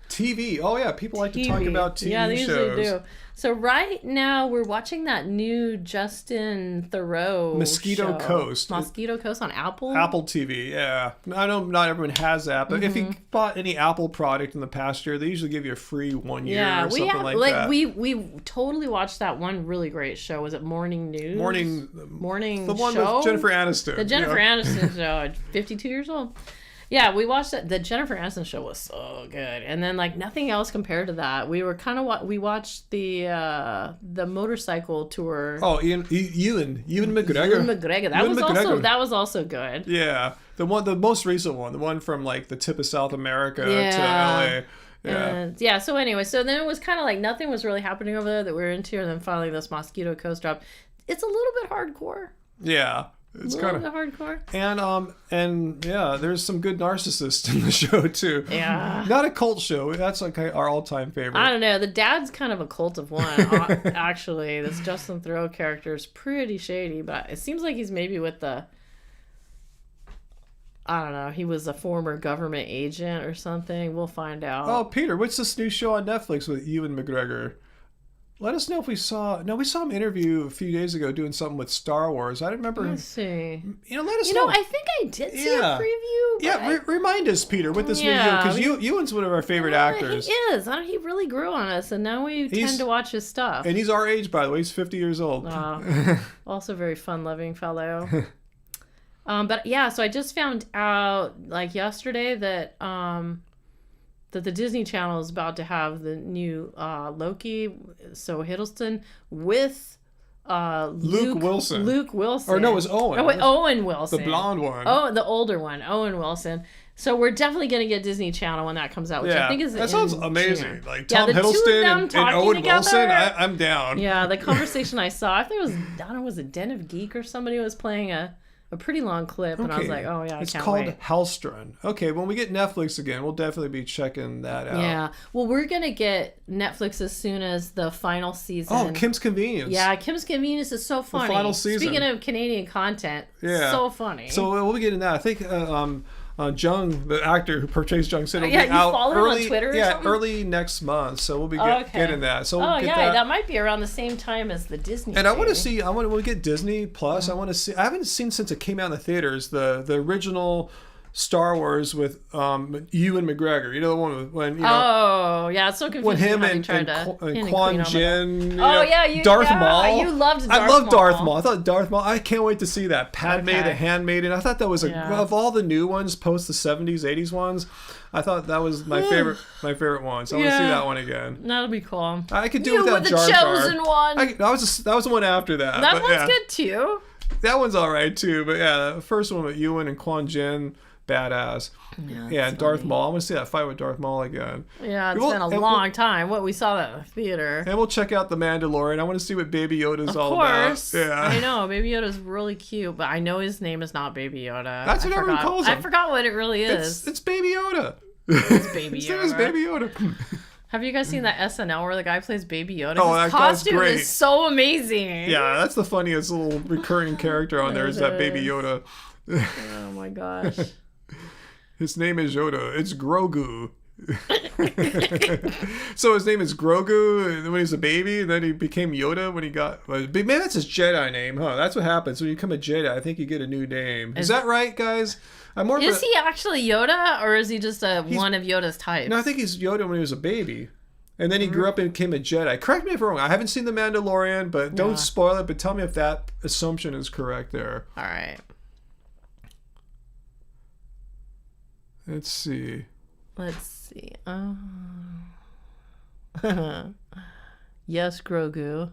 TV. Oh yeah, people like to talk about TV yeah, they shows. usually do. So right now we're watching that new Justin Theroux Mosquito show. Coast. Mosquito Coast on Apple. Apple TV, yeah. I know not everyone has that, but if you bought any Apple product in the past year, they usually give you a free 1 year or something like that. We totally watched that one really great show. Was it Morning News? Morning The one show? with Jennifer Aniston. The Jennifer Aniston show at 52 years old. Yeah, we watched that. The Jennifer Aniston show was so good, and then like nothing else compared to that. We were kind of we watched the motorcycle tour. Oh, Ewan McGregor. Ewan McGregor. That was also good. Yeah, the most recent one, the one from like the tip of South America to Yeah. LA. Yeah. So anyway, so then it was kind of like nothing was really happening over there that we were into, and then finally this Mosquito Coast dropped. It's a little bit hardcore. Yeah. It's kind of hardcore. And yeah, there's some good narcissists in the show too. Yeah. Not a cult show. That's like our all-time favorite. I don't know. The dad's kind of a cult of one. Actually, this Justin Theroux character is pretty shady, but it seems like he's maybe with the. I don't know. He was a former government agent or something. We'll find out. Oh, Peter, what's this new show on Netflix with Ewan McGregor? Let us know if we saw. No, we saw him interview a few days ago doing something with Star Wars. I don't remember. Let's see. Let us know. I think I did see a preview. Yeah, remind us, Peter, with this new show, because Ewan's one of our favorite actors. He is. He really grew on us, and now we tend to watch his stuff. And he's our age, by the way. He's 50 years old. Also, very fun-loving fellow. But yeah, so I just found out like yesterday that that the Disney Channel is about to have the new Loki, so Hiddleston with Luke Wilson. Luke Wilson. Or no, it was Owen. Oh, wait, Owen Wilson. The blonde one. Oh, the older one, Owen Wilson. So we're definitely going to get Disney Channel when that comes out, which I think is that sounds amazing. June. Like Tom Hiddleston and Owen together, Wilson, I'm down. Yeah, the conversation I saw, I think it was, I don't know, was it Den of Geek or somebody was playing a pretty long clip, and I was like, oh yeah, I it's can't called wait. Hellstrun. Okay, when we get Netflix again, we'll definitely be checking that out. Yeah, well, we're gonna get Netflix as soon as the final season. Oh, Kim's Convenience. Yeah, Kim's Convenience is so funny. The final season. Speaking of Canadian content, so funny. So we'll be getting that. I think Jung, the actor who portrays Jung, said it'll be you out follow early. him on Twitter or something? Early next month. So we'll be getting that. So we'll get that might be around the same time as the Disney. And I want to see. When we get Disney Plus, I want to see. I haven't seen since it came out in the theaters the original Star Wars with Ewan McGregor. You know the one with when Oh yeah, it's so confusing. when him and Quan Jin. Darth Maul. You loved Darth Maul. I love Darth Maul. I thought Darth Maul. I can't wait to see that Padme the Handmaiden. I thought that was of all the new ones post the 70s, 80s ones. I thought that was my favorite one. So I want to see that one again. That'll be cool. I could do without Jar Jar. You were the chosen one. That was the one after that. That one's good too. That one's all right too. But yeah, the first one with Ewan and Quan Jin. Badass. Yeah, Darth Maul. I want to see that fight with Darth Maul again. Yeah, it's been a long time. We saw that in the theater. And we'll check out The Mandalorian. I want to see what Baby Yoda's all about. Yeah. I know. Baby Yoda's really cute, but I know his name is not Baby Yoda. That's what everyone calls him. I forgot what it really is. It's Baby Yoda. It's Baby Yoda. His name is Baby Yoda. Have you guys seen that SNL where the guy plays Baby Yoda? Oh, his that guy's costume great. is so amazing. Yeah, that's the funniest little recurring character on there is that Baby Yoda. Oh my gosh. His name is Yoda. It's Grogu. So his name is Grogu when he was a baby, and then he became Yoda when he got. Man, that's his Jedi name, huh? That's what happens when you become a Jedi. I think you get a new name. Is that right, guys? Is he actually Yoda, or is he just one of Yoda's types? No, I think he's Yoda when he was a baby. And then he grew up and became a Jedi. Correct me if I'm wrong. I haven't seen The Mandalorian, but don't spoil it. But tell me if that assumption is correct there. All right. Let's see. Yes, Grogu.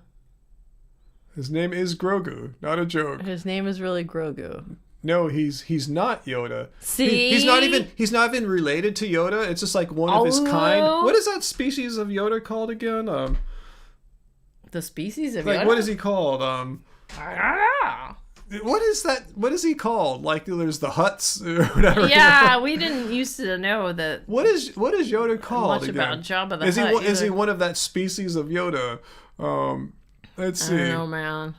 His name is Grogu, not a joke. His name is really Grogu. no, he's not Yoda. See? He's not even related to Yoda. It's just like one of his kind. What is that species of Yoda called again? The species of like Yoda? what is he called? I don't know. What is that? What is he called? Like there's the Hutts or whatever. Yeah, we didn't used to know that. What is Yoda called? Much again? about Jabba the is Hutt. Is he one of that species of Yoda? Let's see. I don't know, man.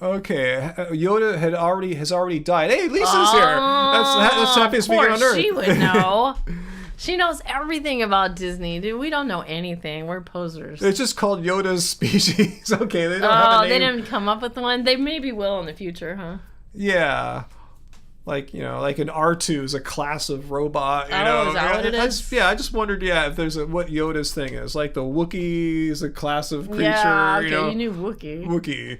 Okay, Yoda has already died. Hey, Lisa's here. That's happiest vegan on Earth. She would know. She knows everything about Disney, dude. We don't know anything. We're posers. It's just called Yoda's species. Okay, they don't have a name. They didn't come up with one. They maybe will in the future, huh? Yeah. Like, like an R2 is a class of robot, is that what it is? I just wondered, if there's what Yoda's thing is. Like the Wookiee is a class of creature, yeah, okay, you knew Wookiee. Wookiee.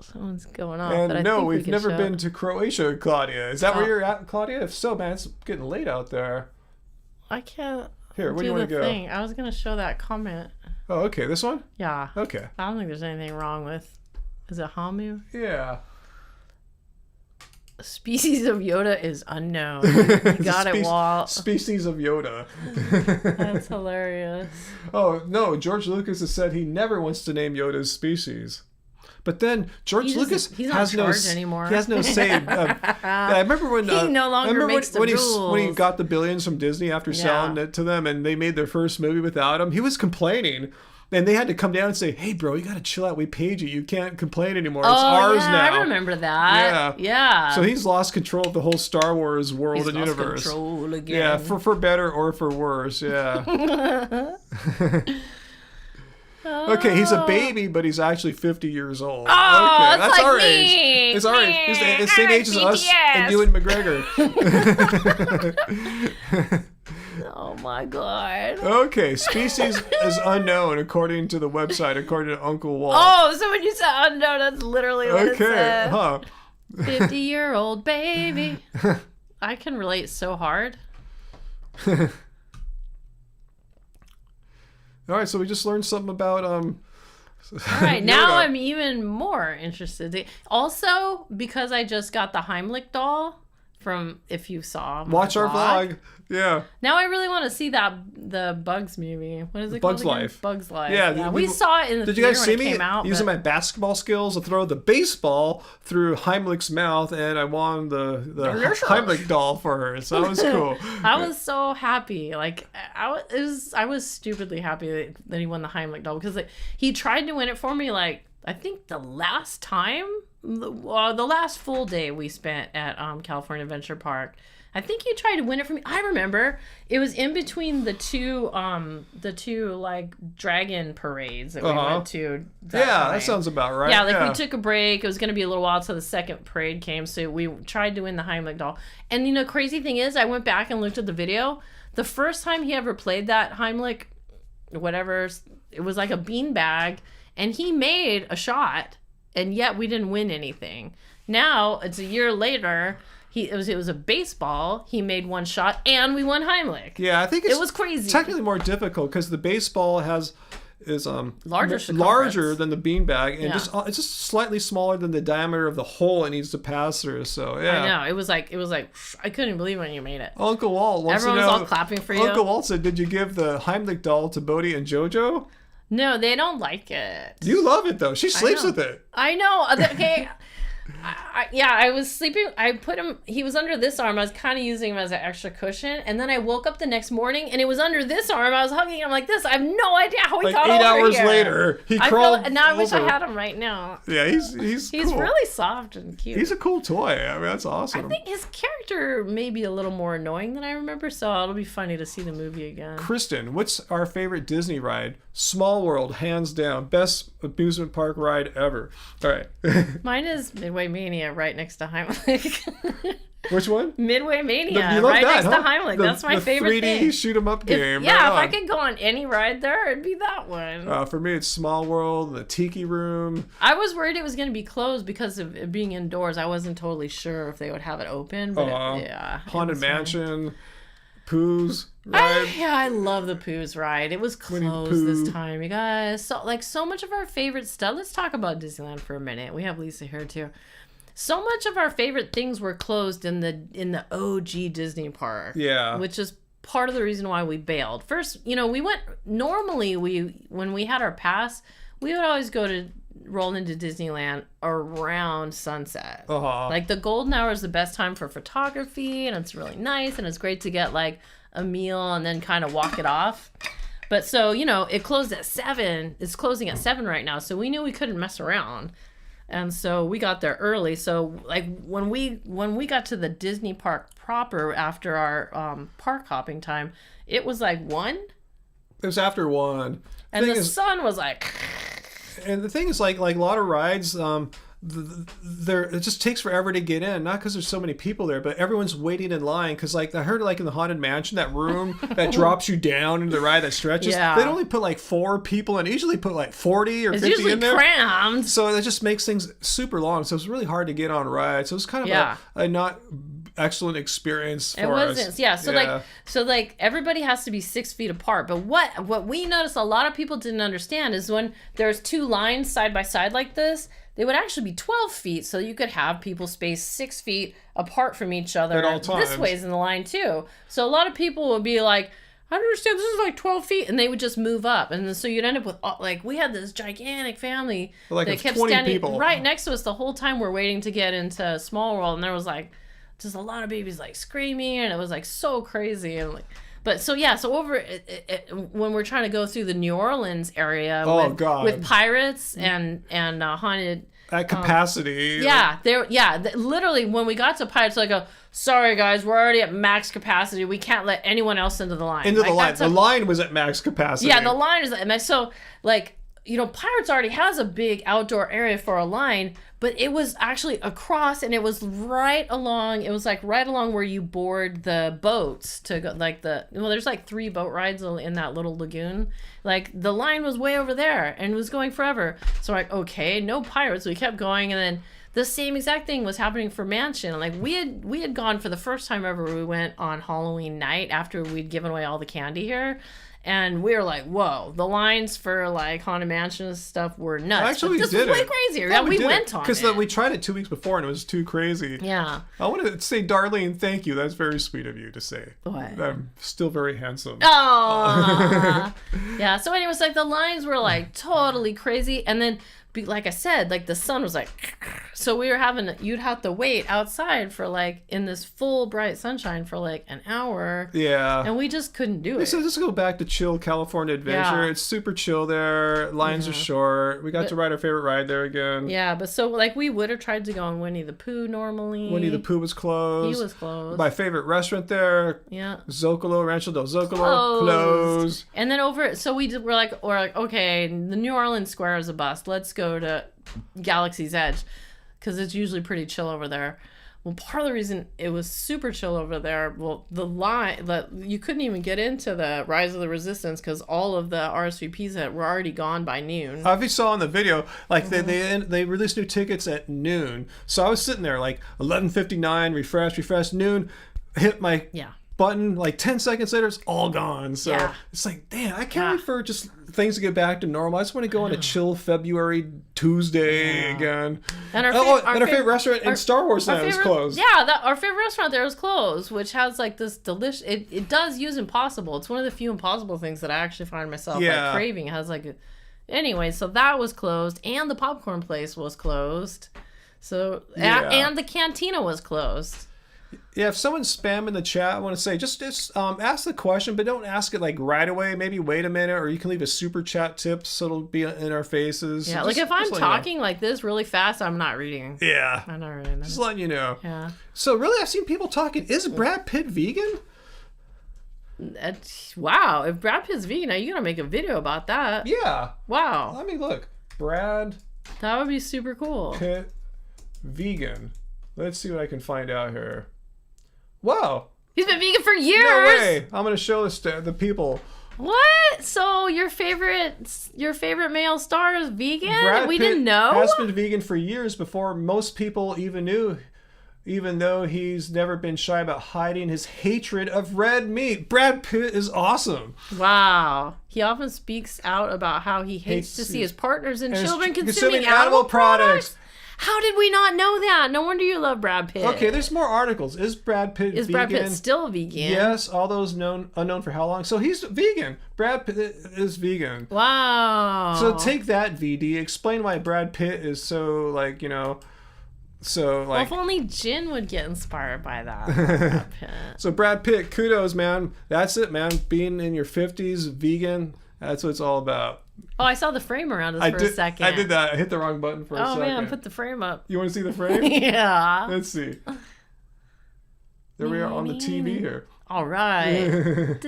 Someone's going off. And but I no, think we've never show. been to Croatia, Claudia. Is that where you're at, Claudia? If so, man, it's getting late out there. I can't Here, where do you want to go? Thing. I was going to show that comment. Oh, okay. This one? Yeah. Okay. I don't think there's anything wrong with... Is it Hamu? Yeah. Species of Yoda is unknown. You got it, Walt. Species of Yoda. That's hilarious. Oh, no. George Lucas has said he never wants to name Yoda's species. But then George Lucas has no anymore. He has no say. I remember when he no longer makes the rules. When he got the billions from Disney after selling it to them, and they made their first movie without him. He was complaining, and they had to come down and say, "Hey, bro, you got to chill out. We paid you. You can't complain anymore. It's ours now." I remember that. Yeah. So he's lost control of the whole Star Wars world and universe. Control again. Yeah, for better or for worse. Yeah. Okay, he's a baby, but he's actually 50 years old. Oh, okay, that's like our me. age. It's our age. He's the same age as us and Ewan McGregor. Oh my god. Okay, species is unknown according to the website, according to Uncle Walt. Oh, so when you said unknown, that's literally what it said. Huh. 50-year-old baby. I can relate so hard. All right, so we just learned something about All right, now I'm even more interested. Also, because I just got the Heimlich doll from, if you saw my Watch our vlog. Yeah. Now I really want to see the Bugs movie. What is it Bugs called? Life. Bugs Life. Yeah, we saw it in the Did you theater guys see when it me came out, using my basketball skills to throw the baseball through Heimlich's mouth, and I won the Heimlich doll for her. So that was cool. I was so happy. Like I was stupidly happy that he won the Heimlich doll because he tried to win it for me. Like I think the last time, the last full day we spent at California Adventure Park. I think he tried to win it for me. I remember it was in between the two like dragon parades that we went to. That sounds about right. Yeah, we took a break. It was going to be a little while till the second parade came, so we tried to win the Heimlich doll. And crazy thing is, I went back and looked at the video. The first time he ever played that Heimlich, whatever, it was like a beanbag, and he made a shot, and yet we didn't win anything. Now it's a year later. It was a baseball. He made one shot, and we won Heimlich. Yeah, I think it was crazy. Technically more difficult because the baseball is larger than the beanbag, and it's just slightly smaller than the diameter of the hole it needs to pass through. So yeah, I know it was like I couldn't believe when you made it. Uncle Walt wants Everyone to know, was all clapping for you. Uncle Walt said, "Did you give the Heimlich doll to Bodhi and JoJo?" No, they don't like it. You love it though. She sleeps with it. I know. Okay. I was sleeping. I put him. He was under this arm. I was kind of using him as an extra cushion, and then I woke up the next morning, and it was under this arm. I was hugging him like this. I have no idea how he got over 8 hours here. later, he crawled. Now I wish I had him right now. Yeah, he's cool. Really soft and cute. He's a cool toy. I mean, that's awesome. I think his character may be a little more annoying than I remember, so it'll be funny to see the movie again. Kristen, what's our favorite Disney ride? Small World, hands down, best amusement park ride ever. All right. Mine is Midway Mania, right next to Heimlich. Which one? Midway Mania, you love right that, next to Heimlich. That's my favorite 3D thing. shoot 'em up game. If I could go on any ride there, it'd be that one. For me, it's Small World, the Tiki Room. I was worried it was going to be closed because of it being indoors. I wasn't totally sure if they would have it open, but Haunted Mansion. Pooh's ride. I love the Pooh's ride. It was closed this time, you guys. So much of our favorite stuff. Let's talk about Disneyland for a minute. We have Lisa here too. So much of our favorite things were closed in the OG Disney park. Yeah. Which is part of the reason why we bailed. First, we went, normally when we had our pass, we would always roll into Disneyland around sunset. Like the golden hour is the best time for photography, and it's really nice, and it's great to get like a meal and then kind of walk it off. But so, it closed at 7. It's closing at 7 right now, so we knew we couldn't mess around. And so we got there early. So like when we got to the Disney park proper after our park hopping time, it was like 1. It was after 1. And the sun was like. And the thing is, like a lot of rides, it just takes forever to get in. Not because there's so many people there, but everyone's waiting in line. Because like I heard, like in the Haunted Mansion, that room that drops you down into the ride that stretches, they'd only put like 4 people, and usually put like 40 or 50 in there. It's usually crammed. So it just makes things super long. So it's really hard to get on rides. So it was kind of a not excellent experience for us. It wasn't. Yeah. So like everybody has to be 6 feet apart. But what we noticed a lot of people didn't understand is when there's 2 lines side by side like this, they would actually be 12 feet, so you could have people spaced 6 feet apart from each other. At all times. This way's in the line too. So a lot of people would be like, I don't understand, this is like 12 feet, and they would just move up. And so you'd end up with, like, we had this gigantic family that kept standing people right next to us the whole time we're waiting to get into Small World, and there was like just a lot of babies like screaming, and it was like so crazy. And like, but so over when we're trying to go through the New Orleans area with Pirates and haunted at capacity. Literally when we got to Pirates, I go, sorry guys, we're already at max capacity. We can't let anyone else into the line. The line was at max capacity. Yeah, the line is at max. So like, Pirates already has a big outdoor area for a line, but it was actually across, and it was right along. It was like right along where you board the boats to go. Like there's like 3 boat rides in that little lagoon. Like the line was way over there, and it was going forever. So like, okay, no Pirates. We kept going, and then the same exact thing was happening for Mansion. Like we had gone for the first time ever. We went on Halloween night after we'd given away all the candy here. And we were like, whoa, the lines for like Haunted Mansion stuff were nuts. Actually, this was way crazier. Yeah, we went on it. Because we tried it 2 weeks before, and it was too crazy. Yeah. I want to say, Darlene, thank you. That's very sweet of you to say. What? I'm still very handsome. Oh. Yeah, so anyways, like the lines were like totally crazy. And then, like I said, like the sun was like, so we were you'd have to wait outside for like in this full bright sunshine for like an hour. Yeah. And we just couldn't do it. So let's go back to chill California Adventure. Yeah. It's super chill there. Lines are short. We got to ride our favorite ride there again. Yeah, but so like we would have tried to go on Winnie the Pooh normally. Winnie the Pooh was closed. He was closed. My favorite restaurant there. Yeah. Zocalo, Rancho del Zocalo, closed. And then we're like, okay, the New Orleans Square is a bust. Let's go to Galaxy's Edge because it's usually pretty chill over there. Well, part of the reason it was super chill over there, the line you couldn't even get into the Rise of the Resistance because all of the RSVPs were already gone by noon. If you saw in the video, like they released new tickets at noon, so I was sitting there like 11:59, refresh, noon, hit my button, like 10 seconds later it's all gone. So it's like, damn, I can't wait for just things to get back to normal. I just want to go on a chill February Tuesday again. And our favorite restaurant in Star Wars Land was closed. Yeah, our favorite restaurant there was closed, which has like this delicious, it does use Impossible. It's one of the few Impossible things that I actually find myself like craving. It has like anyway, so that was closed, and the popcorn place was closed. So and the cantina was closed. Yeah, if someone's spamming the chat, I want to say just ask the question, but don't ask it like right away. Maybe wait a minute, or you can leave a super chat tip so it'll be in our faces. Yeah, like if I'm talking like this really fast, I'm not reading. Yeah, I'm not reading. Just letting you know. Yeah. So really, I've seen people talking. Is Brad Pitt vegan? Wow, if Brad Pitt's vegan, are you gonna make a video about that? Yeah. Wow. Let me look. Brad. That would be super cool. Pitt, vegan. Let's see what I can find out here. Wow. He's been vegan for years. No way. I'm going to show this to the people. What? So your favorite male star is vegan? Brad we Pitt didn't know? Has been vegan for years before most people even knew even though he's never been shy about hiding his hatred of red meat. Brad Pitt is awesome. Wow. He often speaks out about how he hates to see his partners and children consuming animal products. How did we not know that? No wonder you love Brad Pitt. Okay, there's more articles. Is Brad Pitt vegan? Is Brad Pitt still vegan? Yes, all those unknown for how long. So he's vegan. Brad Pitt is vegan. Wow. So take that, VD. Explain why Brad Pitt is so, like, you know, so, like... Well, if only Jin would get inspired by that. Brad Pitt. So Brad Pitt, kudos, man. That's it, man. Being in your 50s, vegan, that's what it's all about. Oh, I saw the frame around us for a second. I did that. I hit the wrong button for a second. Oh, man, put the frame up. You want to see the frame? Yeah. Let's see. There we are on the TV here. All right.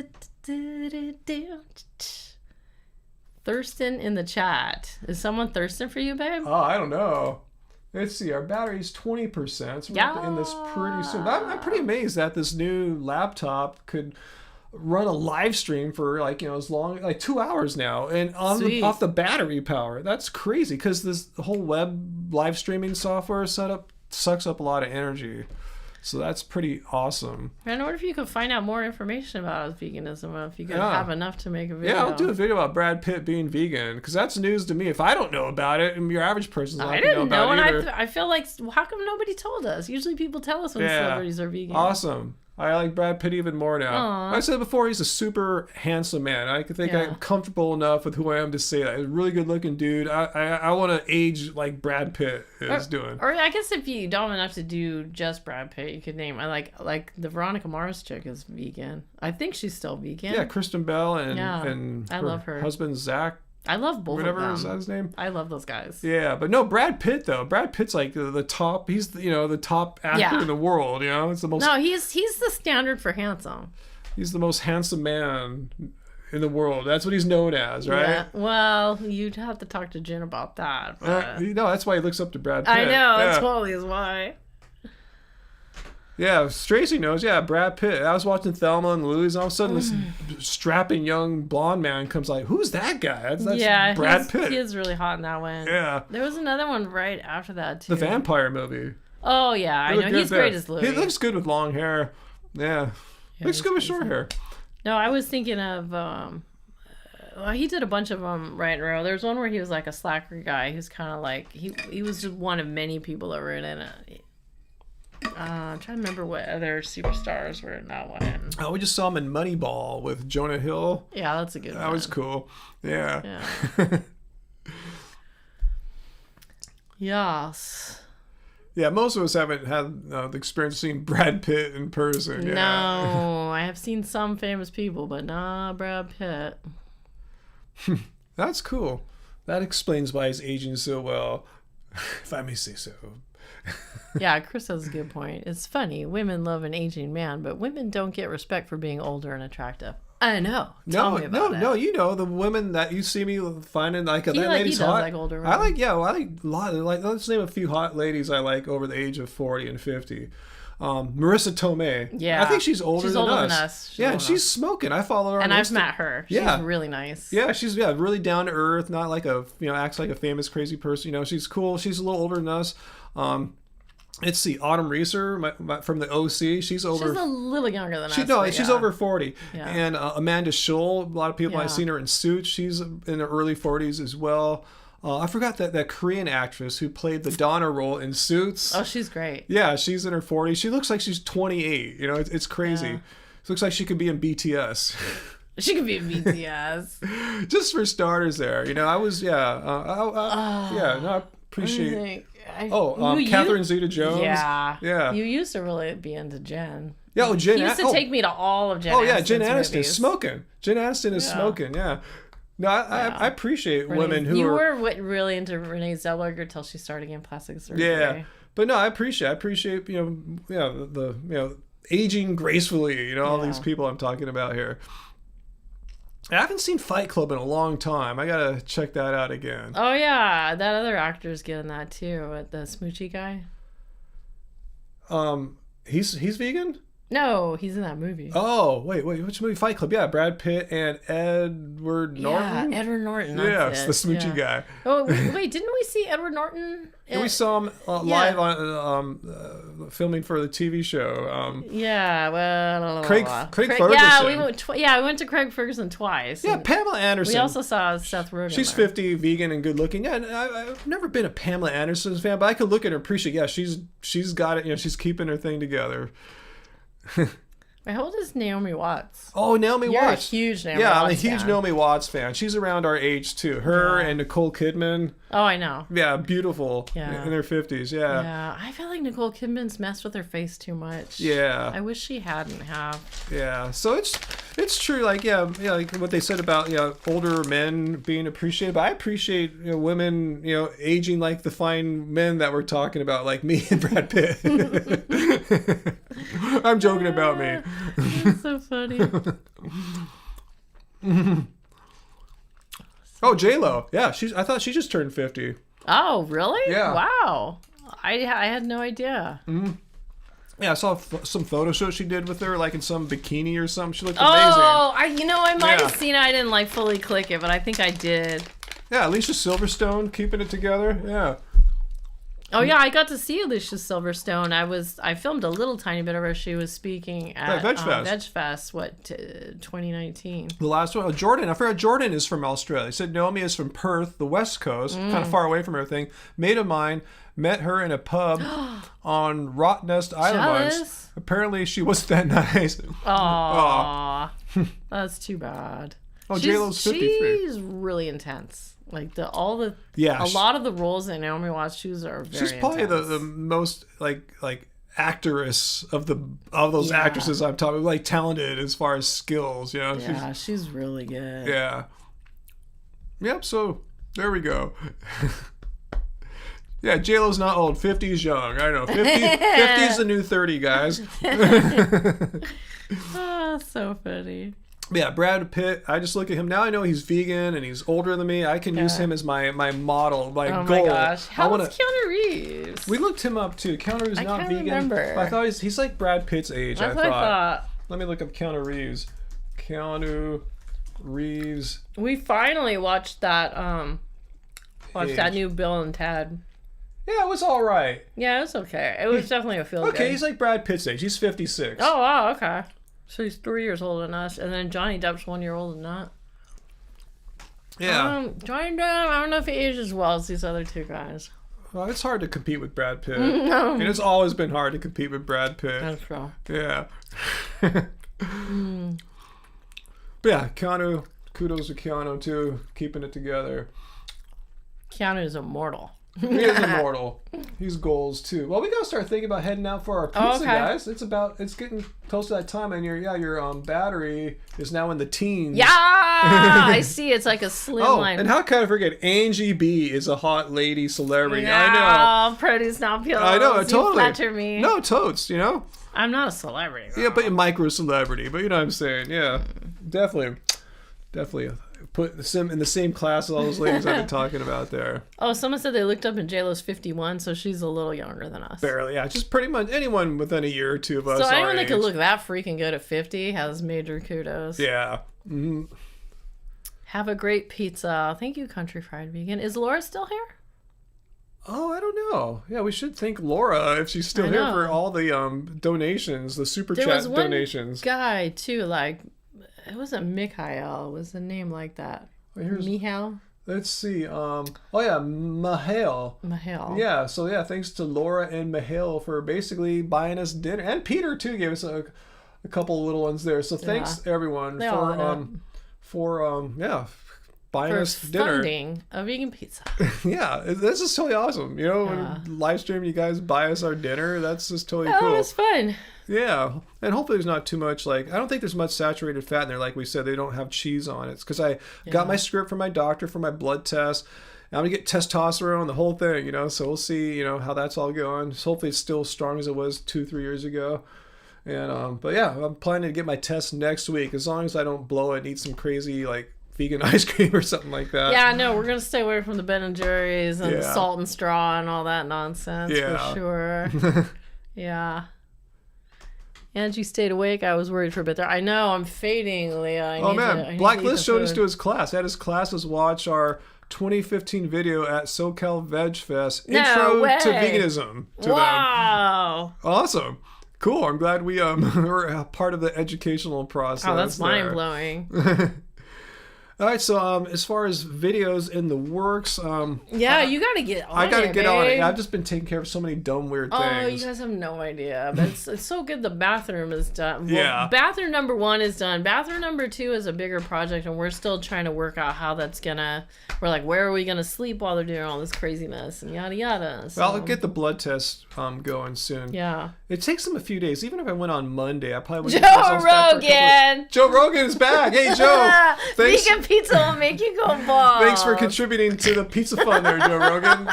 Thurston in the chat. Is someone thirsting for you, babe? Oh, I don't know. Let's see. Our battery's 20%. So we're going to end this pretty soon. I'm pretty amazed that this new laptop could run a live stream for, like, you know, as long, like 2 hours now, and off the battery power. That's crazy, because this whole web live streaming software setup sucks up a lot of energy. So that's pretty awesome. I wonder if you could find out more information about veganism, if you could have enough to make a video. Yeah, I'll do a video about Brad Pitt being vegan, because that's news to me. If I don't know about it, and your average person's not going to know about it either. I feel like, how come nobody told us? Usually people tell us when celebrities are vegan. Awesome. I like Brad Pitt even more now. Aww. I said before, he's a super handsome man. I think I'm comfortable enough with who I am to say that. He's a really good looking dude. I want to age like Brad Pitt is doing. Or I guess if you don't have enough to do just Brad Pitt, you could name, I like the Veronica Mars chick is vegan. I think she's still vegan. Yeah, Kristen Bell and I love her. husband Zach. I love both of them. Whatever is that his name? I love those guys. Yeah, but no, Brad Pitt though. Brad Pitt's like the top. He's the top actor in the world. You know, it's the most. No, he's the standard for handsome. He's the most handsome man in the world. That's what he's known as, right? Yeah. Well, you'd have to talk to Jen about that. No, that's why he looks up to Brad Pitt. I know. That totally is why. Yeah, Tracy knows. Yeah, Brad Pitt. I was watching Thelma and Louise, and all of a sudden this strapping young blonde man comes like, who's that guy? That's Brad Pitt. He is really hot in that one. Yeah. There was another one right after that, too. The vampire movie. Oh, yeah. I know. He's great as Louis. He looks good with long hair. Yeah. Looks good with short hair. No, I was thinking of... well, he did a bunch of them right in a row. There's one where he was like a slacker guy who's kind of like... He was just one of many people that were in it. I'm trying to remember what other superstars were in that one. Oh, we just saw him in Moneyball with Jonah Hill. Yeah, that's a good one. That was cool. Yeah. Yes. Yeah, most of us haven't had the experience of seeing Brad Pitt in person. Yeah. No, I have seen some famous people, but not Brad Pitt. That's cool. That explains why he's aging so well, if I may say so. Yeah, Chris has a good point. It's funny. Women love an aging man, but women don't get respect for being older and attractive. I know. Tell me about it. No. You know the women that you see me finding like that lady's he does hot. Like older women. I like a lot. Like let's name a few hot ladies I like over the age of 40 and 50. Marissa Tomei. Yeah, I think she's older than us. She's smoking. I follow her. And I've met her. She's really nice. Yeah, she's really down to earth. Not like acts like a famous crazy person. She's cool. She's a little older than us. Let's see, Autumn Reeser from the OC. She's over. She's a little younger than us. She's over 40. Yeah. And Amanda Schull, a lot of people I've seen her in Suits. She's in her early 40s as well. I forgot that Korean actress who played the Donna role in Suits. Oh, she's great. Yeah, she's in her 40s. She looks like she's 28. It's crazy. Yeah. It looks like she could be in BTS. She could be in BTS. Just for starters there. I was, I appreciate... Catherine Zeta-Jones. Yeah. You used to really be into Jen. Yeah, Jen. You used to take me to all of Jen. Oh yeah, Jen Aniston smoking. Jen Aniston is smoking. Yeah. No, I appreciate women who were really into Renee Zellweger till she started getting plastic surgery. Yeah, but no, I appreciate the aging gracefully. All these people I'm talking about here. I haven't seen Fight Club in a long time. I gotta check that out again. Oh yeah, that other actor's getting that too. The smoochy guy. He's vegan. No, he's in that movie. Oh, wait, which movie? Fight Club. Yeah, Brad Pitt and Edward Norton. Yeah, Edward Norton. Yeah, That's it's the smoochy guy. Oh, wait, didn't we see Edward Norton? We saw him live on filming for the TV show. Craig Ferguson. Yeah, we went to Craig Ferguson twice. Yeah, Pamela Anderson. We also saw Seth Rogen. She's 50, vegan, and good looking. Yeah, and I've never been a Pamela Anderson fan, but I could look at her and appreciate. Yeah, she's got it. She's keeping her thing together. How old is Naomi Watts? Oh, Naomi Watts. You're a huge Naomi Watts Yeah, I'm a huge Naomi Watts fan. She's around our age, too. Her and Nicole Kidman. Oh, I know. Yeah, beautiful. Yeah. In their 50s, yeah. Yeah, I feel like Nicole Kidman's messed with her face too much. Yeah. I wish she hadn't have. Yeah, so it's true, like, like what they said about, older men being appreciated, but I appreciate, women, aging like the fine men that we're talking about, like me and Brad Pitt. I'm joking about me. That's so funny. Oh, J-Lo. Yeah, I thought she just turned 50. Oh, really? Yeah. Wow. I had no idea. Mm-hmm. Yeah, I saw some photo shoot she did with her, like in some bikini or something. She looked amazing. Oh, I might have seen it. I didn't fully click it, but I think I did. Yeah, Alicia Silverstone keeping it together. Yeah. Oh yeah, I got to see Alicia Silverstone. I filmed a little tiny bit of her. She was speaking at VegFest, 2019. The last one, Jordan. I forgot Jordan is from Australia. He said Naomi is from Perth, the West Coast, kind of far away from everything. Mate of mine, met her in a pub on Rottnest Island once. Apparently, she wasn't that nice. Aww. That's too bad. Oh, J-Lo's 53. She's really intense. Like a lot of the roles that Naomi Watts chooses are very She's probably the most like actress of those actresses I'm talking, like talented as far as skills, Yeah, she's really good. Yeah. Yep, so there we go. Yeah, J-Lo's not old. 50's young. I know. 50's the new 30, guys. Oh, so funny. Yeah, Brad Pitt, I just look at him. Now I know he's vegan and he's older than me. I can use him as my model, my goal. Oh my gosh. How is Keanu Reeves? We looked him up too. Keanu Reeves is not vegan. Remember. I thought he's like Brad Pitt's age, I thought. Let me look up Keanu Reeves. Keanu Reeves. We finally watched that that new Bill and Ted. Yeah, it was all right. Yeah, it was okay. It was definitely a feel good. Okay, he's like Brad Pitt's age. He's 56. Oh, wow, okay. So he's 3 years older than us, and then Johnny Depp's 1 year older than that. Yeah. Johnny Depp, I don't know if he aged as well as these other two guys. Well, it's hard to compete with Brad Pitt. No. And it's always been hard to compete with Brad Pitt. That's true. Yeah. But yeah, Keanu, kudos to Keanu too, keeping it together. Keanu is immortal. He is immortal. He's goals too. Well, we gotta start thinking about heading out for our pizza, guys. It's getting close to that time, and your battery is now in the teens. Yeah, I see. It's like a slim line. And how can I forget? Angie B is a hot lady celebrity. Yeah, I know. Produce not pills. I know. Totally. You flatter me. No, totes. I'm not a celebrity, though. Yeah, but a micro celebrity. But you know what I'm saying? Yeah, definitely. Put in the same class as all those ladies I've been talking about there. Oh, someone said they looked up and J-Lo's 51, so she's a little younger than us. Barely, yeah. Just pretty much anyone within a year or two of us. So anyone that could look that freaking good at 50 has major kudos. Yeah. Mm-hmm. Have a great pizza. Thank you, Country Fried Vegan. Is Laura still here? Oh, I don't know. Yeah, we should thank Laura if she's still here for all the donations, the super chat donations. Guy too, like. It wasn't Mikhail. It was a name like that. Mihail? Let's see. Mihail. Mihail. Yeah, so yeah, thanks to Laura and Mihail for basically buying us dinner. And Peter, too, gave us a couple little ones there. So thanks, everyone, for buying us dinner. Funding a vegan pizza. Yeah, this is totally awesome. When live stream, you guys buy us our dinner. That's just totally cool. Oh, it was fun. Yeah, and hopefully there's not too much, I don't think there's much saturated fat in there. Like we said, they don't have cheese on it. It's because I got my script from my doctor for my blood test. And I'm going to get testosterone, the whole thing, so we'll see, how that's all going. So hopefully it's still as strong as it was 2-3 years ago. And, but yeah, I'm planning to get my test next week, as long as I don't blow it and eat some crazy, vegan ice cream or something like that. Yeah, no, we're going to stay away from the Ben & Jerry's and the salt and straw and all that nonsense for sure. Yeah. Angie stayed awake. I was worried for a bit there. I know, I'm fading, Leah. I need Blacklist showed us to his class. Had his classes watch our 2015 video at SoCal Veg Fest. Intro to veganism. Wow. Awesome. Cool. I'm glad we were a part of the educational process. Oh, that's mind blowing. All right, so as far as videos in the works, you gotta get on it. I gotta get on it. Yeah, I've just been taking care of so many dumb, weird things. Oh, you guys have no idea, but it's so good. The bathroom is done. Well, yeah. Bathroom number 1 is done. Bathroom number 2 is a bigger project, and we're still trying to work out how that's gonna. We're like, where are we gonna sleep while they're doing all this craziness and yada yada. So. Well, I'll get the blood test going soon. Yeah. It takes them a few days. Even if I went on Monday, I probably would. Joe Rogan. Joe Rogan is back. Hey, Joe. Thanks. Vegan pizza will make you go bald. Thanks for contributing to the pizza fund there, Joe Rogan.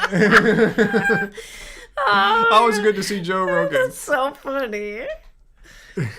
Always good to see Joe Rogan. That's so funny.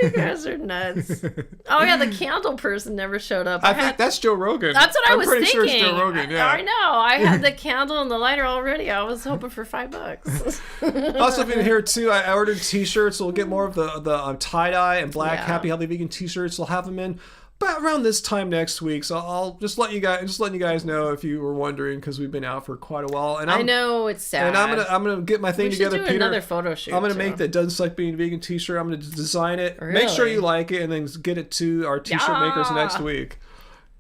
You guys are nuts. Oh yeah, the candle person never showed up. I think that's Joe Rogan. That's what I was thinking. I'm pretty sure it's Joe Rogan. Yeah, I know. I had the candle and the lighter already. I was hoping for $5. Also, in here too, I ordered T-shirts. We'll get more of the tie dye and black Happy Healthy Vegan T-shirts. We'll have them in. But around this time next week, so I'll just letting you guys know if you were wondering, because we've been out for quite a while. And I know it's sad. And I'm gonna get my thing together. We should do another photo shoot. I'm gonna make the Doesn't Suck Being Vegan T-shirt. I'm gonna design it, make sure you like it, and then get it to our T-shirt makers next week.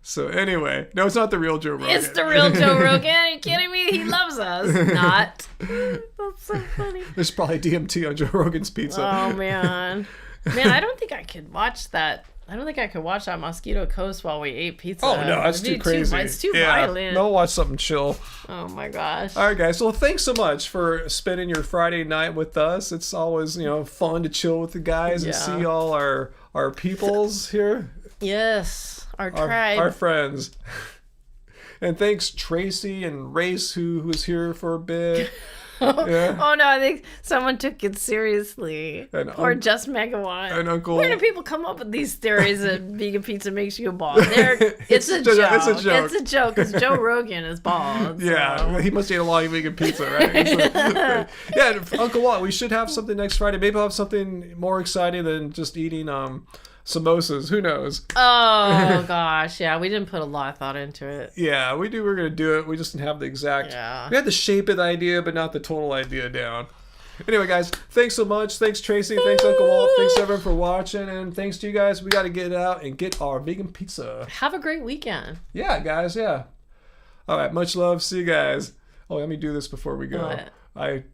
So anyway, no, it's not the real Joe Rogan. It's the real Joe Rogan. Are you kidding me? He loves us. Not. That's so funny. There's probably DMT on Joe Rogan's pizza. Oh man, I don't think I could watch that. I don't think I could watch that Mosquito Coast while we ate pizza. Oh, no, that's too crazy. It's too violent. No, watch something chill. Oh, my gosh. All right, guys. Well, thanks so much for spending your Friday night with us. It's always, fun to chill with the guys and see all our peoples here. Yes, our tribe. Our friends. And thanks, Tracy and Race, who was here for a bit. Yeah. Oh no, I think someone took it seriously. Or just Megawatt. And Uncle. Where do people come up with these theories that vegan pizza makes you bald? It's a joke. It's a joke because Joe Rogan is bald. Yeah, so. He must eat a lot of vegan pizza, right? Yeah, Uncle Watt, we should have something next Friday. Maybe we'll have something more exciting than just eating samosas. Who knows? Oh gosh, yeah, we didn't put a lot of thought into it. Yeah, we were gonna do it. We just didn't have the exact. Yeah. We had the shape of the idea, but not the total idea down. Anyway, guys, thanks so much. Thanks, Tracy. Thanks, Uncle Walt. Thanks everyone for watching, and thanks to you guys. We got to get out and get our vegan pizza. Have a great weekend. Yeah, guys. Yeah. All right. Much love. See you guys. Oh, let me do this before we go. What?